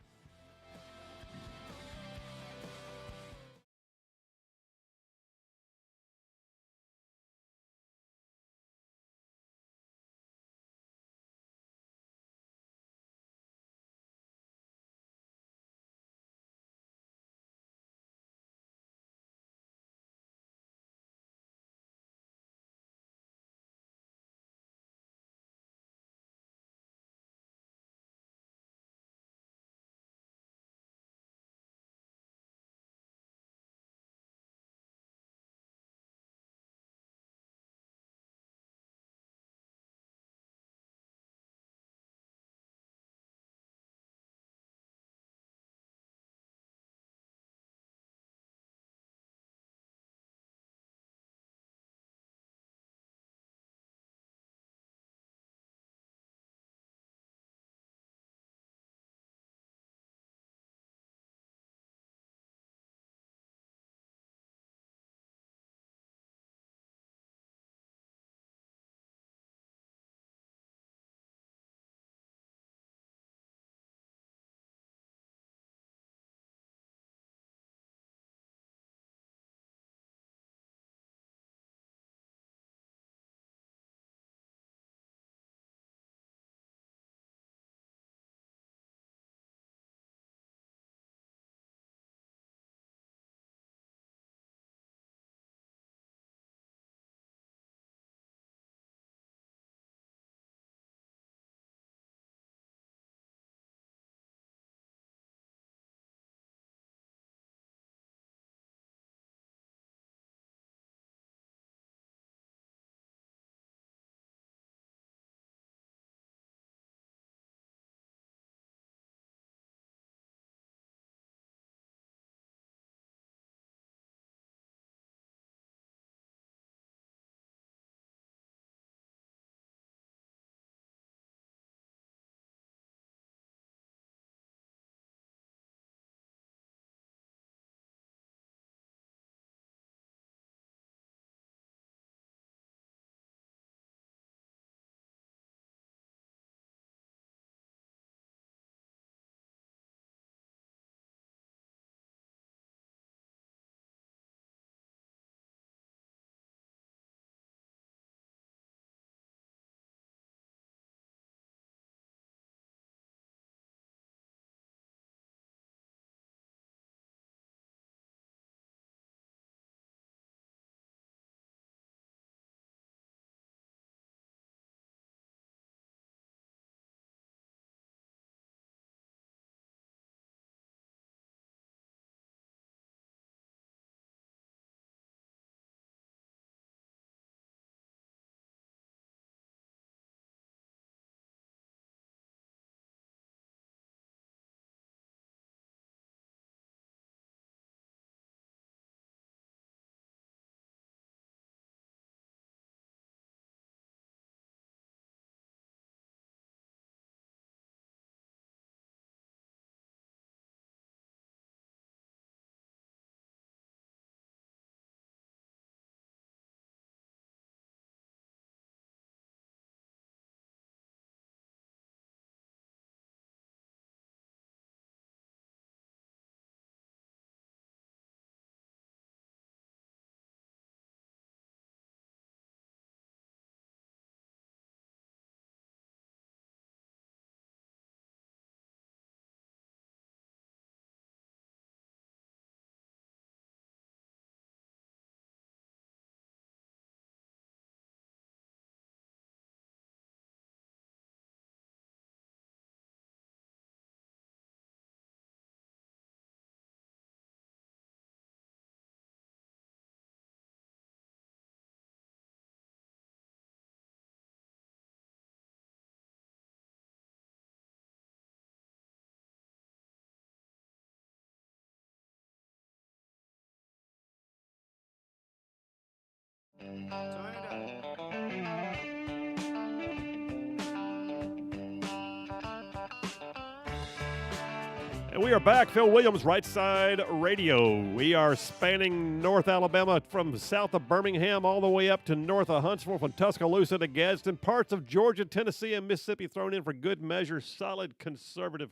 And we are back. Phil Williams, Rightside Radio. We are spanning North Alabama from south of Birmingham all the way up to north of Huntsville, from Tuscaloosa to Gadsden, parts of Georgia, Tennessee, and Mississippi thrown in for good measure. Solid conservative,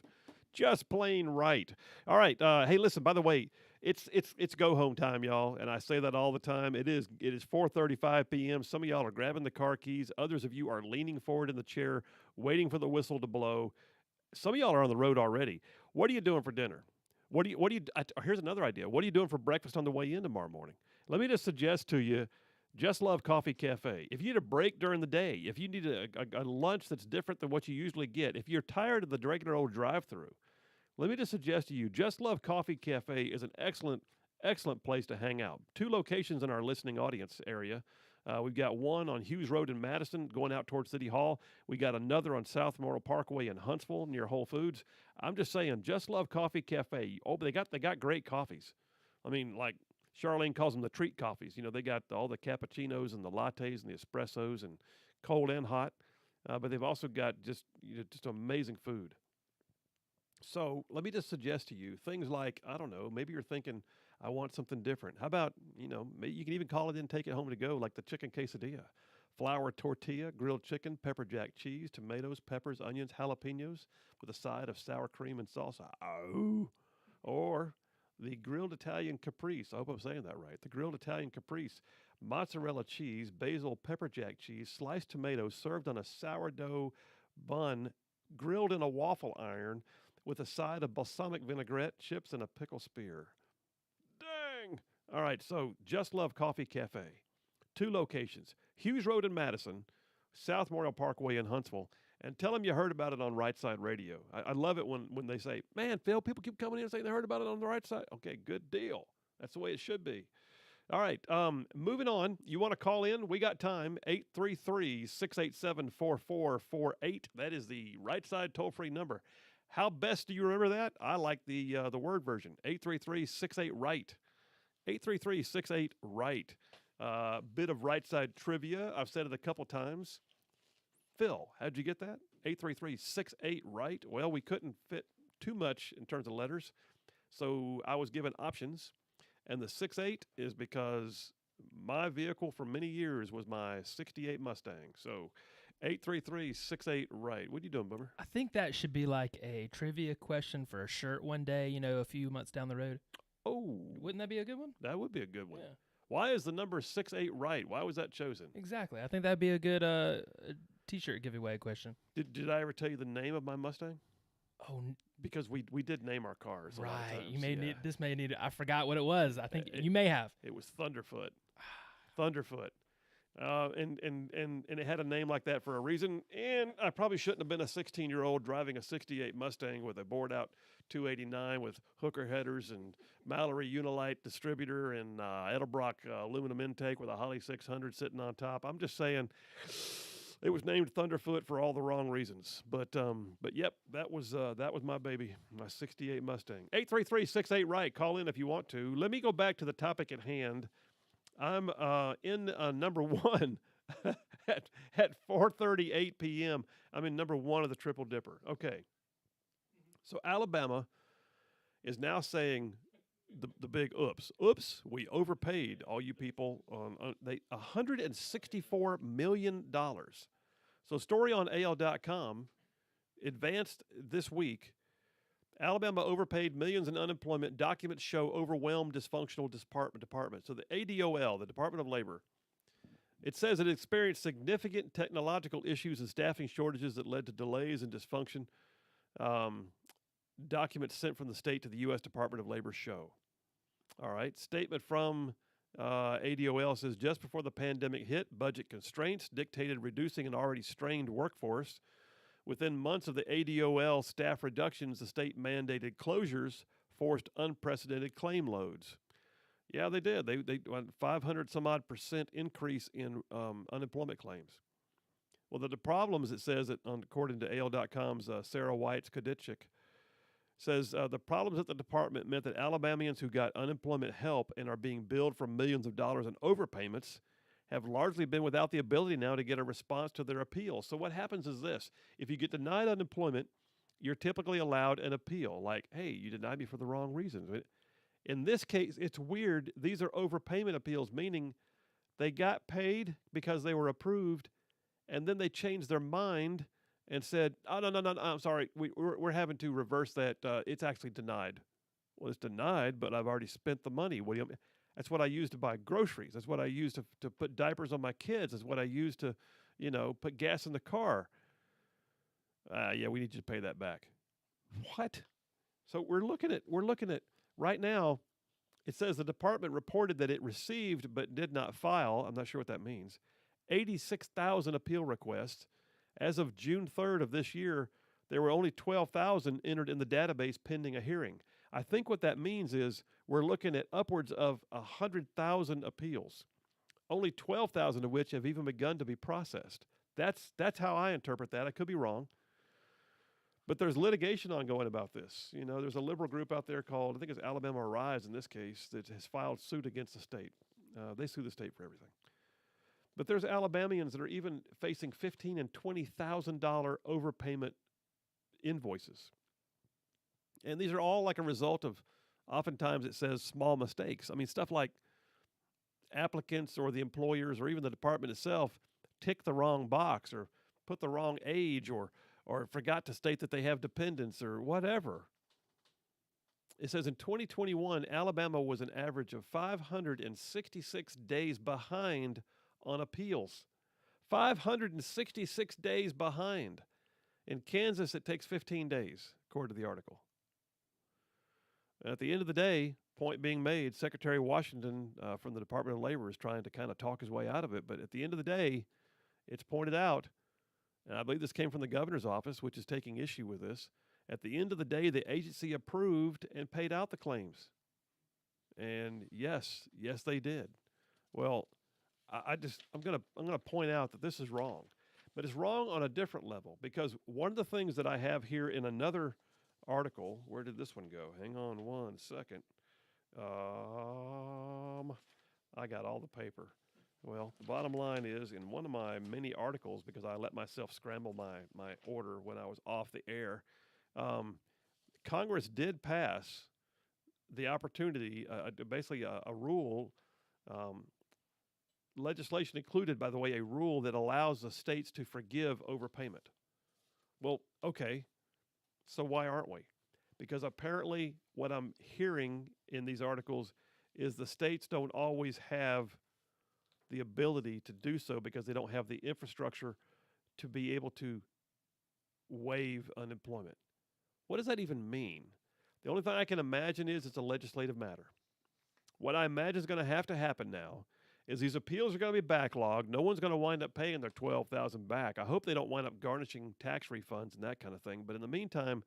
just plain right. All right. Hey, listen, by the way, it's go home time, y'all, and I say that all the time. It is 4:35 p.m. Some of y'all are grabbing the car keys. Others of you are leaning forward in the chair, waiting for the whistle to blow. Some of y'all are on the road already. What are you doing for dinner? Here's another idea. What are you doing for breakfast on the way in tomorrow morning? Let me just suggest to you, Just Love Coffee Cafe. If you need a break during the day, if you need a lunch that's different than what you usually get, if you're tired of the regular old drive-through, let me just suggest to you, Just Love Coffee Cafe is an excellent place to hang out. 2 locations in our listening audience area. We've got one on Hughes Road in Madison going out towards City Hall. We got another on South Memorial Parkway in Huntsville near Whole Foods. I'm just saying, Just Love Coffee Cafe. Oh, they got great coffees. I mean, like Charlene calls them the treat coffees. You know, they got all the cappuccinos and the lattes and the espressos and cold and hot. But they've also got just amazing food. So let me just suggest to you things like, I don't know, maybe you're thinking, I want something different. How about, maybe you can even call it in, take it home to go, like the chicken quesadilla. Flour tortilla, grilled chicken, pepper jack cheese, tomatoes, peppers, onions, jalapenos, with a side of sour cream and salsa. Oh. Or the grilled Italian caprese. I hope I'm saying that right. The grilled Italian caprese. Mozzarella cheese, basil, pepper jack cheese, sliced tomatoes served on a sourdough bun, grilled in a waffle iron, with a side of balsamic vinaigrette, chips, and a pickle spear. Dang! All right, so Just Love Coffee Cafe. 2 locations. Hughes Road in Madison, South Memorial Parkway in Huntsville. And tell them you heard about it on Rightside Radio. I love it when they say, man, Phil, people keep coming in and saying they heard about it on the right side. Okay, good deal. That's the way it should be. All right, moving on. You want to call in? We got time. 833-687-4448. That is the Rightside toll-free number. How best do you remember that? I like the word version. 833-68-RIGHT. 833-68-RIGHT. Bit of Rightside trivia. I've said it a couple times. Phil, how'd you get that? 833-68-RIGHT. Well, we couldn't fit too much in terms of letters, so I was given options. And the 68 is because my vehicle for many years was my 68 Mustang. So 833-68-RIGHT. What are you doing, Boomer? I think that should be like a trivia question for a shirt one day, a few months down the road. Oh. Wouldn't that be a good one? That would be a good one. Yeah. Why is the number 68 right? Why was that chosen? Exactly. I think that'd be a good T-shirt giveaway question. Did I ever tell you the name of my Mustang? Oh, because we did name our cars. Right. A lot of times. You may need this. May need. I forgot what it was. I think you may have. It was Thunderfoot. Thunderfoot. And it had a name like that for a reason. And I probably shouldn't have been a 16-year-old driving a 68 Mustang with a bored-out 289 with hooker headers and Mallory Unilite distributor and Edelbrock aluminum intake with a Holly 600 sitting on top. I'm just saying it was named Thunderfoot for all the wrong reasons. But yep, that was my baby, my 68 Mustang. 833-68-RIGHT. Call in if you want to. Let me go back to the topic at hand. I'm in number 1 at 4:38 p.m. I'm in number 1 of the Triple Dipper. Okay. So Alabama is now saying the big oops. Oops, we overpaid all you people on $164 million. So story on AL.com advanced this week. Alabama overpaid millions in unemployment. Documents show overwhelmed dysfunctional department. So the ADOL, the Department of Labor, it says it experienced significant technological issues and staffing shortages that led to delays and dysfunction. Documents sent from the state to the U.S. Department of Labor show. All right. Statement from ADOL says just before the pandemic hit, budget constraints dictated reducing an already strained workforce. Within months of the ADOL staff reductions, the state mandated closures forced unprecedented claim loads. Yeah, they did. They went 500 some odd % increase in unemployment claims. Well, the problems, it says, according to AL.com's Sarah Weitz-Kadicik, says the problems at the department meant that Alabamians who got unemployment help and are being billed for millions of dollars in overpayments have largely been without the ability now to get a response to their appeal. So what happens is this: if you get denied unemployment, you're typically allowed an appeal, like, hey, you denied me for the wrong reasons. In this case, it's weird. These are overpayment appeals, meaning they got paid because they were approved, and then they changed their mind and said, oh, no, I'm sorry, we're having to reverse that. It's actually denied. Well, it's denied, but I've already spent the money. What do you? That's what I use to buy groceries. That's what I use to put diapers on my kids. That's what I use to, put gas in the car. Yeah, we need you to pay that back. What? So we're looking at right now. It says the department reported that it received but did not file. I'm not sure what that means. 86,000 appeal requests. As of June 3rd of this year, there were only 12,000 entered in the database pending a hearing. I think what that means is we're looking at upwards of 100,000 appeals, only 12,000 of which have even begun to be processed. That's how I interpret that. I could be wrong. But there's litigation ongoing about this. There's a liberal group out there called, I think it's Alabama Rise in this case, that has filed suit against the state. They sue the state for everything. But there's Alabamians that are even facing $15,000 and $20,000 overpayment invoices. And these are all like a result of, oftentimes it says small mistakes. I mean, stuff like applicants or the employers or even the department itself tick the wrong box or put the wrong age or forgot to state that they have dependents or whatever. It says in 2021, Alabama was an average of 566 days behind on appeals. 566 days behind. In Kansas, it takes 15 days, according to the article. At the end of the day, point being made, Secretary Washington from the Department of Labor is trying to kind of talk his way out of it. But at the end of the day, it's pointed out, and I believe this came from the governor's office, which is taking issue with this. At the end of the day, the agency approved and paid out the claims. And yes, they did. Well, I'm gonna point out that this is wrong, but it's wrong on a different level, because one of the things that I have here in another article, where did this one go? Hang on one second. I got all the paper. Well, the bottom line is, in one of my many articles, because I let myself scramble my order when I was off the air, Congress did pass the opportunity, basically a rule. Legislation included, by the way, a rule that allows the states to forgive overpayment. Well, okay, so why aren't we? Because apparently what I'm hearing in these articles is the states don't always have the ability to do so because they don't have the infrastructure to be able to waive unemployment. What does that even mean? The only thing I can imagine is it's a legislative matter. What I imagine is going to happen now is these appeals are going to be backlogged. No one's going to wind up paying their $12,000 back. I hope they don't wind up garnishing tax refunds and that kind of thing. But in the meantime,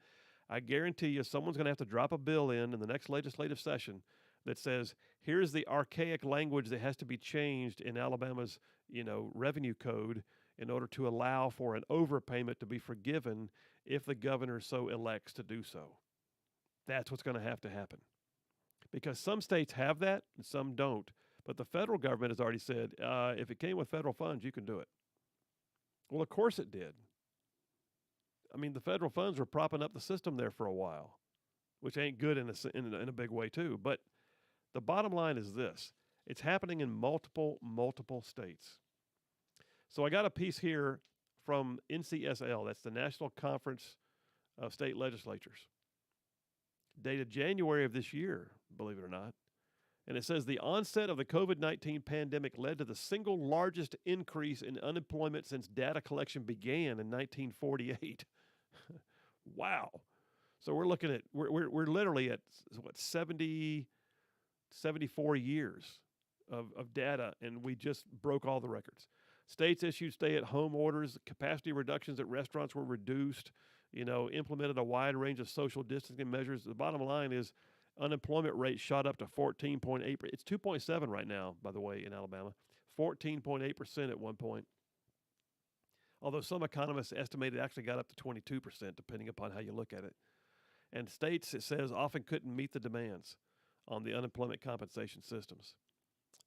I guarantee you someone's going to have to drop a bill in the next legislative session that says, here's the archaic language that has to be changed in Alabama's, revenue code in order to allow for an overpayment to be forgiven if the governor so elects to do so. That's what's going to happen. Because some states have that and some don't. But the federal government has already said, if it came with federal funds, you can do it. Well, of course it did. I mean, the federal funds were propping up the system there for a while, which ain't good in a big way too. But the bottom line is this: it's happening in multiple states. So I got a piece here from NCSL. That's the National Conference of State Legislatures, dated January of this year, believe it or not. And it says the onset of the COVID-19 pandemic led to the single largest increase in unemployment since data collection began in 1948. Wow. So we're looking at, we're literally at, 74 years of data, and we just broke all the records. States issued stay-at-home orders. Capacity reductions at restaurants were reduced, implemented a wide range of social distancing measures. The bottom line is, unemployment rate shot up to 14.8%. It's 2.7 right now, by the way, in Alabama. 14.8% at one point. Although some economists estimate it actually got up to 22%, depending upon how you look at it. And states, it says, often couldn't meet the demands on the unemployment compensation systems.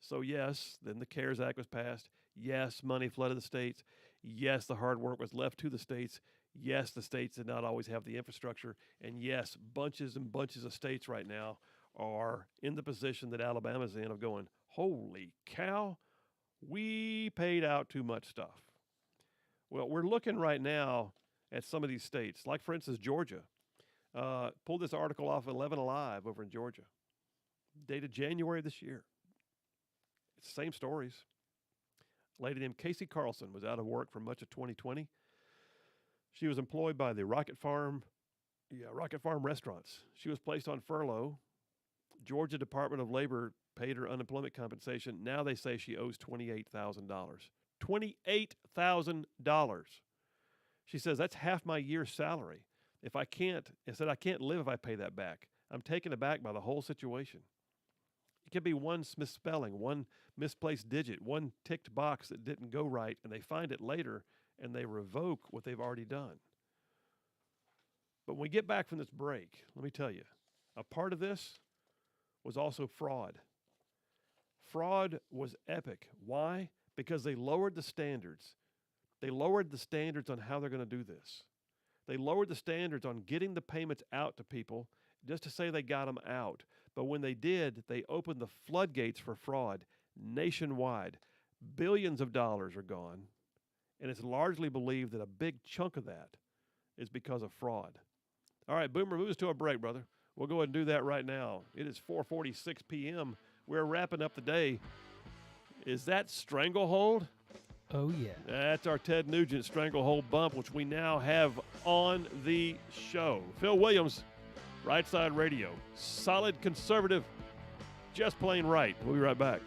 So, yes, then the CARES Act was passed. Yes, money flooded the states. Yes, the hard work was left to the states. Yes, the states did not always have the infrastructure. And yes, bunches and bunches of states right now are in the position that Alabama's in of going, holy cow, we paid out too much stuff. Well, we're looking right now at some of these states, like, for instance, Georgia. Pulled this article off 11 Alive over in Georgia, dated January of this year. It's the same stories. A lady named Casey Carlson was out of work for much of 2020. She was employed by the Rocket Farm restaurants. She was placed on furlough. Georgia Department of Labor paid her unemployment compensation. Now they say she owes $28,000. $28,000. She says, that's half my year's salary. I said, I can't live if I pay that back. I'm taken aback by the whole situation. It could be one misspelling, one misplaced digit, one ticked box that didn't go right, and they find it later and they revoke what they've already done. But when we get back from this break, let me tell you, a part of this was also fraud. Fraud was epic. Why? Because they lowered the standards. They lowered the standards on how they're going to do this. They lowered the standards on getting the payments out to people just to say they got them out. But when they did, they opened the floodgates for fraud nationwide. Billions of dollars are gone, and it's largely believed that a big chunk of that is because of fraud. All right, Boomer, move us to a break, brother. We'll go ahead and do that right now. It is 4:46 p.m. We're wrapping up the day. Is that Stranglehold? Oh, yeah. That's our Ted Nugent Stranglehold bump, which we now have on the show. Phil Williams, Rightside Radio. Solid conservative, just plain right. We'll be right back.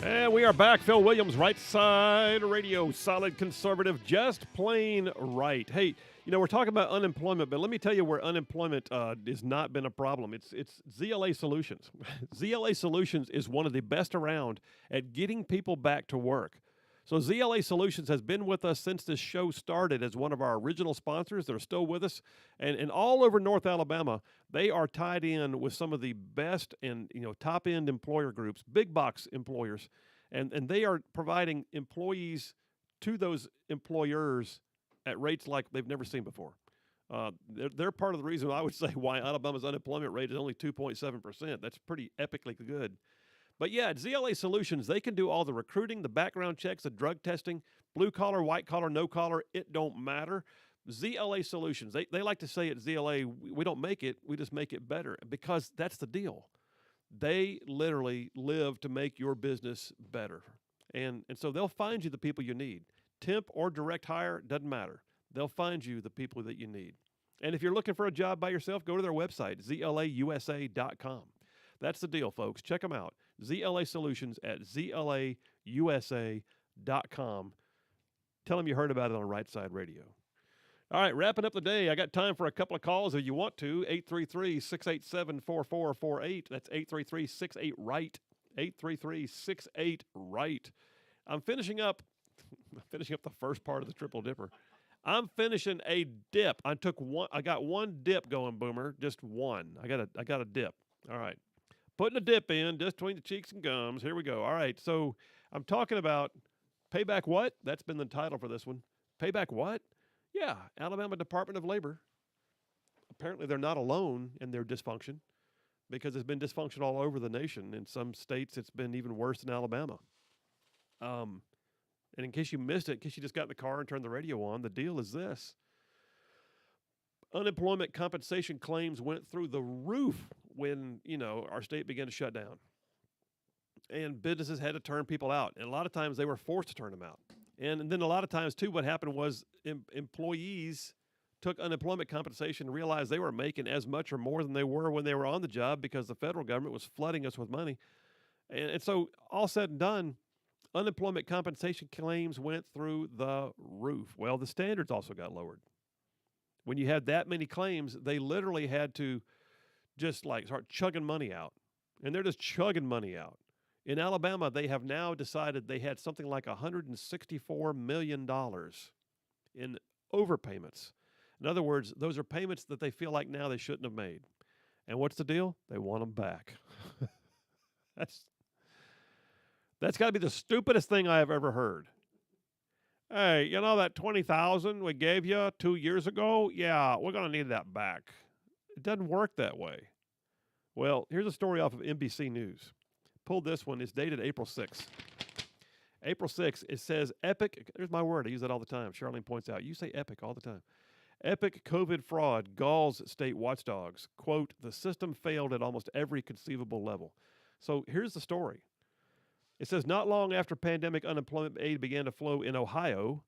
And we are back. Phil Williams, Right Side Radio, solid conservative, just plain right. Hey, we're talking about unemployment, but let me tell you where unemployment has not been a problem. It's ZLA Solutions. ZLA Solutions is one of the best around at getting people back to work. So ZLA Solutions has been with us since this show started as one of our original sponsors. They're still with us. And all over North Alabama, they are tied in with some of the best and top-end employer groups, big box employers. And they are providing employees to those employers at rates like they've never seen before. They're part of the reason I would say why Alabama's unemployment rate is only 2.7%. That's pretty epically good. But yeah, at ZLA Solutions, they can do all the recruiting, the background checks, the drug testing, blue collar, white collar, no collar, it don't matter. ZLA Solutions, they like to say at ZLA, we don't make it, we just make it better, because that's the deal. They literally live to make your business better. And so they'll find you the people you need. Temp or direct hire, doesn't matter. They'll find you the people that you need. And if you're looking for a job by yourself, go to their website, zlausa.com. That's the deal, folks. Check them out. ZLA Solutions at zlausa.com. Tell them you heard about it on Right Side Radio. All right, wrapping up the day. I got time for a couple of calls if you want to. 833-687-4448. That's 833-68-RIGHT. 833-68-RIGHT. I'm finishing up the first part of the Triple Dipper. I'm finishing a dip. I got one dip going, Boomer. Just one. I got a dip. All right. Putting a dip in just between the cheeks and gums. Here we go. All right. So I'm talking about payback what? That's been the title for this one. Payback what? Yeah. Alabama Department of Labor. Apparently they're not alone in their dysfunction, because it's been dysfunction all over the nation. In some states, it's been even worse than Alabama. And in case you missed it, in case you just got in the car and turned the radio on, the deal is this. Unemployment compensation claims went through the roof when, our state began to shut down. And businesses had to turn people out. And a lot of times they were forced to turn them out. And then a lot of times, too, what happened was employees took unemployment compensation and realized they were making as much or more than they were when they were on the job, because the federal government was flooding us with money. And so all said and done, unemployment compensation claims went through the roof. Well, the standards also got lowered. When you had that many claims, they literally had to just start chugging money out. And they're just chugging money out. In Alabama, they have now decided they had something like $164 million in overpayments. In other words, those are payments that they feel like now they shouldn't have made. And what's the deal? They want them back. That's got to be the stupidest thing I have ever heard. Hey, that $20,000 we gave you 2 years ago? Yeah, we're going to need that back. It doesn't work that way. Well, here's a story off of NBC News. Pulled this one. It's dated April 6th. April 6th, it says epic. There's my word. I use that all the time. Charlene points out. You say epic all the time. Epic COVID fraud galls state watchdogs. Quote, the system failed at almost every conceivable level. So here's the story. It says, not long after pandemic unemployment aid began to flow in Ohio,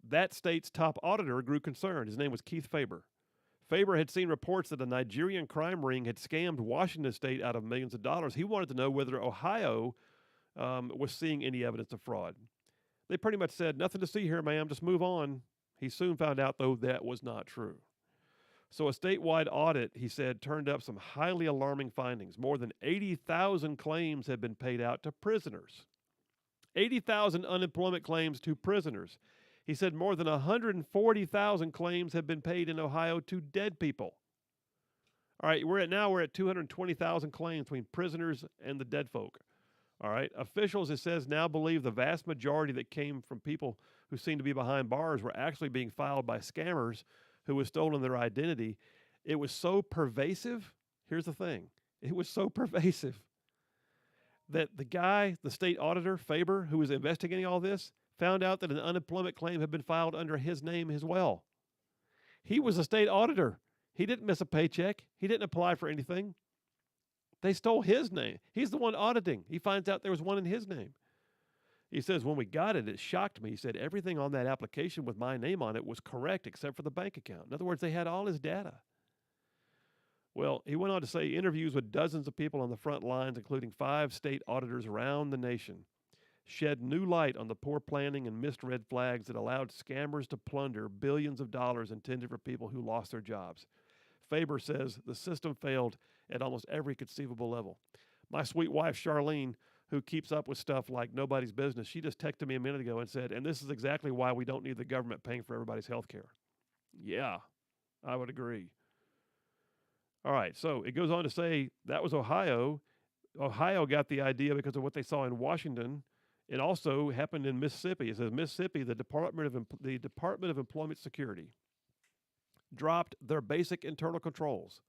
that state's top auditor grew concerned. His name was Keith Faber. Faber had seen reports that a Nigerian crime ring had scammed Washington state out of millions of dollars. He wanted to know whether Ohio was seeing any evidence of fraud. They pretty much said, nothing to see here, ma'am, just move on. He soon found out, though, that was not true. So a statewide audit, he said, turned up some highly alarming findings. More than 80,000 claims had been paid out to prisoners. 80,000 unemployment claims to prisoners. He said more than 140,000 claims have been paid in Ohio to dead people. All right, we're at 220,000 claims between prisoners and the dead folk. All right, officials, it says, now believe the vast majority that came from people who seem to be behind bars were actually being filed by scammers who was stolen their identity. It was so pervasive. Here's the thing. It was so pervasive that the state auditor, Faber, who was investigating all this, found out that an unemployment claim had been filed under his name as well. He was a state auditor. He didn't miss a paycheck. He didn't apply for anything. They stole his name. He's the one auditing. He finds out there was one in his name. He says, when we got it, it shocked me. He said, everything on that application with my name on it was correct except for the bank account. In other words, they had all his data. Well, he went on to say interviews with dozens of people on the front lines, including 5 state auditors around the nation, shed new light on the poor planning and missed red flags that allowed scammers to plunder billions of dollars intended for people who lost their jobs. Faber says the system failed at almost every conceivable level. My sweet wife, Charlene, who keeps up with stuff like nobody's business, she just texted me a minute ago and said, and this is exactly why we don't need the government paying for everybody's health care. Yeah, I would agree. All right, so it goes on to say that was Ohio. Ohio got the idea because of what they saw in Washington. It also happened in Mississippi. It says Mississippi, the Department of Employment Security dropped their basic internal controls.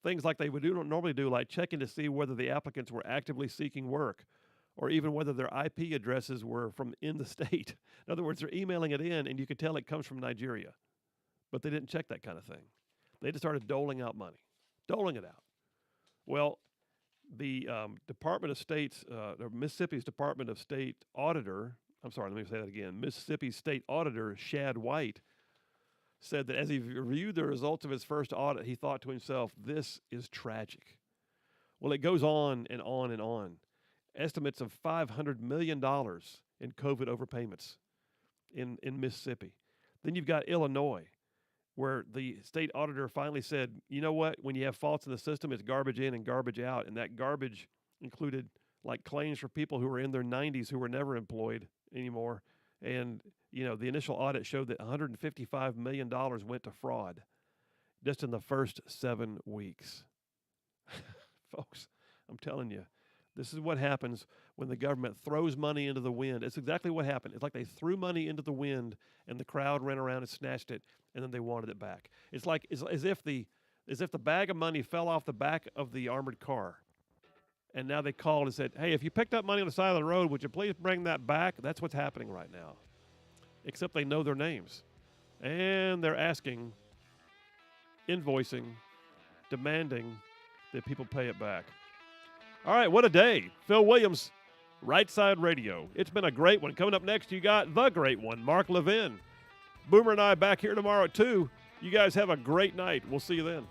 Things like they would normally do, like checking to see whether the applicants were actively seeking work or even whether their IP addresses were from in the state. In other words, they're emailing it in, and you can tell it comes from Nigeria. But they didn't check that kind of thing. They just started doling out money, doling it out. Well, the Department of State's, or Mississippi's Department of State auditor, I'm sorry, let me say that again, Mississippi's State Auditor, Shad White, said that as he reviewed the results of his first audit, he thought to himself, this is tragic. Well, it goes on and on and on. Estimates of $500 million in COVID overpayments in Mississippi. Then you've got Illinois, where the state auditor finally said, you know what, when you have faults in the system, it's garbage in and garbage out. And that garbage included like claims for people who were in their 90s who were never employed anymore. And, you know, the initial audit showed that $155 million went to fraud just in the first 7 weeks. Folks, I'm telling you, this is what happens when the government throws money into the wind. It's exactly what happened. It's like they threw money into the wind and the crowd ran around and snatched it, and then they wanted it back. It's like as if the bag of money fell off the back of the armored car. And now they called and said, hey, if you picked up money on the side of the road, would you please bring that back? That's what's happening right now. Except they know their names. And they're asking, invoicing, demanding that people pay it back. All right, what a day. Phil Williams, Rightside Radio. It's been a great one. Coming up next, you got the great one, Mark Levin. Boomer and I back here tomorrow at 2. You guys have a great night. We'll see you then.